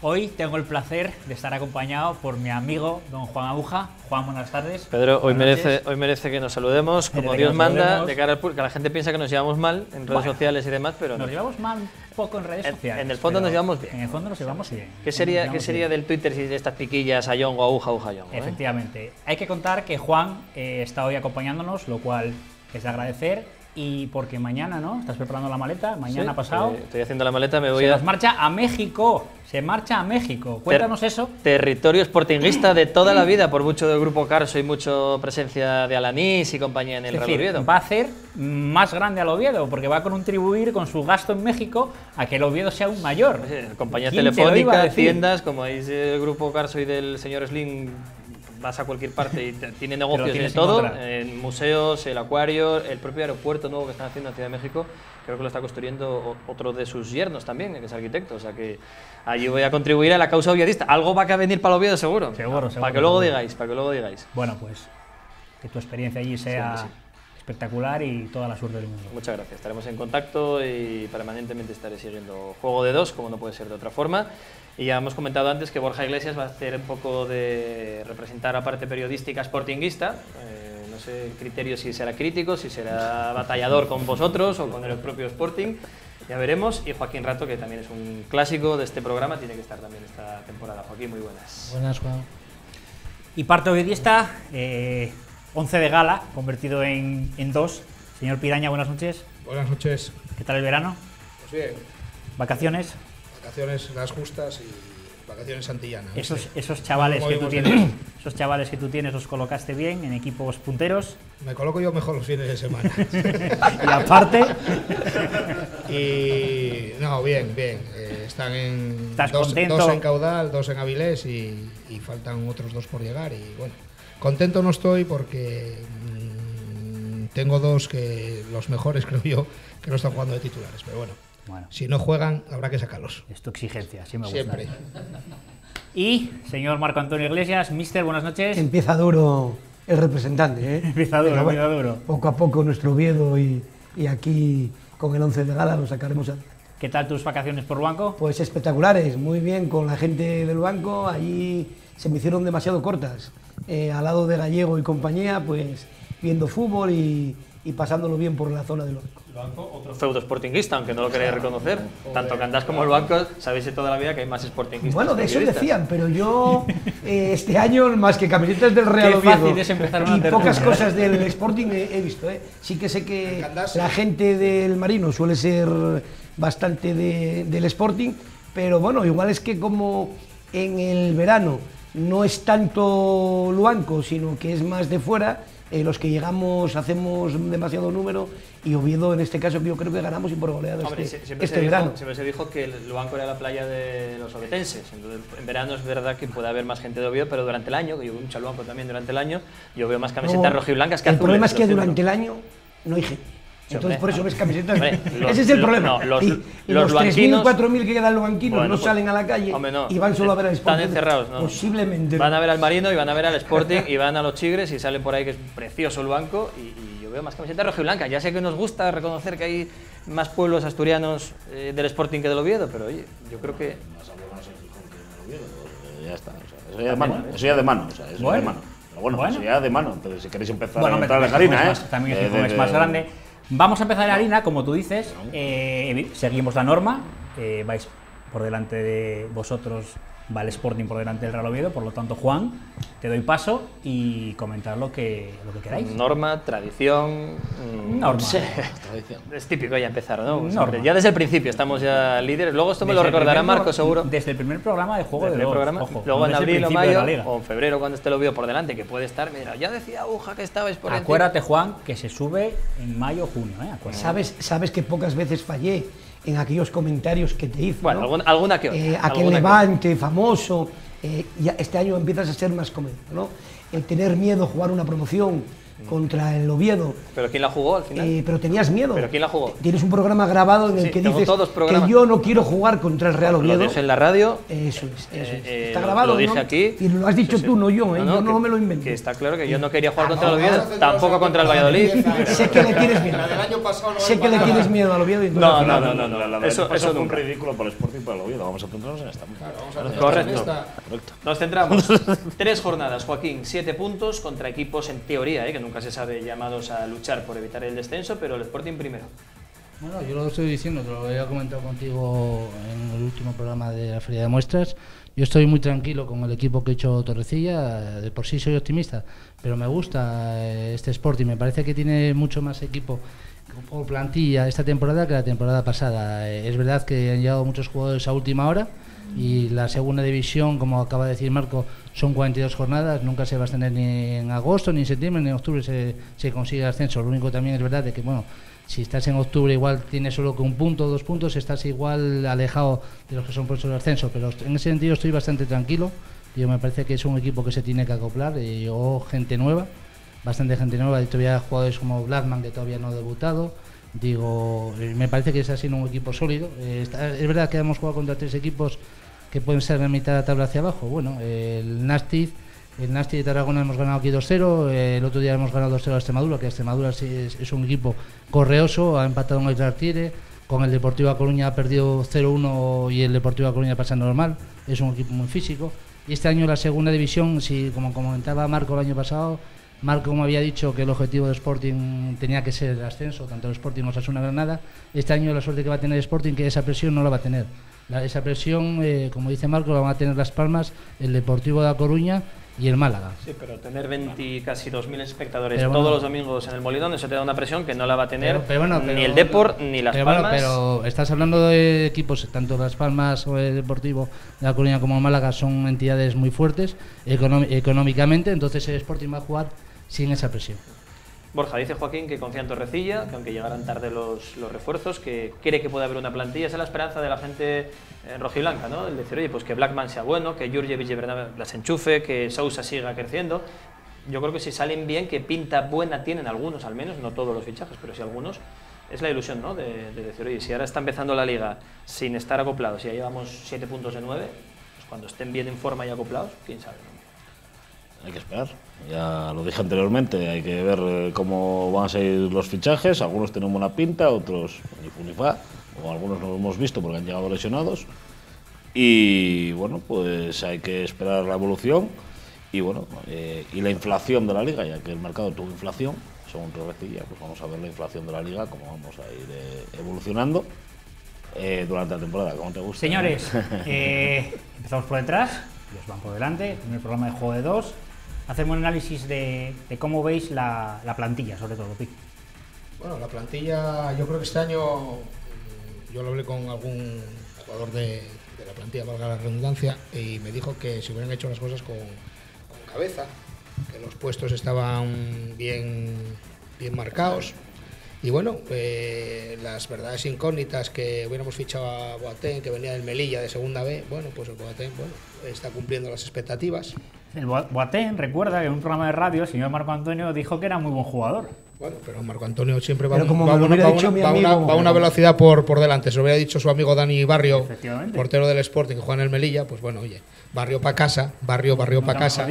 Hoy tengo el placer de estar acompañado por mi amigo don Juan Aguja. Juan, buenas tardes. Pedro, hoy Buenas merece que nos saludemos, como Que Dios nos manda, saludemos. de cara al público. La gente piensa que nos llevamos mal en redes sociales y demás, pero Nos no. llevamos mal un poco en redes sociales. En el fondo pero nos llevamos bien. En el fondo nos llevamos bien. ¿Qué sería del Twitter si de estas piquillas a Yongo, aguja, Yongo? Efectivamente. Hay que contar que Juan está hoy acompañándonos, lo cual es de agradecer. Y porque mañana, ¿no? ¿Estás preparando la maleta? Mañana Sí, pasado. estoy haciendo la maleta, me voy Se a... nos marcha a México. Se marcha a México. Cuéntanos eso. Territorio sportinguista de toda la vida, por mucho del Grupo Carso y mucho presencia de Alanís y compañía en el Es Real decir, Oviedo. va a hacer más grande al Oviedo, porque va a contribuir con su gasto en México a que el Oviedo sea aún mayor. Compañía ¿Quién te lo iba a telefónica, decir? tiendas, como es el Grupo Carso y del señor Slim, vas a cualquier parte y tiene negocios en tienes que todo, encontrar. en museos, el acuario, el propio aeropuerto nuevo que están haciendo en Ciudad de México, creo que lo está construyendo otro de sus yernos también, que es arquitecto, o sea que allí voy a contribuir a la causa oviedista. Algo va a venir para el Oviedo seguro. Seguro. Para que luego digáis, Bueno, pues que tu experiencia allí sea Sí. espectacular y toda la suerte del mundo. Muchas gracias, estaremos en contacto y permanentemente estaré siguiendo Juego de Dos, como no puede ser de otra forma. Y ya hemos comentado antes que Borja Iglesias va a hacer un poco de representar la parte periodística sportinguista. No sé el criterio si será crítico, si será batallador con vosotros o con el propio Sporting. Ya veremos. Y Joaquín Rato, que también es un clásico de este programa, tiene que estar también esta temporada. Joaquín, muy buenas. Buenas, Juan. Y parte obediesta, 11 de gala, convertido en 2. Señor Piraña, buenas noches. Buenas noches. ¿Qué tal el verano? Pues bien. ¿Vacaciones? Vacaciones las justas y vacaciones santillanas. Esos chavales que tú tienes, esos chavales que tú tienes, los colocaste bien en equipos punteros. Me coloco yo mejor los fines de semana. Y aparte. Y no, bien. Están en dos en Caudal, 2 en Avilés y faltan otros 2 por llegar. Y bueno, contento no estoy porque tengo 2 que los mejores, creo yo, que no están jugando de titulares. Pero bueno. Si no juegan, habrá que sacarlos. Es tu exigencia, sí me gusta. Siempre. Y, señor Marco Antonio Iglesias, mister, buenas noches. Empieza duro el representante, ¿eh? Empieza duro. Poco a poco nuestro Oviedo y aquí con el 11 de gala lo sacaremos a... ¿Qué tal tus vacaciones por Luanco? Pues espectaculares, muy bien con la gente del banco. Allí se me hicieron demasiado cortas. Al lado de Gallego y compañía, pues viendo fútbol y pasándolo bien por la zona del banco. Otro feudo sportinguista, aunque no lo queréis reconocer. Tanto Candás como el banco, sabéis de toda la vida que hay más sportinguistas. Bueno, de eso decían, pero yo este año, más que camisetas del Real Oviedo y pocas cosas del Sporting he visto. Sí que sé que la gente del Marino suele ser bastante del Sporting, pero bueno, igual es que como en el verano no es tanto Luanco, sino que es más de fuera, los que llegamos hacemos demasiado número y Oviedo en este caso yo creo que ganamos y por goleada este verano. Siempre se dijo que el Luanco era la playa de los ovetenses, entonces en verano es verdad que puede haber más gente de Oviedo, pero durante el año, que yo veo mucho al Luanco también durante el año, yo veo más camisetas rojiblancas que azules. El problema es que durante el año no hay gente. Entonces por eso ves camisetas. Ese es el problema. Los 3.000, 4.000 que quedan luanquinos no salen a la calle y van solo a ver al Sporting. Están encerrados, ¿no? Posiblemente. Van a ver al Marino y van a ver al Sporting y van a los Chigres y salen por ahí que es precioso el banco y yo veo más camisetas rojiblancas. Ya sé que nos gusta reconocer que hay más pueblos asturianos del Sporting que del Oviedo, pero oye, yo creo que... Ya está, eso ya de mano. Eso ya de mano. Pero bueno, eso ya de mano. Entonces, si queréis empezar a entrar en harina, también es más grande. Vamos a empezar en harina, como tú dices, seguimos la norma, vais por delante de vosotros, va el Sporting por delante del Real Oviedo, por lo tanto, Juan, te doy paso y comentar lo que queráis. Norma, tradición... Norma. Sí. Tradición. Es típico ya empezar, ¿no? Ya desde el principio estamos ya líderes, luego esto me lo recordará Marco, seguro. Desde el primer programa de Juego de Dos. Ojo, luego en abril o mayo, o en febrero cuando esté el Oviedo por delante, que puede estar, mira, ya decía Uja que estabais por delante. Acuérdate, Juan, que se sube en mayo o junio, ¿Sabes que pocas veces fallé en aquellos comentarios que te hice? Bueno, ¿no? alguna que otra. Aquel Levante famoso, ya este año empiezas a ser más comedia, ¿no? El tener miedo a jugar una promoción contra el Oviedo. ¿Pero quién la jugó al final? Pero tenías miedo. ¿Pero quién la jugó? Tienes un programa grabado en el que dices que yo no quiero jugar contra el Real Oviedo. Lo dije en la radio. Eso es. Está grabado, lo dije aquí. Y lo has dicho tú, no yo, yo no me lo inventé. Que está claro que yo no quería jugar contra el Oviedo, tampoco contra el Valladolid. Sé que le tienes miedo. Sé que le tienes miedo al Oviedo. No. Eso fue un ridículo por el Sporting y por el Oviedo. Vamos a centrarnos en esta. Correcto. Nos centramos. 3 jornadas, Joaquín, 7 puntos contra equipos en teoría, que nunca se sabe, llamados a luchar por evitar el descenso, pero el Sporting primero. Bueno, yo lo estoy diciendo, te lo había comentado contigo en el último programa de la Feria de Muestras. Yo estoy muy tranquilo con el equipo que ha hecho Torrecilla, de por sí soy optimista, pero me gusta este Sporting, me parece que tiene mucho más equipo por plantilla esta temporada que la temporada pasada. Es verdad que han llegado muchos jugadores a última hora y la segunda división, como acaba de decir Marco, son 42 jornadas, nunca se va a extender ni en agosto, ni en septiembre, ni en octubre se consigue el ascenso. Lo único también es verdad de que, bueno, si estás en octubre igual tienes solo que 1 punto, 2 puntos, estás igual alejado de los que son puestos de ascenso, pero en ese sentido estoy bastante tranquilo. Yo me parece que es un equipo que se tiene que acoplar, o gente nueva, bastante gente nueva, y todavía jugadores como Bladman que todavía no ha debutado. Me parece que está siendo un equipo sólido. Es verdad que hemos jugado contra 3 equipos que pueden ser la mitad de la tabla hacia abajo. Bueno, el Nasti de Tarragona hemos ganado aquí 2-0, el otro día hemos ganado 2-0 a Extremadura, que Extremadura es un equipo correoso, ha empatado en el Tartiere, con el Deportivo A Coruña ha perdido 0-1 y el Deportivo A Coruña pasa normal, es un equipo muy físico. Y este año la segunda división, como comentaba Marco el año pasado, Marco, como había dicho, que el objetivo de Sporting tenía que ser el ascenso, tanto el Sporting Osasuna Granada. Este año la suerte que va a tener Sporting, que esa presión no la va a tener. Esa presión, como dice Marco, la van a tener Las Palmas, el Deportivo de A Coruña y el Málaga. Sí, pero tener casi 2.000 espectadores todos los domingos en el Molinón, eso te da una presión que no la va a tener ni el Depor ni Las Palmas. Pero estás hablando de equipos, tanto Las Palmas o el Deportivo de La Coruña como el Málaga son entidades muy fuertes económicamente, entonces el Sporting va a jugar sin esa presión. Borja, dice Joaquín que confía en Torrecilla, que aunque llegaran tarde los refuerzos, que cree que puede haber una plantilla. Esa es la esperanza de la gente rojiblanca, ¿no? El decir, oye, pues que Blackman sea bueno, que Jurjevic de verdad las enchufe, que Sousa siga creciendo. Yo creo que si salen bien, que pinta buena tienen algunos, al menos, no todos los fichajes, pero sí algunos, es la ilusión, ¿no? De decir, oye, si ahora está empezando la Liga sin estar acoplados y ya llevamos 7 puntos de 9, pues cuando estén bien en forma y acoplados, quién sabe, ¿no? Hay que esperar, ya lo dije anteriormente, hay que ver cómo van a salir los fichajes, algunos tienen buena pinta, otros ni fu ni fa, o algunos no lo hemos visto porque han llegado lesionados, y bueno, pues hay que esperar la evolución, y bueno, y la inflación de la Liga, ya que el mercado tuvo inflación, según Torrecilla, pues vamos a ver la inflación de la Liga, cómo vamos a ir evolucionando durante la temporada, como te gusta. Señores, empezamos por detrás, los van por delante, primer programa de Juego de Dos. Hacemos un análisis de cómo veis la plantilla, sobre todo, Pic. Bueno, la plantilla, yo creo que este año, yo lo hablé con algún jugador de la plantilla, valga la redundancia, y me dijo que se hubieran hecho las cosas con cabeza, que los puestos estaban bien marcados. Y bueno, las verdades incógnitas, que hubiéramos fichado a Boateng, que venía del Melilla de segunda B, bueno, pues el Boateng está cumpliendo las expectativas. El Boateng, recuerda que en un programa de radio el señor Marco Antonio dijo que era muy buen jugador. Bueno, pero Marco Antonio siempre va a una velocidad por delante. Se lo hubiera dicho su amigo Dani Barrio, portero del Sporting, que juega en el Melilla, pues bueno, oye, barrio para casa, barrio para casa,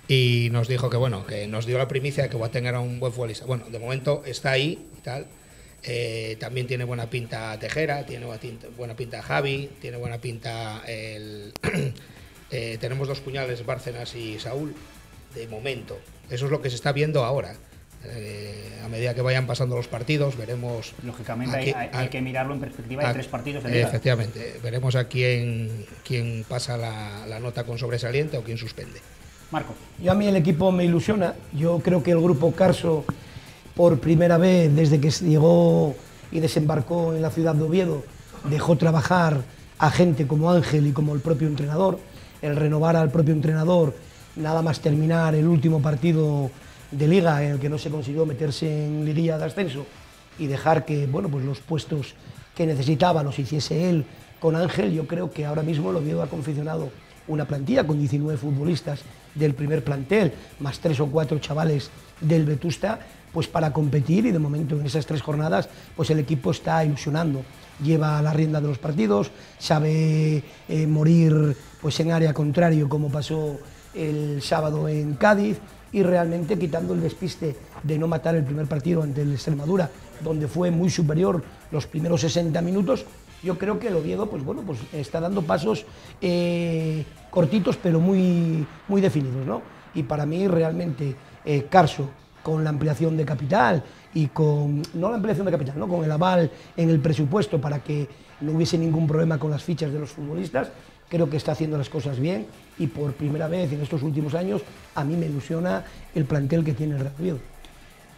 y nos dijo que bueno, que nos dio la primicia de que Boateng era un buen futbolista. Bueno, de momento está ahí y tal. También tiene buena pinta Tejera, tiene buena pinta Javi, tiene buena pinta tenemos 2 puñales, Bárcenas y Saúl, de momento. Eso es lo que se está viendo ahora. A medida que vayan pasando los partidos, veremos... Lógicamente hay que mirarlo en perspectiva de 3 partidos de Liga. Efectivamente, veremos a quién pasa la nota con sobresaliente o quién suspende. Marco. A mí el equipo me ilusiona. Yo creo que el grupo Carso, por primera vez desde que llegó y desembarcó en la ciudad de Oviedo, dejó trabajar a gente como Ángel y como el propio entrenador. El renovar al propio entrenador, nada más terminar el último partido de Liga en el que no se consiguió meterse en liguilla de ascenso, y dejar que bueno, pues los puestos que necesitaba los hiciese él con Ángel. Yo creo que ahora mismo el Oviedo ha confeccionado una plantilla con 19 futbolistas del primer plantel, más 3 o 4 chavales del Vetusta, pues para competir, y de momento en esas 3 jornadas pues el equipo está ilusionando. Lleva la rienda de los partidos, sabe morir pues en área contrario, como pasó el sábado en Cádiz, y realmente quitando el despiste de no matar el primer partido ante el Extremadura, donde fue muy superior los primeros 60 minutos, yo creo que el Oviedo pues bueno, pues está dando pasos cortitos pero muy definidos, ¿no? Y para mí realmente Carso, con la ampliación de capital y con, no la ampliación de capital, ¿no?, con el aval en el presupuesto para que no hubiese ningún problema con las fichas de los futbolistas, creo que está haciendo las cosas bien, y por primera vez en estos últimos años a mí me ilusiona el plantel que tiene el Real Oviedo.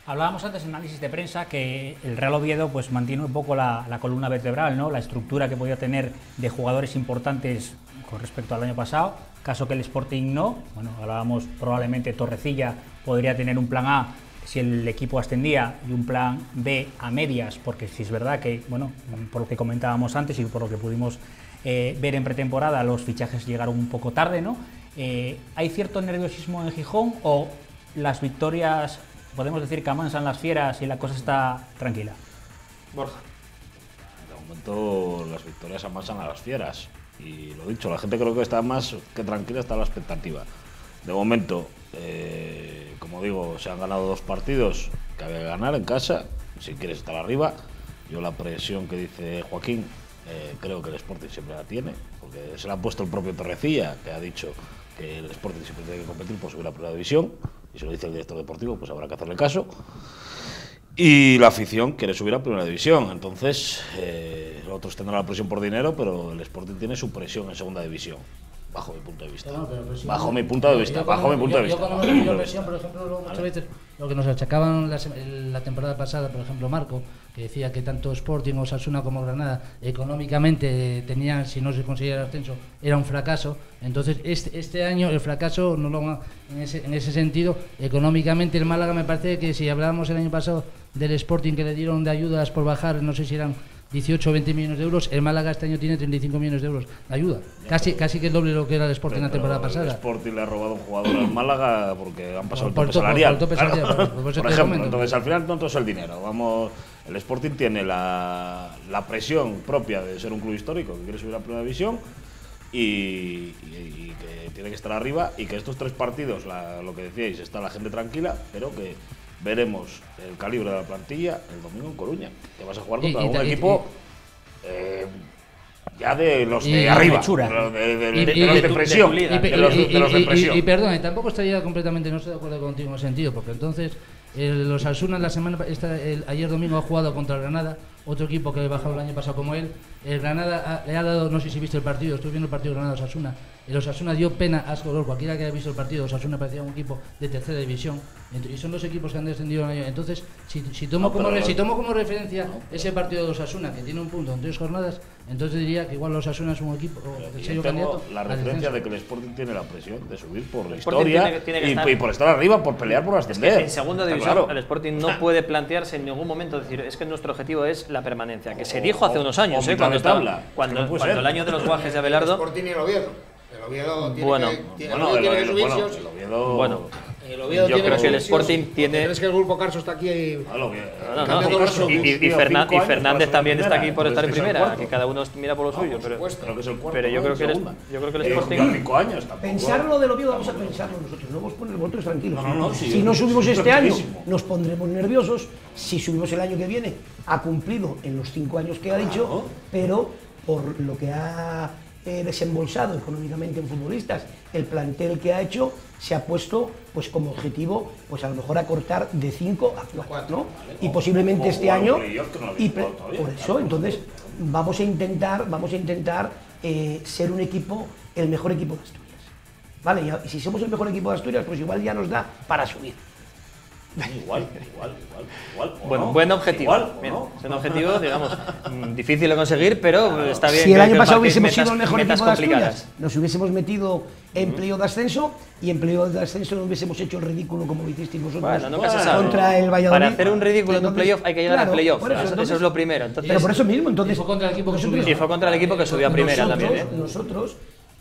Hablábamos antes en análisis de prensa que el Real Oviedo pues mantiene un poco la columna vertebral, ¿no?, la estructura que podía tener de jugadores importantes con respecto al año pasado, caso que el Sporting no. Bueno, hablábamos, probablemente Torrecilla podría tener un plan A si el equipo ascendía y un plan B a medias, porque si es verdad que, bueno, por lo que comentábamos antes y por lo que pudimos ver en pretemporada, los fichajes llegaron un poco tarde, ¿no? ¿Hay cierto nerviosismo en Gijón o las victorias, podemos decir que amansan las fieras y la cosa está tranquila? Borja. De momento las victorias amansan a las fieras, y lo dicho, la gente creo que está más que tranquila, está a la expectativa. De momento, como digo, se han ganado 2 partidos que había que ganar en casa, si quieres estar arriba. Yo la presión que dice Joaquín, creo que el Sporting siempre la tiene, porque se la ha puesto el propio Torrecilla, que ha dicho que el Sporting siempre tiene que competir por subir a primera división. y se lo dice el director deportivo, pues habrá que hacerle caso. Y la afición quiere subir a primera división, entonces los otros tendrán la presión por dinero, pero el Sporting tiene su presión en segunda división, bajo mi punto de vista. Bajo mi punto de vista. Yo cuando me dio presión, por ejemplo, muchas veces lo que nos achacaban la temporada pasada, por ejemplo, Marco, que decía que tanto Sporting, Osasuna como Granada económicamente tenían, si no se conseguía el ascenso, era un fracaso. Entonces este año el fracaso no lo en ese sentido. Económicamente el Málaga, me parece que si hablábamos el año pasado del Sporting, que le dieron de ayudas por bajar, no sé si eran 18 o 20 millones de euros, el Málaga este año tiene 35 millones de euros de ayuda. Casi que el doble de lo que era el Sporting la temporada pasada. El Sporting le ha robado un jugador al Málaga porque han pasado el tope salarial. Por ejemplo, entonces al final no todo es el dinero. El Sporting tiene la presión propia de ser un club histórico que quiere subir a primera división y que tiene que estar arriba, y que estos 3 partidos, lo que decíais, está la gente tranquila, pero que veremos el calibre de la plantilla el domingo en Coruña, que vas a jugar contra un equipo ya de los de arriba, de los de presión. Y perdón, tampoco estaría completamente, no estoy de acuerdo contigo en ese sentido, porque entonces los Osasuna ayer domingo ha jugado contra el Granada, otro equipo que bajó el año pasado como él. El Granada le ha dado, no sé si viste el partido, estoy viendo el partido de Granada-Osasuna. El Osasuna dio pena, asco, dolor. Cualquiera que haya visto el partido, Osasuna parecía un equipo de tercera división. Y son 2 equipos que han descendido el año. Entonces, si tomo como referencia ese partido de Osasuna, que tiene un punto en 3 jornadas, entonces diría que igual Osasuna es un equipo del sello candidato. La referencia de que el Sporting tiene la presión de subir por la historia y por estar arriba, por pelear por ascender. Es que en segunda división el Sporting no puede plantearse en ningún momento decir, es que nuestro objetivo es la permanencia, que se dijo hace unos años, cuando el año de los guajes de Abelardo. El Sporting y el Oviedo. El Oviedo tiene que subirse. Yo creo que el Sporting tiene. ¿Crees que el grupo Carso está aquí? Y Fernández también está aquí por estar en primera, que cada uno mira por lo suyo. Pero yo creo que el Sporting. 5 años. Pensar lo del Oviedo, vamos a pensarlo nosotros, no vamos a poner vosotros tranquilos. Si no subimos este año, nos pondremos nerviosos. Si subimos el año que viene, ha cumplido en los 5 años que ha dicho, pero por lo que ha desembolsado económicamente en futbolistas, el plantel que ha hecho se ha puesto pues como objetivo pues a lo mejor acortar de 5 a 4, ¿no? Y posiblemente este año por eso entonces vamos a intentar ser un equipo, el mejor equipo de Asturias, ¿vale? Y si somos el mejor equipo de Asturias, pues igual ya nos da para subir. Igual. Bueno, buen objetivo. Es un objetivo, digamos, difícil de conseguir, pero está bien. Si el año pasado hubiésemos sido el mejor equipo de Asturias, nos hubiésemos metido en playoff de ascenso, y en playoff de ascenso no hubiésemos hecho el ridículo como lo hicisteis vosotros contra el Valladolid. Para hacer un ridículo en un playoff hay que llegar al playoff. Eso es lo primero. Pero por eso mismo, entonces. Y fue contra el equipo que subió a primera también. Nosotros,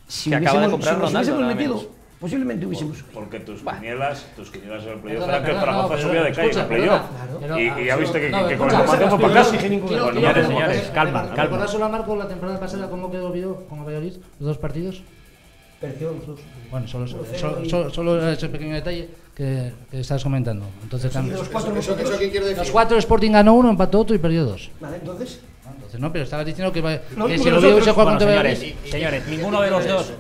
si hubiésemos metido. Posiblemente hubiésemos subido. Porque tus quinielas en el playoff eran que el Zaragoza subía de calle en el playoff. Y ya viste que con el tomate fue para acá. Señores, calma. ¿Recuerdas solo a Marco la temporada pasada cómo quedó el Oviedo con el Valladolid? Los 2 partidos. Perdió los 2. Bueno, solo ese pequeño detalle que estabas comentando. Entonces, los 4 Sporting ganó 1, empató otro y perdió 2. Vale, entonces no, pero estabas diciendo que si el Oviedo se juega contra Valladolid. Señores, ninguno de los dos.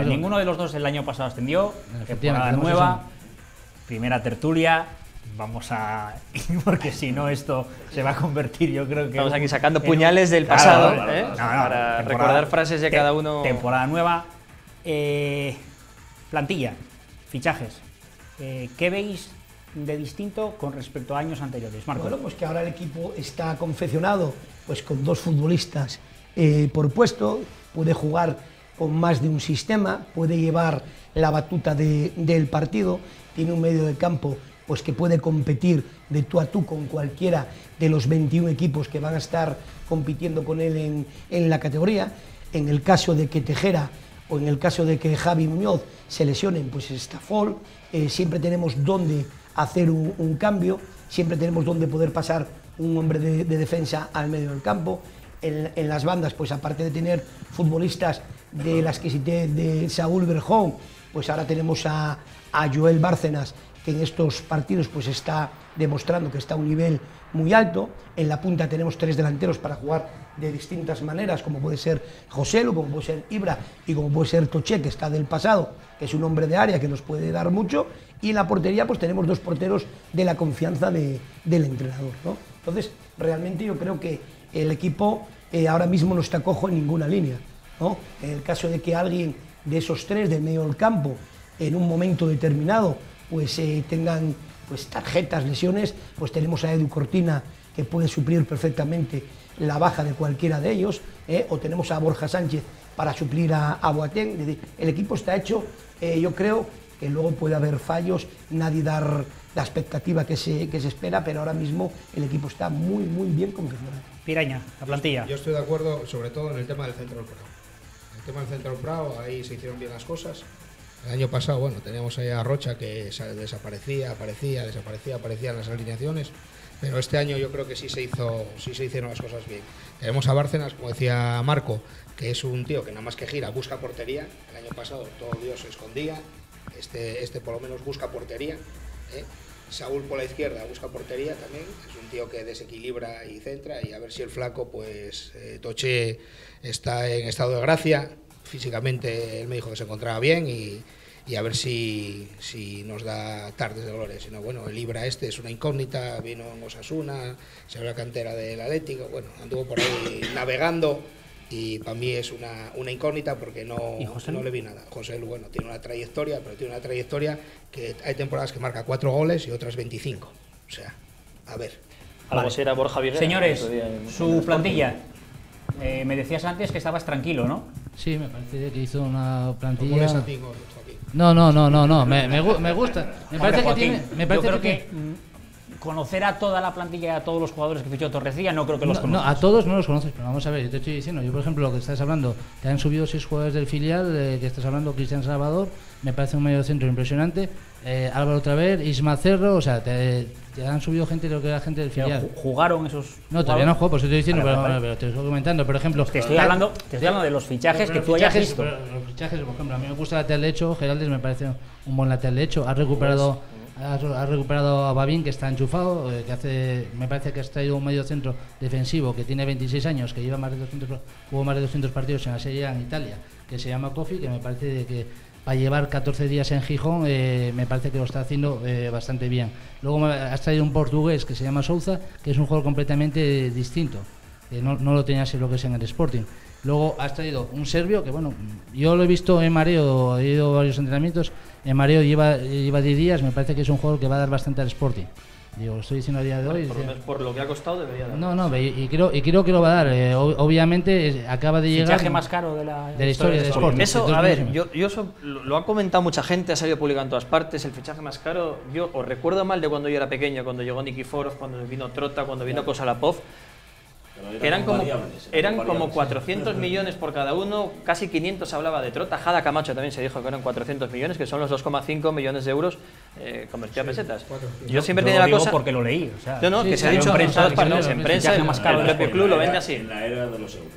Ninguno de los dos el año pasado ascendió. Temporada nueva, primera tertulia. Vamos a. Porque si no, esto se va a convertir, yo creo que. Estamos aquí sacando puñales del pasado, para recordar frases de cada uno. Temporada nueva. Plantilla, fichajes. ¿Qué veis de distinto con respecto a años anteriores, Marco? Bueno, pues que ahora el equipo está confeccionado pues con 2 futbolistas por puesto, puede jugar con más de un sistema, puede llevar la batuta del partido, tiene un medio de campo pues que puede competir de tú a tú con cualquiera de los 21 equipos que van a estar compitiendo con él en la categoría. En el caso de que Tejera o en el caso de que Javi Muñoz se lesionen, pues está Fall. Siempre tenemos donde hacer un cambio, siempre tenemos donde poder pasar un hombre de defensa al medio del campo. En las bandas, pues aparte de tener futbolistas de las que cité de Saúl Berjón, pues ahora tenemos a Joel Bárcenas, que en estos partidos pues está demostrando que está a un nivel muy alto. En la punta tenemos 3 delanteros para jugar de distintas maneras, como puede ser Joselu, como puede ser Ibra y como puede ser Toché, que está del pasado, que es un hombre de área que nos puede dar mucho, y en la portería pues tenemos dos porteros de la confianza del entrenador, ¿no? Entonces, realmente yo creo que el equipo ahora mismo no está cojo en ninguna línea, ¿no? En el caso de que alguien de esos tres del medio del campo, en un momento determinado, pues tengan pues tarjetas, lesiones, pues tenemos a Edu Cortina, que puede suplir perfectamente la baja de cualquiera de ellos, o tenemos a Borja Sánchez para suplir a Boateng. Es decir, el equipo está hecho, yo creo que luego puede haber fallos, nadie dar la expectativa que se espera, pero ahora mismo el equipo está muy, muy bien configurado. Piraña, la plantilla. Yo estoy de acuerdo, sobre todo en el tema del centro del Prado. El tema del centro del Prado, ahí se hicieron bien las cosas. El año pasado, bueno, teníamos ahí a Rocha que desaparecía, aparecía en las alineaciones, pero este año yo creo que sí se hicieron las cosas bien. Tenemos a Bárcenas, como decía Marco, que es un tío que nada más que gira, busca portería. El año pasado todo Dios se escondía, este por lo menos busca portería. Saúl por la izquierda busca portería también, es un tío que desequilibra y centra, y a ver si el flaco, pues Toché está en estado de gracia. Físicamente él me dijo que se encontraba bien y a ver si nos da tardes de gloria. Si no, bueno, el Ibra es una incógnita, vino en Osasuna, se abrió la cantera del Atlético, bueno, anduvo por ahí navegando y para mí es una incógnita porque no le vi nada. Joselu, bueno, tiene una trayectoria, pero tiene una trayectoria que hay temporadas que marca 4 goles y otras 25. O sea, a ver. Algo será Borja Viguera. Señores, su plantilla. Me decías antes que estabas tranquilo, ¿no? Sí, me parece que hizo una plantilla... ¿Cómo les a ti, Joaquín? No, me gusta. Me parece Joaquín, que tiene... Me parece yo creo que conocer a toda la plantilla, a todos los jugadores que fichó Torrecilla, no creo que los conozcas. No, a todos no los conoces, pero vamos a ver, yo te estoy diciendo, yo por ejemplo, lo que estás hablando, te han subido 6 jugadores del filial, que estás hablando, Cristian Salvador, me parece un medio centro impresionante, Álvaro Traver, Isma Cerro, o sea, te han subido gente de lo que era gente del filial. ¿Jugaron esos? No, todavía no juego, pues estoy diciendo, pero te estoy comentando, por ejemplo... Te estoy hablando de los fichajes que tú hayas visto. Los fichajes, por ejemplo, a mí me gusta el lateral derecho, Geraldes me parece un buen lateral derecho, ha recuperado a Babín, que está enchufado, me parece que has traído un medio centro defensivo que tiene 26 años, que jugó más de 200 partidos en la Serie A en Italia, que se llama Kofi, que me parece que para llevar 14 días en Gijón me parece que lo está haciendo bastante bien. Luego has traído un portugués que se llama Souza, que es un jugador completamente distinto, que no lo tenías en lo que es en el Sporting. Luego has traído un serbio que, bueno, yo lo he visto en mareo, he ido a varios entrenamientos, en mareo lleva 10 días, me parece que es un jugador que va a dar bastante al Sporting. Digo, lo estoy diciendo a día de hoy. Por lo que ha costado debería dar. No, y creo que lo va a dar. Obviamente acaba de llegar... ¿Fichaje más caro de la historia del Sporting. Eso, a ver, yo lo ha comentado mucha gente, ha salido publicado en todas partes, el fichaje más caro, yo os recuerdo mal de cuando yo era pequeño, cuando llegó Nikiforov, cuando vino Trota, cuando vino Kosalapov. Eran como 400 millones por cada uno, casi 500 hablaba de Trota, Jada Camacho también se dijo que eran 400 millones, que son los 2,5 millones de euros convertidos a pesetas. Yo siempre tenía la cosa... porque lo leí. O sea, que se ha dicho en todas partes, en prensa, el propio club lo vende así. En la era de los euros.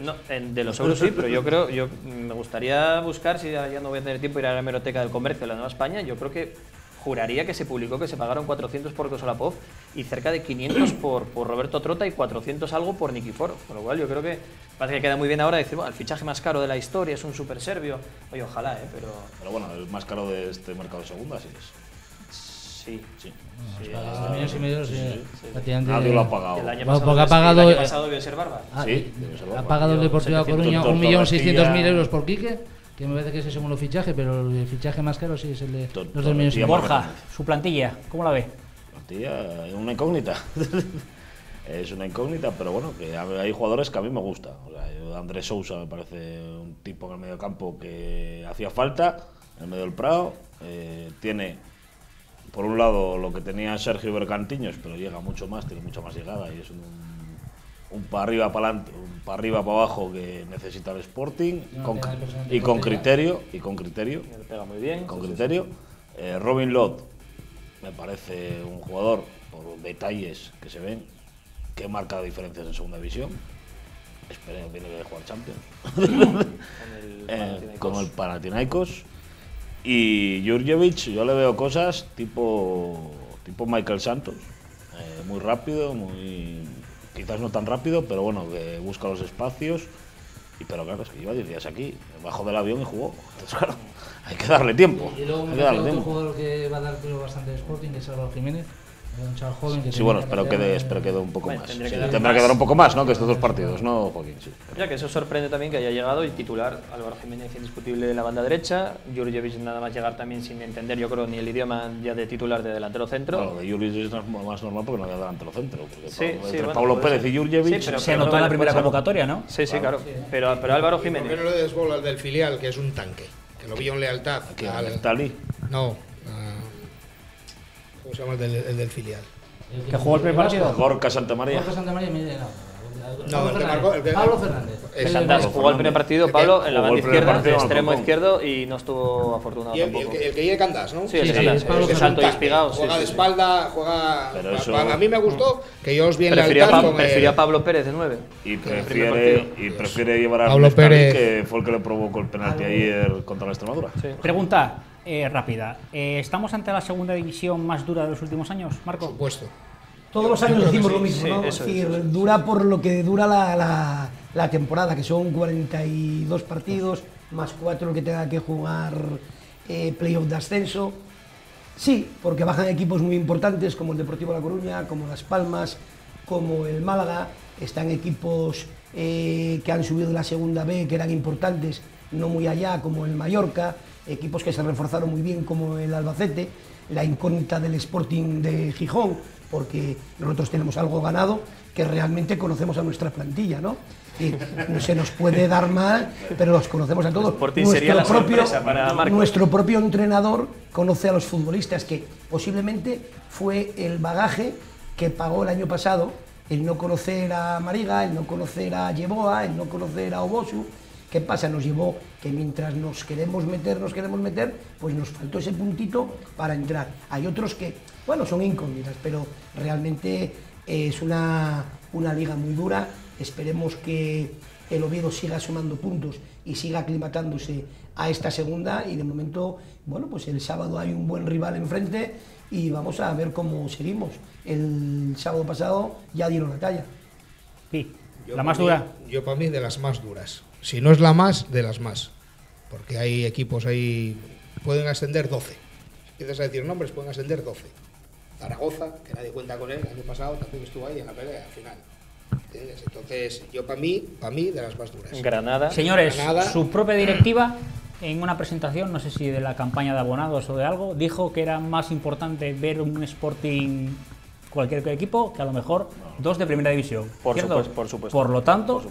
No, de los euros sí, pero yo me gustaría buscar, si ya no voy a tener tiempo, ir a la hemeroteca del comercio de la Nueva España, yo creo que juraría que se publicó que se pagaron 400 por Kosalapov y cerca de 500 por Roberto Trota y 400 algo por Nikiforov, con lo cual yo creo que parece que queda muy bien ahora decir, bueno, el fichaje más caro de la historia es un super serbio, oye, ojalá, pero bueno, el más caro de este mercado de segunda sí es. Sí. Millones y medio, nadie lo ha pagado. El año pasado debe ser Barba. Sí, ha pagado el Deportivo de Coruña 1.600.000 euros por Quique, que me parece que es el segundo fichaje, pero el fichaje más caro sí es el de los 2 millones. Borja, su plantilla, ¿cómo la ve? Plantilla es una incógnita. Es una incógnita, pero bueno, que hay jugadores que a mí me gustan. O sea, Andrés Sousa me parece un tipo en el medio campo que hacía falta, en el medio del Prado. Tiene, por un lado, lo que tenía Sergio Bergantiños, pero llega mucho más, tiene mucha más llegada y es un para arriba, para adelante, un para arriba, para abajo que necesita el Sporting con criterio. Le pega muy bien. Con criterio. Robin Lott me parece un jugador, por detalles que se ven, que marca diferencias en segunda división. Espero que viene de jugar Champions. Con el Panathinaikos. Y Jurjevic, yo le veo cosas tipo Michael Santos. Muy rápido, muy quizás no tan rápido, pero bueno, que busca los espacios. Pero claro, es que lleva 10 días aquí, bajó del avión y jugó. Entonces, claro, hay que darle tiempo. Y luego me otro jugador que va a dar bastante de Sporting, que es Álvaro Jiménez. Un chaval joven que sí, bueno, espero que dé un poco más. Tendrá que dar un poco más, ¿no? Que estos 2 partidos, ¿no, Joaquín? Sí. Ya que eso sorprende también que haya llegado y titular Álvaro Jiménez indiscutible en la banda derecha, Jurjevic nada más llegar también sin entender, yo creo, ni el idioma ya de titular de delantero centro. Claro, de Jurjevic es más normal porque no había delantero centro. Sí, entre Pablo Pérez y Jurjevic se anotó en la primera convocatoria, ¿no? Sí, claro. Pero Álvaro Jiménez. ¿Por qué no le des bola al del filial, que es un tanque? Que lo vio en lealtad. ¿Al Tali? No. ¿Cómo se llama el del filial? ¿Que jugó el primer partido? Gorka Santamaría. Gorka Santamaría, Pablo Fernández. Jugó el primer partido, Pablo, en la banda izquierda, de extremo izquierdo, y no estuvo afortunado tampoco. El que llegue Candás, ¿no? Sí, el Candás, que salto y espigado. Juega de espalda, juega... A mí me gustó que yo os vi en prefería a Pablo Pérez de 9. Y prefiere llevar a Pablo Pérez, que fue el que le provocó el penalti ayer contra la Extremadura. Pregunta rápida. ¿Estamos ante la segunda división más dura de los últimos años, Marco? Por supuesto. Todos los años decimos lo mismo, ¿no? Es decir, dura por lo que dura la temporada, que son 42 partidos, más 4 que tenga que jugar playoff de ascenso. Sí, porque bajan equipos muy importantes como el Deportivo La Coruña, como Las Palmas, como el Málaga. Están equipos que han subido de la segunda B, que eran importantes, no muy allá, como el Mallorca. Equipos que se reforzaron muy bien, como el Albacete. La incógnita del Sporting de Gijón, porque nosotros tenemos algo ganado que realmente conocemos a nuestra plantilla, ¿no? Y se nos puede dar mal, pero los conocemos a todos. Nuestro propio entrenador conoce a los futbolistas, que posiblemente fue el bagaje que pagó el año pasado el no conocer a Mariga, el no conocer a Yeboah, el no conocer a Obosu. ¿Qué pasa? Nos llevó que mientras nos queremos meter, pues nos faltó ese puntito para entrar. Hay otros que, bueno, son incógnitas, pero realmente es una liga muy dura. Esperemos que el Oviedo siga sumando puntos y siga aclimatándose a esta segunda, y de momento, bueno, pues el sábado hay un buen rival enfrente y vamos a ver cómo seguimos. El sábado pasado ya dieron la talla. Sí, la más dura. Yo para mí de las más duras. Si no es la más, de las más. Porque hay equipos ahí, pueden ascender 12. Si empiezas a decir nombres, pueden ascender 12. Zaragoza, que nadie cuenta con él, el año pasado también estuvo ahí en la pelea, al final. ¿Entiendes? Entonces, yo para mí, de las más duras. Granada. Señores, su propia directiva, en una presentación, no sé si de la campaña de abonados o de algo, dijo que era más importante ver un Sporting cualquier equipo que a lo mejor 2 de primera división. Por supuesto. Por lo tanto,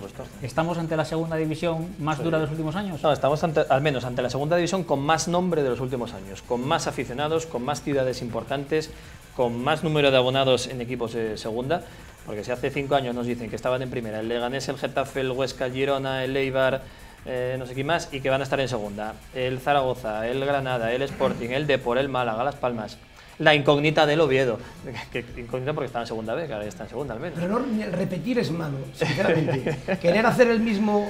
¿estamos ante la segunda división más dura de los últimos años? No, estamos al menos ante la segunda división con más nombre de los últimos años, con más aficionados, con más ciudades importantes, con más número de abonados en equipos de segunda. Porque si hace 5 años nos dicen que estaban en primera el Leganés, el Getafe, el Huesca, el Girona, el Eibar, no sé quién más, y que van a estar en segunda, el Zaragoza, el Granada, el Sporting, el Depor, el Málaga, Las Palmas. La incógnita del Oviedo, que incógnita porque estaba en segunda B, que ahora ya está en segunda al menos. Pero no, repetir es malo, sinceramente. Querer hacer el mismo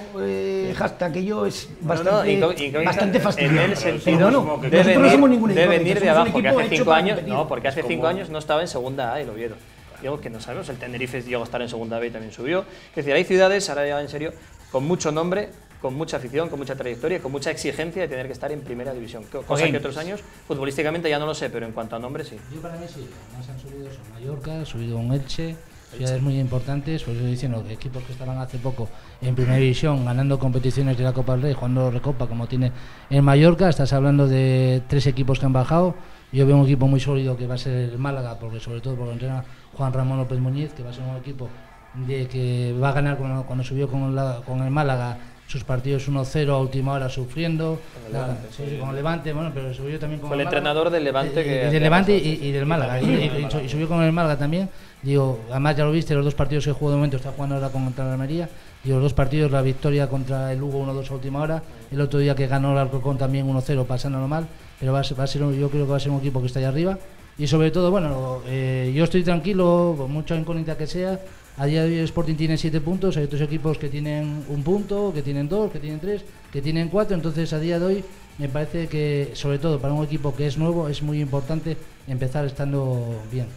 hashtag que yo es bastante fastidioso. En el sentido, bueno, no somos ningún de venir de abajo, porque hace 5 años, porque hace 5 años no estaba en segunda A el Oviedo. Digo que no sabemos, el Tenerife llegó a estar en segunda B y también subió. Es decir, hay ciudades, ahora ya en serio, con mucho nombre, con mucha afición, con mucha trayectoria, con mucha exigencia de tener que estar en primera división. Cosa que otros años, futbolísticamente ya no lo sé, pero en cuanto a nombre sí. Yo para mí sí, además han subido son Mallorca, ha subido un Elche, ciudades muy importantes, pues estoy diciendo que equipos que estaban hace poco en primera división ganando competiciones de la Copa del Rey, jugando Recopa como tiene en Mallorca. Estás hablando de 3 equipos que han bajado. Yo veo un equipo muy sólido que va a ser el Málaga, porque sobre todo porque entrena Juan Ramón López Muñiz, que va a ser un equipo de que va a ganar cuando subió con el Málaga sus partidos 1-0 a última hora sufriendo, con el Levante, bueno, pero subió también con el entrenador del Levante del Levante y del Málaga, y subió con el Málaga también. Digo, además ya lo viste, los 2 partidos que jugó de momento, está jugando ahora contra la Almería, y los 2 partidos, la victoria contra el Lugo 1-2 a última hora, el otro día que ganó el Alcorcón también 1-0 pasándolo mal, pero va a ser yo creo que va a ser un equipo que está ahí arriba. Y sobre todo, bueno, yo estoy tranquilo, por mucha incógnita que sea. A día de hoy el Sporting tiene 7 puntos, hay otros equipos que tienen 1 punto, que tienen 2, que tienen 3, que tienen 4, entonces a día de hoy me parece que, sobre todo para un equipo que es nuevo, es muy importante empezar estando bien.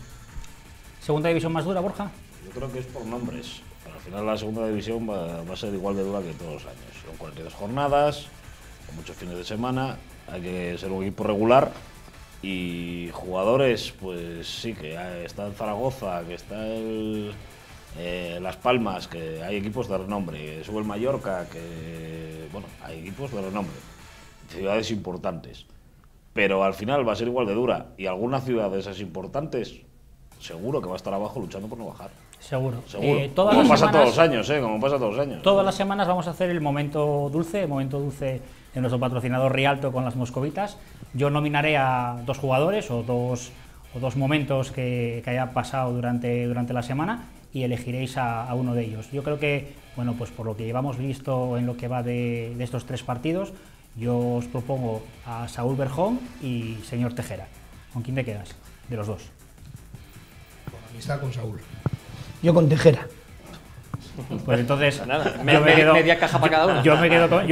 ¿Segunda división más dura, Borja? Yo creo que es por nombres. Al final la segunda división va a ser igual de dura que todos los años. Son 42 jornadas, con muchos fines de semana, hay que ser un equipo regular y jugadores, pues sí, que está en Zaragoza, que está en Las Palmas, que hay equipos de renombre, sube el Mallorca, que bueno, hay equipos de renombre, ciudades importantes. Pero al final va a ser igual de dura y alguna ciudad de esas importantes seguro que va a estar abajo luchando por no bajar. Seguro. Como pasa todos los años, como pasa todos los años. Todas las semanas vamos a hacer el momento dulce de nuestro patrocinador Rialto con las moscovitas. Yo nominaré a 2 jugadores o dos momentos que haya pasado durante la semana y elegiréis a uno de ellos. Yo creo que, bueno, pues por lo que llevamos visto en lo que va de estos 3 partidos, yo os propongo a Saúl Berjón y señor Tejera. ¿Con quién te quedas de los 2? Con amistad con Saúl. Yo con Tejera. Pues entonces, nada, media caja para cada uno. Yo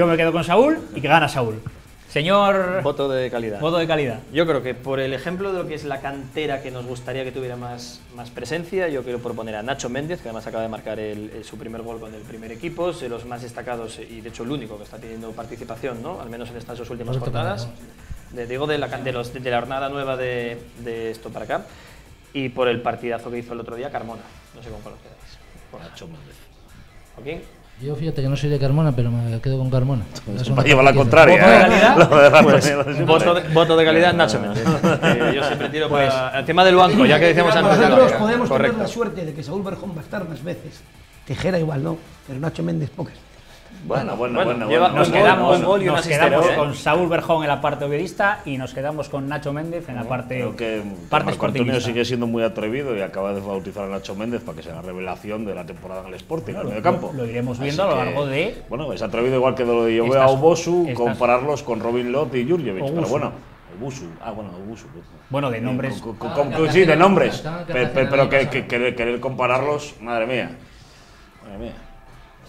me quedo con Saúl y que gana Saúl. Señor... Voto de calidad. Voto de calidad. Yo creo que por el ejemplo de lo que es la cantera que nos gustaría que tuviera más presencia, yo quiero proponer a Nacho Méndez, que además acaba de marcar su primer gol con el primer equipo, es de los más destacados y de hecho el único que está teniendo participación, ¿no? Al menos en estas 2 últimas jornadas. Digo de la jornada nueva de esto para acá. Y por el partidazo que hizo el otro día, Carmona. No sé con cuál os quedáis. Por Nacho Méndez. ¿Con quién? Yo fíjate que no soy de Carmona, pero me quedo con Carmona. Para llevar la contraria. ¿Voto de calidad? Pues, voto de calidad, Nacho Méndez. Yo siempre tiro para el tema del banco, ya que decíamos antes. Nosotros podemos tener la suerte de que Saúl Berjón va a estar más veces. Tejera igual no, pero Nacho Méndez pocas. Bueno. Nos quedamos con Saúl Berjón en la parte obviedista y nos quedamos con Nacho Méndez en la parte Creo que Marco Antonio sigue siendo muy atrevido y acaba de bautizar a Nacho Méndez para que sea la revelación de la temporada en el Sporting, en el medio campo. Lo iremos viendo a lo largo de... Bueno, es atrevido igual que lo de yo veo a Obosu, compararlos con Robin Lott y Jurjevic, pero bueno. Obusu. Bueno, de nombres. Sí, de nombres. Pero querer compararlos, madre mía.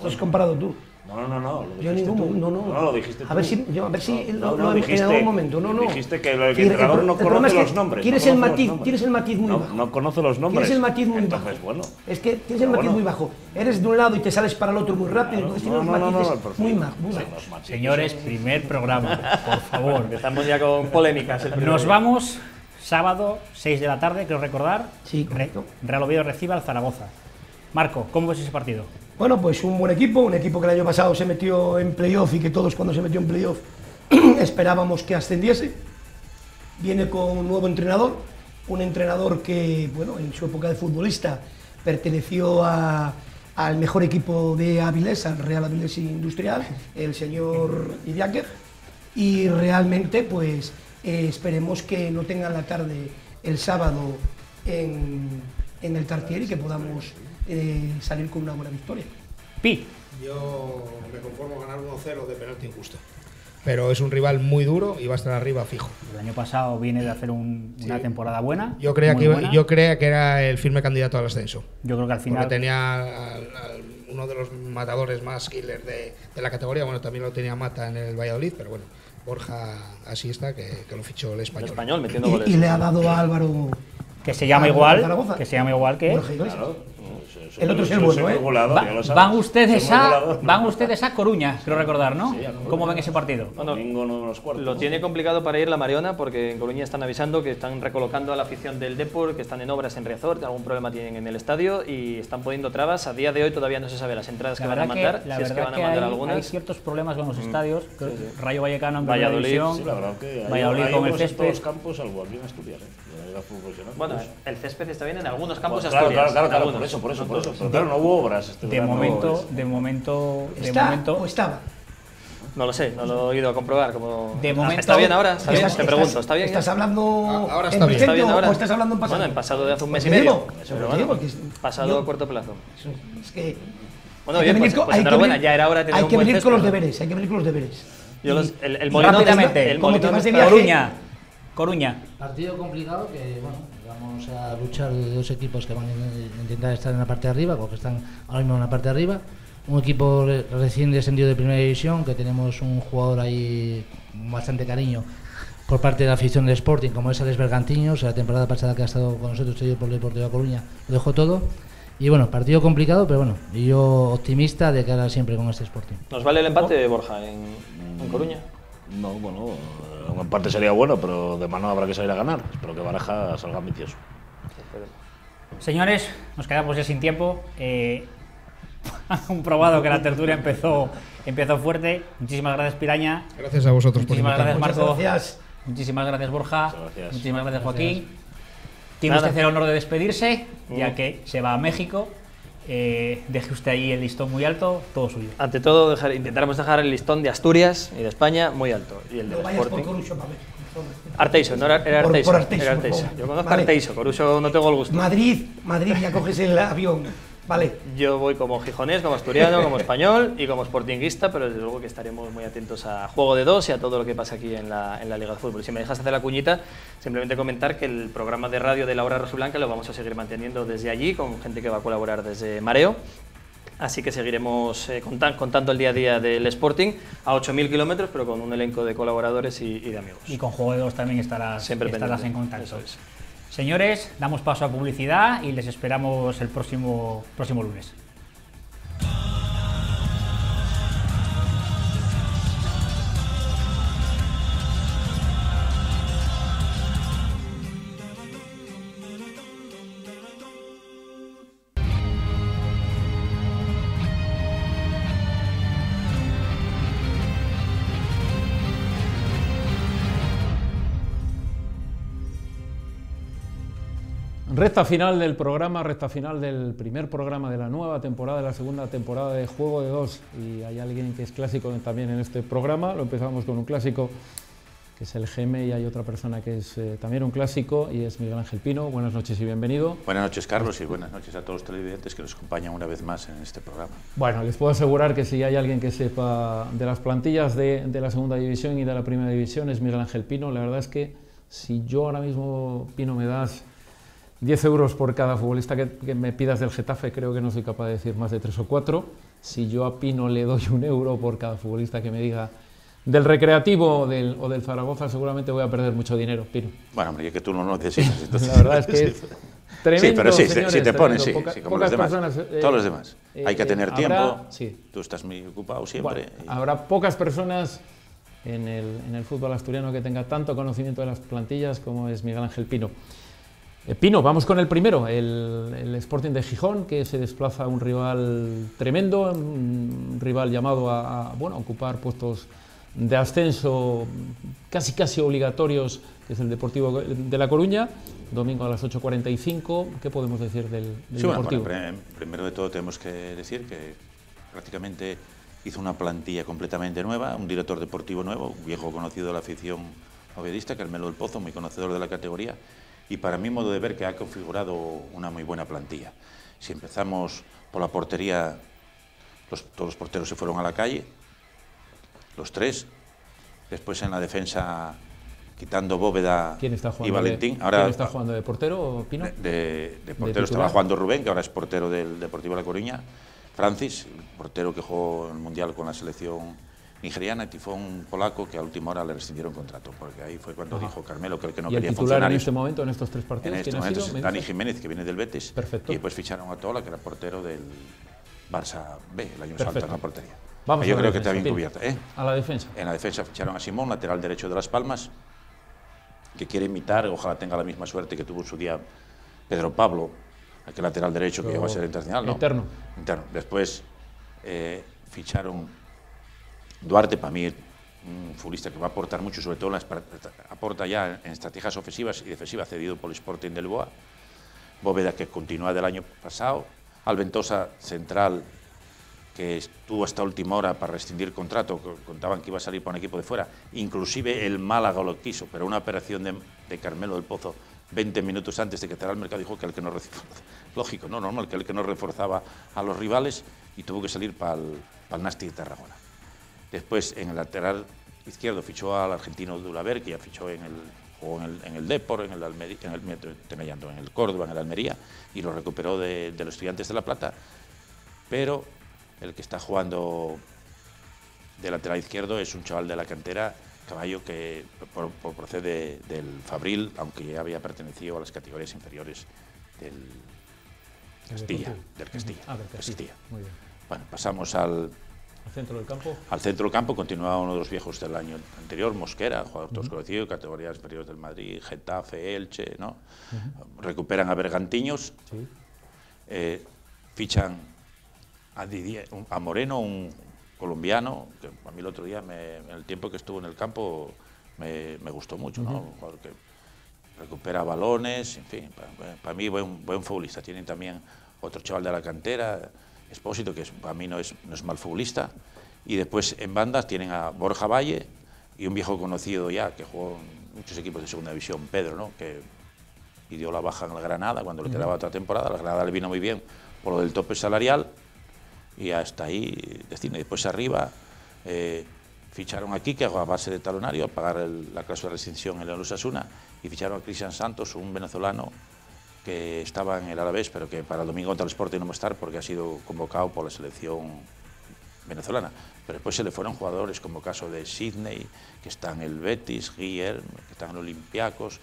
¿Lo has comparado tú? No. Yo ningún, no. No, lo dijiste tú. A ver si lo dijiste, en algún momento. No. Dijiste que el entrenador no conoce los nombres. Tienes el matiz muy bajo. No conoce los nombres. Tienes el matiz muy bajo. Bueno. Es que tienes el matiz muy bajo. Eres de un lado y te sales para el otro muy rápido. Entonces tienes los matices muy bajos. Señores, primer programa, por favor. Empezamos ya con polémicas. Nos vamos sábado, 6 de la tarde, creo recordar. Sí, correcto. Real Oviedo recibe al Zaragoza. Marco, ¿cómo ves ese partido? Bueno, pues un buen equipo, que el año pasado se metió en playoff y que todos cuando se metió en playoff esperábamos que ascendiese. Viene con un nuevo entrenador, un entrenador que, bueno, en su época de futbolista perteneció al mejor equipo de Avilés, al Real Avilés Industrial, el señor Idiáquez, y realmente pues esperemos que no tengan la tarde el sábado en el Tartiere y que podamos salir con una buena victoria. Pi. Yo me conformo ganar 1-0 de penalti injusto. Pero es un rival muy duro y va a estar arriba fijo. El año pasado viene de hacer una temporada buena. Yo creía que era el firme candidato al ascenso. Yo creo que al final... Porque tenía uno de los matadores más killers de la categoría. Bueno, también lo tenía Mata en el Valladolid, pero bueno, Borja así está, que lo fichó el Español. El Español metiendo goles. Y le ha dado a Álvaro... Que se llama igual que... El otro es el bueno, ¿eh? Van ustedes a Coruña, creo recordar, ¿no? Sí, ¿cómo ven ese partido? Bueno, lo tiene complicado para ir la Mariona porque en Coruña están avisando que están recolocando a la afición del Depor, que están en obras en Riazor, que algún problema tienen en el estadio y están poniendo trabas. A día de hoy todavía no se sabe las entradas que van a mandar, si es que van a mandar algunas. Hay ciertos problemas con los estadios, Rayo Vallecano en Valladolid, Valladolid con el césped. Los campos, salvo aquí en Asturias, Bueno, el césped está bien en algunos campos de Asturias. Claro, por eso. Pero claro, no hubo obras. De momento estaba. No lo sé, no lo he ido a comprobar. De momento, ¿está bien ahora? ¿Está bien? Te pregunto, ¿está bien? ¿Estás hablando ahora está bien. ¿Está bien ahora? o estás hablando en pasado? Bueno, en pasado de hace un mes y medio. Pero bueno, pasado a corto plazo. Es que... Bueno, bien, pues enhorabuena, ya era hora de tener un buen césped. Hay que venir con los deberes. El Molino rápidamente, Coruña. Partido complicado que, bueno, vamos a luchar de 2 equipos que van a intentar estar en la parte de arriba, porque están ahora mismo en la parte de arriba. Un equipo recién descendido de primera división, que tenemos un jugador ahí con bastante cariño por parte de la afición del Sporting, como es Alex Bergantiños. La temporada pasada que ha estado con nosotros, cedido por el Deportivo de Coruña, lo dejó todo. Y bueno, partido complicado, pero bueno, y yo optimista de cara siempre con este Sporting. ¿Nos vale el empate, Borja, en Coruña? No, bueno, un empate sería bueno, pero de mano habrá que salir a ganar. Espero que Baraja salga ambicioso. Señores, nos quedamos ya sin tiempo. Han comprobado que la tertulia empezó fuerte. Muchísimas gracias, Piraña. Gracias a vosotros por Muchísimas gracias, invitarnos. Marco. Gracias. Muchísimas gracias, Borja. Gracias. Muchísimas gracias, Joaquín. Tiene usted el honor de despedirse, ya que se va a México. Deje usted ahí el listón muy alto, todo suyo. Ante todo, intentaremos dejar el listón de Asturias y de España muy alto. Y el del No vayas por Sporting. Coruso para México. Arteiso, no era Arteiso. Por Arteiso, Era por Arteiso. favor. Yo conozco Vale. Arteiso, Coruso no tengo el gusto. Madrid, ya coges el avión. Vale. Yo voy como gijonés, como asturiano, como español y como sportinguista, pero desde luego que estaremos muy atentos a Juego de Dos y a todo lo que pasa aquí en la Liga de Fútbol. Si me dejas hacer la cuñita, simplemente comentar que el programa de radio de La Hora Rosiblanca lo vamos a seguir manteniendo desde allí, con gente que va a colaborar desde Mareo. Así que seguiremos contando el día a día del Sporting a 8.000 kilómetros, pero con un elenco de colaboradores y de amigos. Y con Juego de Dos también estarás en contacto. Eso es. Señores, damos paso a publicidad y les esperamos el próximo lunes. Recta final del programa, recta final del primer programa de la nueva temporada, de la segunda temporada de Juego de Dos. Y hay alguien que es clásico también en este programa. Lo empezamos con un clásico que es el GM, y hay otra persona que es también un clásico, y es Miguel Ángel Pino. Buenas noches y bienvenido. Buenas noches, Carlos, y buenas noches a todos los televidentes que nos acompañan una vez más en este programa. Bueno, les puedo asegurar que si hay alguien que sepa de las plantillas de la segunda división y de la primera división es Miguel Ángel Pino. La verdad es que si yo ahora mismo, Pino, me das 10 euros por cada futbolista que me pidas del Getafe, creo que no soy capaz de decir más de 3 o 4. Si yo a Pino le doy 1 euro por cada futbolista que me diga del Recreativo o del Zaragoza, seguramente voy a perder mucho dinero, Pino. Bueno, hombre, ya que tú no lo necesitas. Entonces, la verdad es que es tremendo. Sí, pero sí, señores, si te pones, tremendo. sí, como los demás. Todos los demás. Hay que tener tiempo. Sí. Tú estás muy ocupado siempre. Bueno, habrá pocas personas en el fútbol asturiano que tenga tanto conocimiento de las plantillas como es Miguel Ángel Pino. Pino, vamos con el primero, el Sporting de Gijón, que se desplaza a un rival tremendo, un rival llamado a ocupar puestos de ascenso casi obligatorios, que es el Deportivo de La Coruña, domingo a las 8:45. ¿Qué podemos decir del Deportivo? Bueno, primero de todo tenemos que decir que prácticamente hizo una plantilla completamente nueva, un director deportivo nuevo, un viejo conocido de la afición ovedista, Carmelo del Pozo, muy conocedor de la categoría, y para mi modo de ver que ha configurado una muy buena plantilla. Si empezamos por la portería, todos los porteros se fueron a la calle, los 3. Después en la defensa, quitando Bóveda y Valentín. ¿Quién está jugando de portero, Pino? De portero estaba jugando Rubén, que ahora es portero del Deportivo de La Coruña. Francis, portero que jugó en el Mundial con la selección nigeriana, y Tifón polaco, que a última hora le rescindieron contrato, porque ahí fue cuando dijo Carmelo que el que no quería funcionar. ¿Y el titular en este momento, en estos 3 partidos? En este momento es Dani Jiménez, que viene del Betis. Perfecto. Y después ficharon a Tola, que era portero del Barça B, el año pasado en la portería. Vamos yo creo que está bien cubierta. A la defensa. En la defensa ficharon a Simón, lateral derecho de Las Palmas, que quiere imitar, ojalá tenga la misma suerte que tuvo en su día Pedro Pablo, aquel lateral derecho que llegó a ser internacional. ¿no? Interno. Después ficharon Duarte, para mí un futbolista que va a aportar mucho, sobre todo aporta ya en estrategias ofensivas y defensivas, cedido por el Sporting del Boa. Bóveda, que continúa del año pasado. Alventosa, central, que estuvo hasta última hora para rescindir contrato, contaban que iba a salir para un equipo de fuera, inclusive el Málaga lo quiso, pero una operación de Carmelo del Pozo 20 minutos antes de que cerrara el mercado dijo que el que no lógico, no normal, que el que no reforzaba a los rivales, y tuvo que salir para el Nasti de Tarragona. Después en el lateral izquierdo fichó al argentino Dulaver, que ya fichó en el Depor, en el Córdoba, en el Almería, y lo recuperó de los Estudiantes de La Plata, pero el que está jugando de lateral izquierdo es un chaval de la cantera, Caballo, que procede del Fabril, aunque ya había pertenecido a las categorías inferiores Castilla, del Castilla. Ah, del Castilla. Muy bien. Bueno, pasamos al centro del campo. Al centro del campo continuaba uno de los viejos del año anterior, Mosquera, jugador todos conocido, categorías inferiores del Madrid, Getafe, Elche, ¿no? Recuperan a Bergantiños, fichan a Moreno, un colombiano, que a mí el otro día, en el tiempo que estuvo en el campo, me gustó mucho, ¿no? Un jugador que recupera balones, en fin, para mí buen futbolista. Tienen también otro chaval de la cantera, Expósito, que para mí no es mal futbolista, y después en bandas tienen a Borja Valle y un viejo conocido ya, que jugó en muchos equipos de segunda división, Pedro, ¿no? Que pidió la baja en la Granada cuando le quedaba otra temporada. La Granada le vino muy bien por lo del tope salarial, y hasta ahí destino. Y después arriba ficharon a Quique a base de talonario, a pagar la cláusula de rescisión en el Osasuna, y ficharon a Cristian Santos, un venezolano que estaba en el Alavés, pero que para el domingo contra el Sporting no va a estar porque ha sido convocado por la selección venezolana. Pero después se le fueron jugadores como el caso de Sidney, que está en el Betis, Guillermo, que está en el Olympiacos,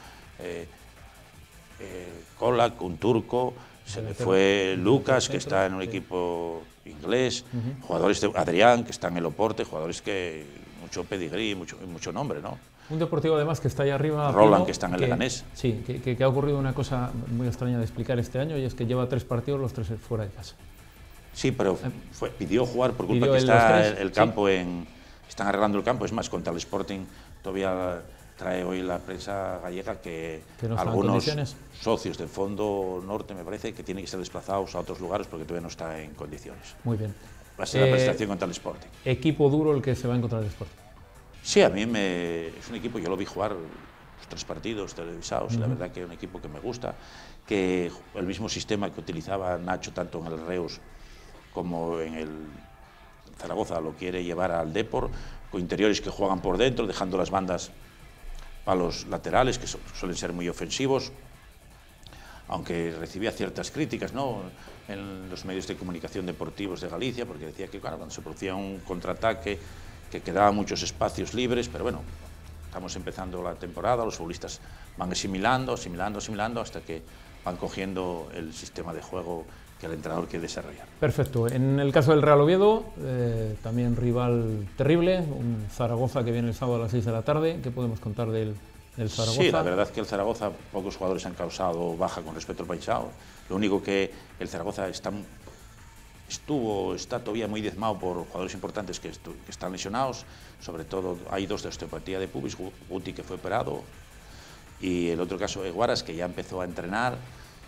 Kolak, un turco, se le fue Lucas, que está en un equipo inglés, jugadores de Adrián, que está en el Oporto, jugadores que mucho pedigrí, mucho nombre, ¿no? Un Deportivo además que está ahí arriba. Roland, Pino, que está en el Leganés. Sí, que ha ocurrido una cosa muy extraña de explicar este año, y es que lleva 3 partidos, los 3 fuera de casa. Sí, pero pidió jugar por culpa que está el campo están arreglando el campo. Es más, contra el Sporting todavía trae hoy la prensa gallega que no algunos socios del Fondo Norte, me parece, que tienen que ser desplazados a otros lugares porque todavía no está en condiciones. Muy bien. Va a ser la presentación contra el Sporting. Equipo duro el que se va a encontrar el Sporting. Sí, a mí es un equipo, yo lo vi jugar los 3 partidos televisados, y la verdad que es un equipo que me gusta, que el mismo sistema que utilizaba Nacho tanto en el Reus como en el Zaragoza lo quiere llevar al Depor, con interiores que juegan por dentro, dejando las bandas a los laterales, que suelen ser muy ofensivos, aunque recibía ciertas críticas, ¿no?, en los medios de comunicación deportivos de Galicia, porque decía que cuando se producía un contraataque, que quedaban muchos espacios libres, pero bueno, estamos empezando la temporada, los futbolistas van asimilando, hasta que van cogiendo el sistema de juego que el entrenador quiere desarrollar. Perfecto. En el caso del Real Oviedo, también rival terrible, un Zaragoza que viene el sábado a las 6 de la tarde. ¿Qué podemos contar del Zaragoza? Sí, la verdad es que el Zaragoza, pocos jugadores han causado baja con respecto al Paisao. Lo único que el Zaragoza está todavía muy diezmado por jugadores importantes que están lesionados. Sobre todo hay 2 de osteopatía de pubis, Guti, que fue operado, y el otro caso de Guaras, que ya empezó a entrenar.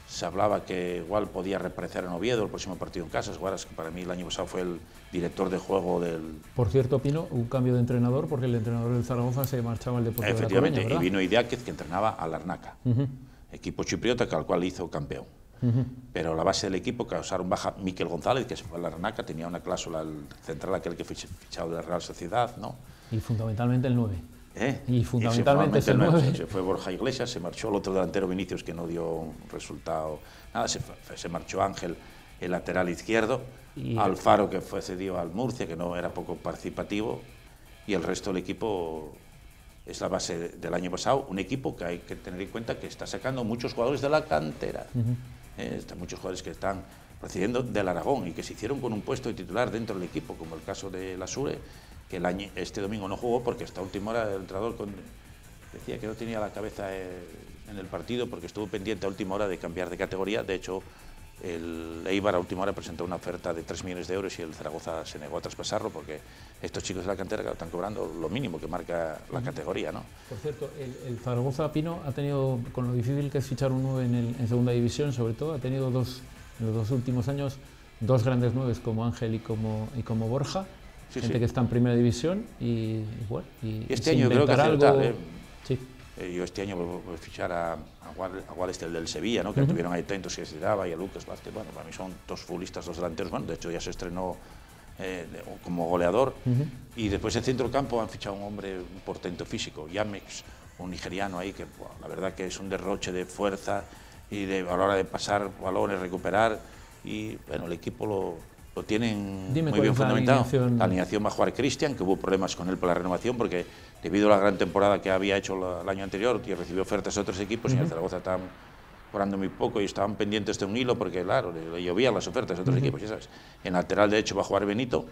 Se hablaba que igual podía reaparecer en Oviedo el próximo partido en casa. Guaras, que para mí el año pasado fue el director de juego del... Por cierto, Pino, un cambio de entrenador, porque el entrenador del Zaragoza se marchaba al Deportivo de La Coruña, ¿verdad? Y vino Idiáquez, que entrenaba al Larnaca, equipo chipriota al cual hizo campeón. Pero la base del equipo causaron baja Miquel González, que se fue a la Larnaca, tenía una cláusula central, aquel que fue fichado de la Real Sociedad, ¿no? Y fundamentalmente el 9. Y fundamentalmente el 9. Se fue Borja Iglesias, se marchó el otro delantero Vinicius, que no dio un resultado, nada, se marchó Ángel, el lateral izquierdo, Alfaro, que fue cedido al Murcia, que no era poco participativo, y el resto del equipo es la base del año pasado, un equipo que hay que tener en cuenta que está sacando muchos jugadores de la cantera. Muchos jugadores que están procediendo del Aragón y que se hicieron con un puesto de titular dentro del equipo, como el caso de Lasure, que este domingo no jugó porque hasta última hora el entrenador decía que no tenía la cabeza en el partido porque estuvo pendiente a última hora de cambiar de categoría. De hecho, el Eibar a última hora presentó una oferta de 3 millones de euros y el Zaragoza se negó a traspasarlo porque estos chicos de la cantera están cobrando lo mínimo que marca la categoría, ¿no? Por cierto, el Zaragoza, Pino, ha tenido, con lo difícil que es fichar un 9 en segunda división, sobre todo, ha tenido en los 2 últimos años 2 grandes 9 como Ángel y como Borja, gente que está en primera división y este año creo que algo... Yo este año voy a fichar a Wallace, el del Sevilla, ¿no? Que tuvieron ahí tantos que se daba, y a Lucas Vázquez. Bueno, para mí son 2 futbolistas, 2 delanteros. Bueno, de hecho ya se estrenó como goleador. Y después en centro del campo han fichado un hombre, un portento físico, Yamex, un nigeriano ahí, que la verdad que es un derroche de fuerza y a la hora de pasar balones, recuperar. Y bueno, el equipo lo tienen muy bien fundamentado. La alineación va a jugar Cristian, que hubo problemas con él por la renovación, porque debido a la gran temporada que había hecho el año anterior, y recibió ofertas de otros equipos, y en el Zaragoza cobrando muy poco y estaban pendientes de un hilo porque, claro, le llovían las ofertas de otros equipos, ya sabes. En lateral derecho va a jugar Benito,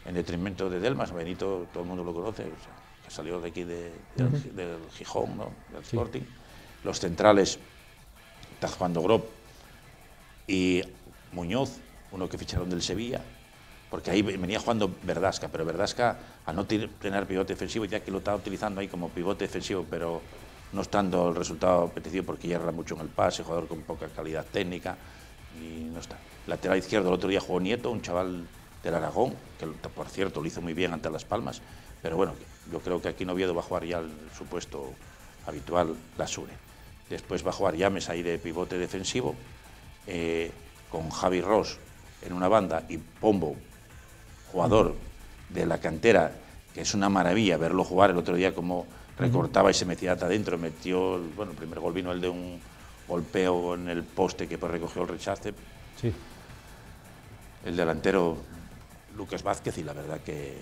en detrimento de Delmas. Benito, todo el mundo lo conoce, o sea, que salió de aquí del Gijón, ¿no? Del Sporting. Los centrales, está jugando Grob y Muñoz, uno que ficharon del Sevilla, porque ahí venía jugando Verdasca, pero Verdasca, al no tener pivote defensivo, ya que lo estaba utilizando ahí como pivote defensivo, pero no estando el resultado apetecido porque hierra mucho en el pase, jugador con poca calidad técnica, y no está. Lateral izquierdo, el otro día jugó Nieto, un chaval del Aragón, que por cierto lo hizo muy bien ante Las Palmas, pero bueno, yo creo que aquí en Oviedo va a jugar ya su puesto habitual, Lasure. Después va a jugar Llames ahí de pivote defensivo, con Javi Ross en una banda y Pombo, jugador de la cantera, que es una maravilla verlo jugar el otro día como recortaba y se metía hasta adentro, metió, bueno, el primer gol vino el de un golpeo en el poste que pues recogió el rechace. Sí. El delantero Lucas Vázquez, y la verdad que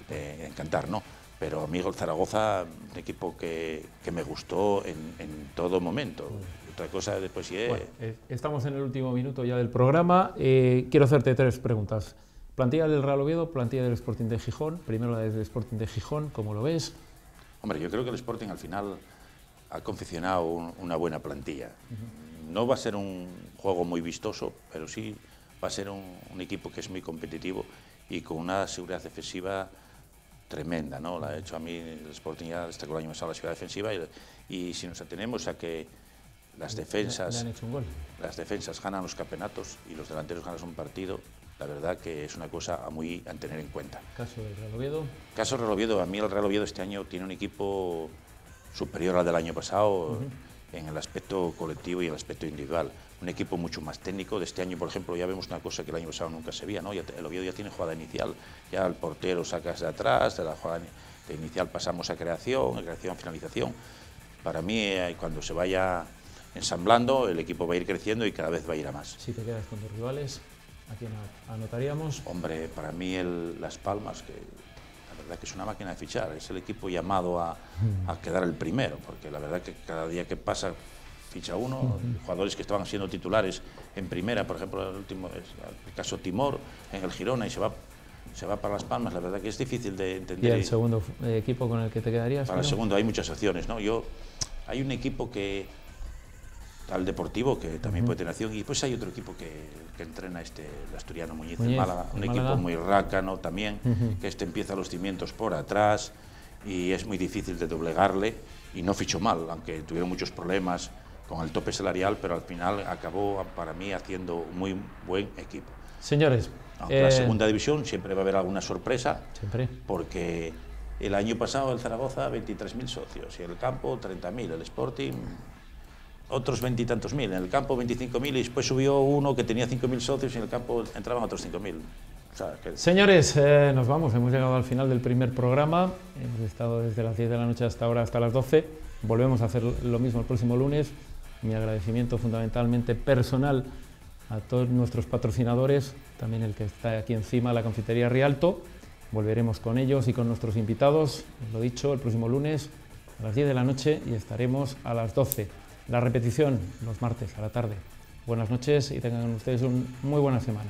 de encantar, ¿no? Pero a mí el Zaragoza, un equipo que me gustó en todo momento. Otra cosa después sí. Bueno, estamos en el último minuto ya del programa. Quiero hacerte 3 preguntas. Plantilla del Real Oviedo, plantilla del Sporting de Gijón. Primero la del Sporting de Gijón, ¿cómo lo ves? Hombre, yo creo que el Sporting al final ha confeccionado una buena plantilla. No va a ser un juego muy vistoso, pero sí va a ser un equipo que es muy competitivo y con una seguridad defensiva tremenda, ¿no? La ha hecho a mí el Sporting ya destacó el año pasado la seguridad defensiva y si nos atenemos a que las defensas ganan los campeonatos y los delanteros ganan un partido, la verdad que es una cosa a tener en cuenta. ¿Caso del Real Oviedo? Caso Real Oviedo, a mí el Real Oviedo este año tiene un equipo superior al del año pasado en el aspecto colectivo y el aspecto individual. Un equipo mucho más técnico. De este año, por ejemplo, ya vemos una cosa que el año pasado nunca se veía, ¿no? El Oviedo ya tiene jugada inicial, ya el portero sacas de atrás, de la jugada de inicial pasamos a creación, finalización. Para mí, cuando se vaya ensamblando, el equipo va a ir creciendo y cada vez va a ir a más. Si te quedas con tus rivales, ¿a quién anotaríamos? Hombre, para mí Las Palmas, que la verdad que es una máquina de fichar, es el equipo llamado a quedar el primero, porque la verdad que cada día que pasa ficha uno, jugadores que estaban siendo titulares en primera, por ejemplo, el caso Timor en el Girona y se va para Las Palmas, la verdad que es difícil de entender. ¿Y el segundo equipo con el que te quedarías? Para el segundo hay muchas opciones, ¿no? Hay un equipo que al Deportivo, que también puede tener acción, y pues hay otro equipo que entrena el asturiano Muñiz en Málaga, un equipo muy rácano también, que empieza los cimientos por atrás y es muy difícil de doblegarle, y no fichó mal, aunque tuvieron muchos problemas con el tope salarial, pero al final acabó para mí haciendo un muy buen equipo. Señores, aunque la segunda división siempre va a haber alguna sorpresa, siempre, porque el año pasado el Zaragoza 23.000 socios y el campo 30.000, el Sporting otros 20 y tantos mil, en el campo 25.000 y después subió uno que tenía 5.000 socios y en el campo entraban otros 5.000. O sea, Señores, nos vamos, hemos llegado al final del primer programa, hemos estado desde las 10 de la noche hasta ahora, hasta las 12, volvemos a hacer lo mismo el próximo lunes. Mi agradecimiento fundamentalmente personal a todos nuestros patrocinadores, también el que está aquí encima, la Confitería Rialto. Volveremos con ellos y con nuestros invitados, lo dicho, el próximo lunes a las 10 de la noche y estaremos a las 12. La repetición los martes a la tarde. Buenas noches y tengan ustedes una muy buena semana.